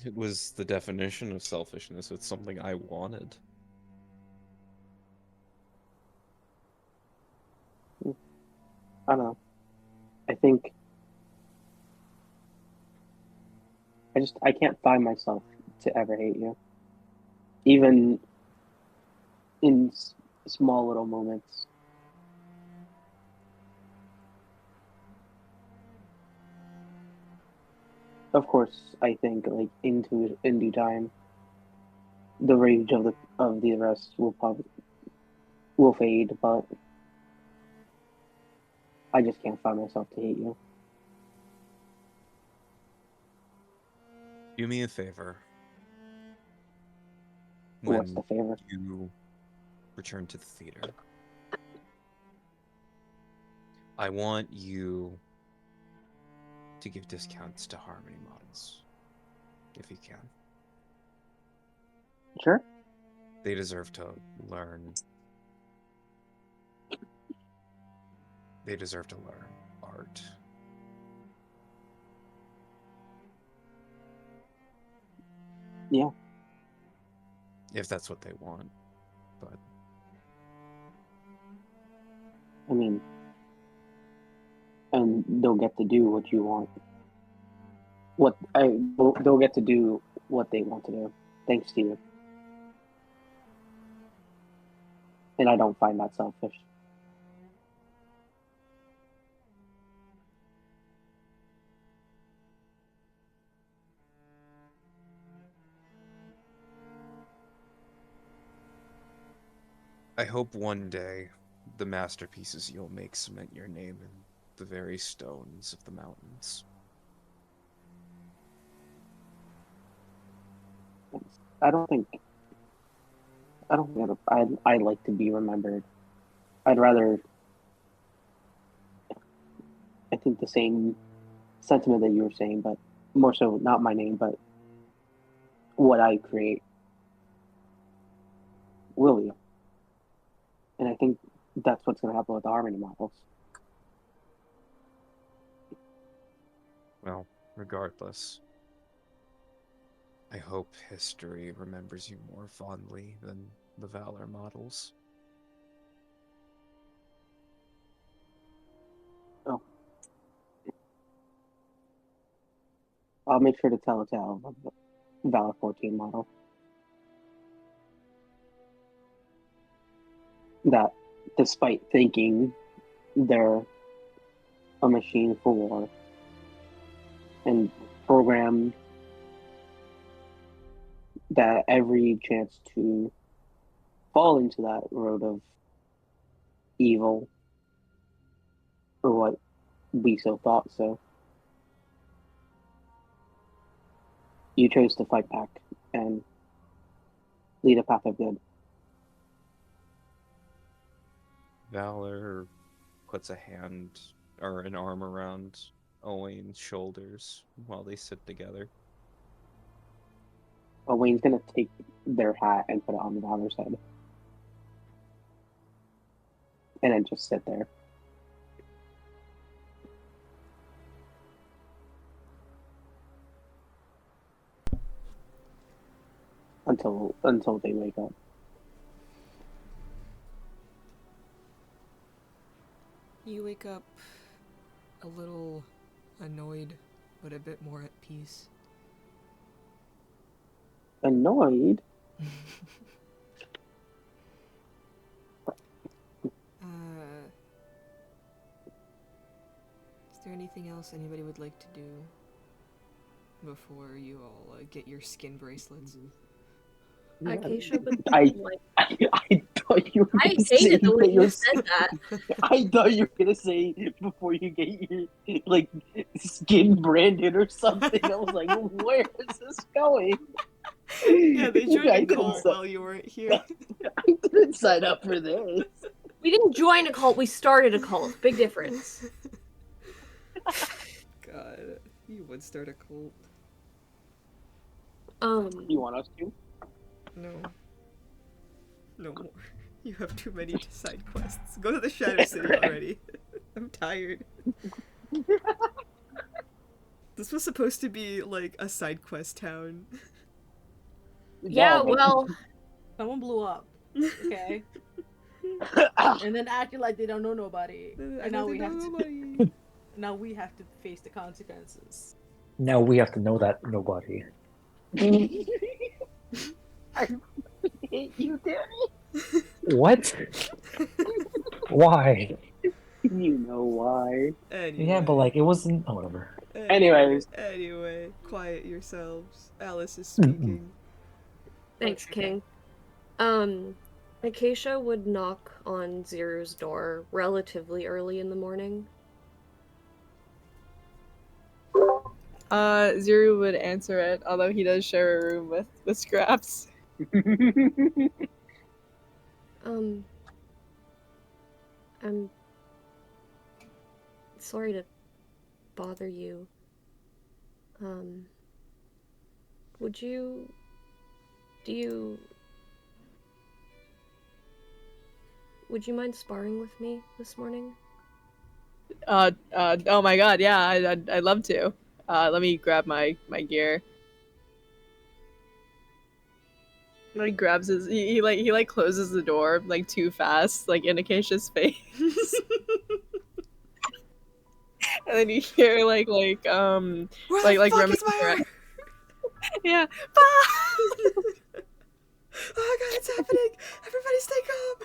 It was the definition of selfishness. It's something I wanted. I don't know. I think I can't find myself to ever hate you, even in small little moments. Of course, I think like in due time, the rage of the rest will fade, but I just can't find myself to hate you. Do me a favor. What's When the favor? you return to the theater, I want you to give discounts to Harmony models, if you can. Sure. They deserve to learn. They deserve to learn art. Yeah. If that's what they want. But I mean, and they'll get to do what you want. They'll get to do what they want to do, thanks to you. And I don't find that selfish. I hope one day the masterpieces you'll make cement your name in the very stones of the mountains. I don't think I like to be remembered. I'd rather. I think the same sentiment that you were saying, but more so not my name, but what I create. Will you? And I think that's what's going to happen with the Harmony models. Well, regardless, I hope history remembers you more fondly than the Valor models. Oh. I'll make sure to tell a tale of the Valor 14 model. That despite thinking they're a machine for war and programmed that every chance to fall into that road of evil, or what we so thought so, you chose to fight back and lead a path of good. Valor puts a hand or an arm around Owain's shoulders while they sit together. Wayne's gonna take their hat and put it on the Valor's head. And then just sit there. Until they wake up. You wake up a little annoyed, but a bit more at peace. Annoyed? Is there anything else anybody would like to do before you all get your skin bracelets? Acacia would I thought you were I gonna say hated the way that you said that. I thought you were gonna say before you get your like skin branded or something. I was like, where is this going? Yeah, they joined I a didn't cult while you weren't here. I didn't sign up for this. We didn't join a cult, we started a cult. Big difference. God, you would start a cult. You want us to? No. No more. You have too many side quests. Go to the Shadow City already. I'm tired. This was supposed to be like a side quest town. Yeah, No, well, Someone blew up. Okay. And then acted like they don't know nobody. And now we have to now we have to face the consequences. Now we have to know that nobody. I hate you, Danny. What? Why? You know why. Anyway. Yeah, but like it wasn't. Oh, whatever. Anyways. Anyway, quiet yourselves. Alice is speaking. thanks, King. Acacia would knock on Ziru's door relatively early in the morning. Ziru would answer it, although he does share a room with Scraps. I'm sorry to bother you. Would you... Would you mind sparring with me this morning? Oh my god, yeah, I'd love to. Let me grab my gear. He grabs his he closes the door like too fast, like in Acacia's face. And then you hear like Where the fuck Remy is my arm? Yeah. Oh god, it's happening! Everybody stay calm!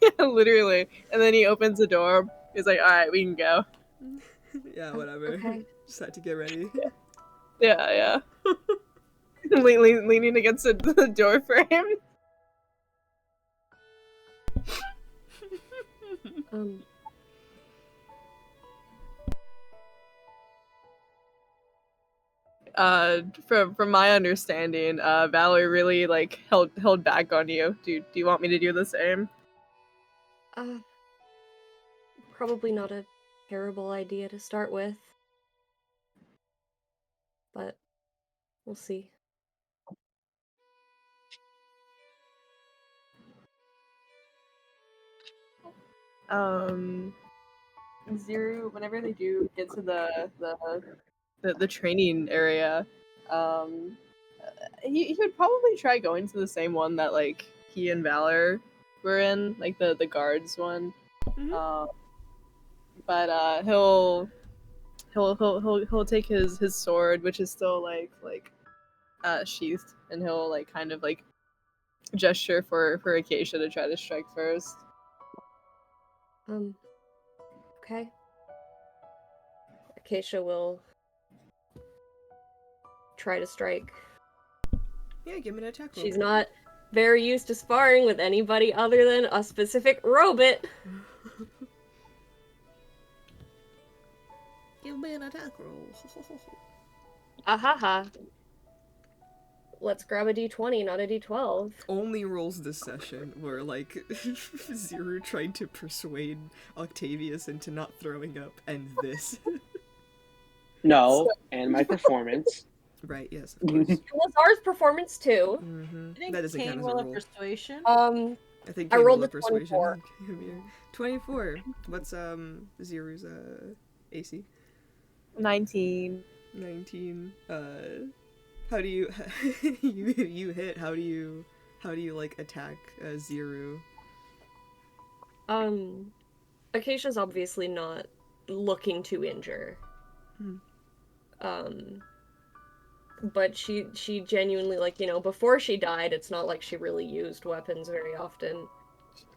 Yeah, literally. And then he opens the door. He's like, alright, we can go. Yeah, whatever. Okay. Just had to get ready. Yeah. Leaning against the door frame. From my understanding, Valerie really like held back on you. Do you want me to do the same? Probably not a terrible idea to start with. But we'll see. Ziru, whenever they do get to the training area, he would probably try going to the same one that like he and Valor were in, like the guards one. Mhm. But he'll take his sword, which is still like sheathed, and he'll like kind of like gesture for Acacia to try to strike first. Okay. Acacia will try to strike. Yeah, give me an attack roll. She's not very used to sparring with anybody other than a specific robot. Give me an attack roll. Ahaha. Let's grab a d20, not a d12. Only rolls this session were like Ziru trying to persuade Octavius into not throwing up, and this. No, and my performance. Right, yes, of course. It was ours performance too. Mm-hmm. That doesn't count as a roll roll. persuasion. I think I Kane rolled rolled a a persuasion. 24. 24. What's Ziru's AC? 19. 19. How do you you hit? How do you like attack Ziru? Acacia's obviously not looking to injure. But she genuinely, like, you know, before she died, it's not like she really used weapons very often.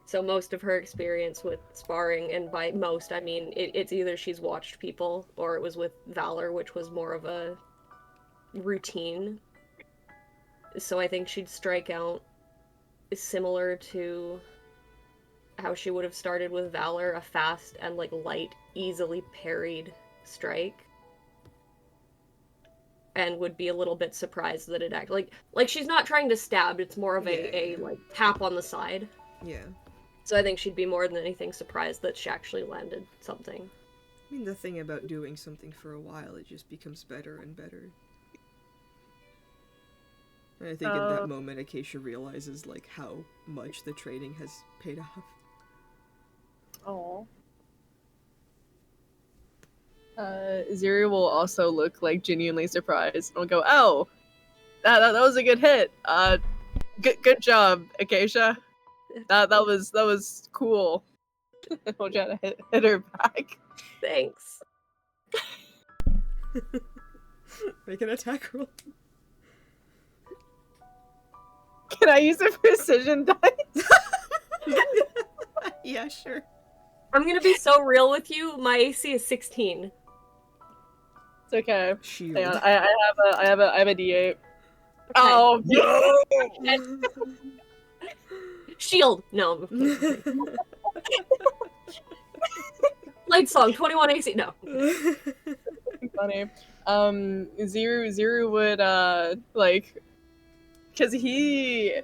So most of her experience with sparring, and by most I mean it's either she's watched people or it was with Valor, which was more of a routine. So I think she'd strike out similar to how she would have started with Valor, a fast and like light, easily parried strike. And would be a little bit surprised that it actually like she's not trying to stab, it's more of a like tap on the side. Yeah. So I think she'd be more than anything surprised that she actually landed something. mean, the thing about doing something for a while, it just becomes better and better. And I think in that moment, Acacia realizes, like, how much the training has paid off. Oh. Ziri will also look, like, genuinely surprised. And will go, oh! That was a good hit! Good job, Acacia. That was cool. I'll try to hit her back. Thanks. Make an attack roll. Can I use a precision dice? Yeah, sure. I'm gonna be so real with you. My AC is 16. It's okay. Shield. Hang on, I have a D8. Okay. Oh no! Shield. No. I'm kidding. Light song. 21 AC. No. Funny. Zero would like, cause I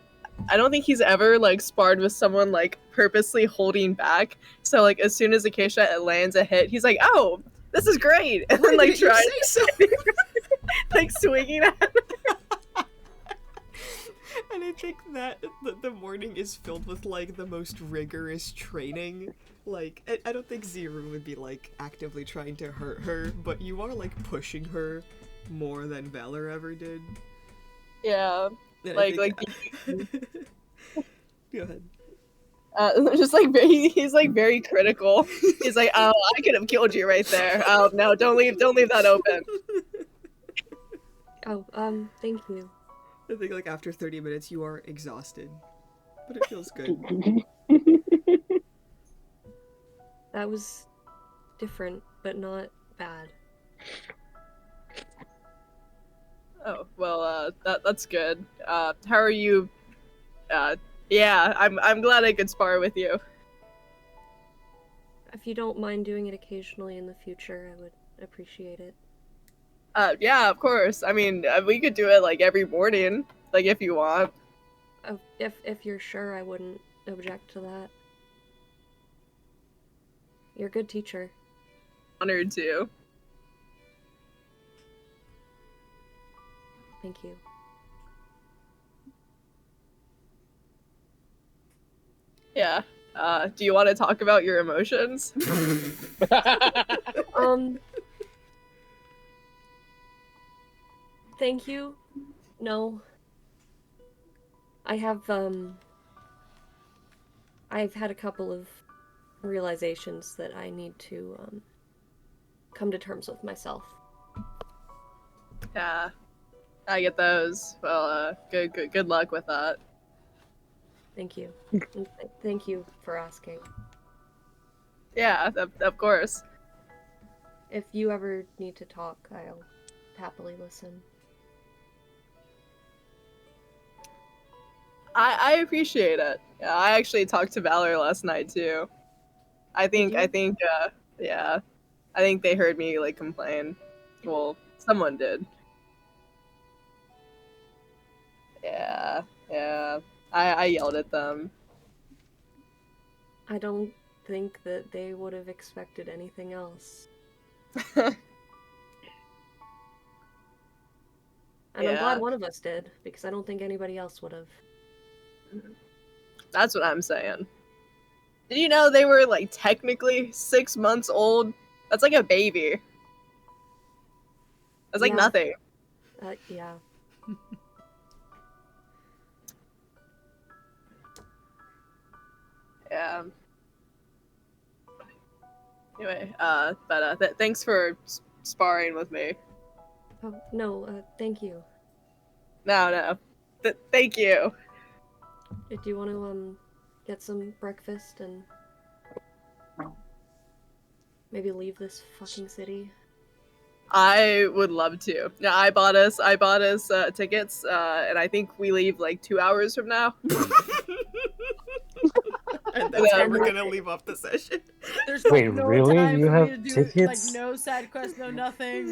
don't think he's ever like sparred with someone like purposely holding back. So like as soon as Acacia lands a hit, he's like, "Oh, this is great," and then like tries so? like swinging at her. And I think that the morning is filled with like the most rigorous training. Like I don't think Zero would be like actively trying to hurt her, but you are like pushing her more than Valor ever did. Yeah. And Like Go ahead. Just like he's like very critical. He's like, "Oh, I could have killed you right there. Oh no, don't leave that open." Oh, thank you. I think like after 30 minutes you are exhausted, but it feels good. That was different, but not bad. Oh well, that's good. How are you? Yeah, I'm glad I could spar with you. If you don't mind doing it occasionally in the future, I would appreciate it. Yeah, of course. I mean, we could do it like every morning, like if you want. Oh, if you're sure, I wouldn't object to that. You're a good teacher. Honored to. Thank you. Yeah. Do you want to talk about your emotions? Thank you. No. I've had a couple of realizations that I need to, come to terms with myself. Yeah. I get those. Well, good luck with that. Thank you. Thank you for asking. Yeah, of course. If you ever need to talk, I'll happily listen. I appreciate it. Yeah, I actually talked to Valor last night too. I think yeah. I think they heard me like complain. Well, someone did. Yeah. I yelled at them. I don't think that they would have expected anything else. And I'm glad one of us did, because I don't think anybody else would have. That's what I'm saying. Did you know they were like technically 6 months old? That's like a baby. That's like nothing. Yeah. Yeah. Anyway, thanks for sparring with me. Oh, no, thank you. No. Thank you. Do you want to, get some breakfast and maybe leave this fucking city? I would love to. Yeah, I bought us tickets, and I think we leave like 2 hours from now. And that's where we're gonna leave off the session. There's Wait, no really? time You for me have to do tickets? like no side quest, no nothing.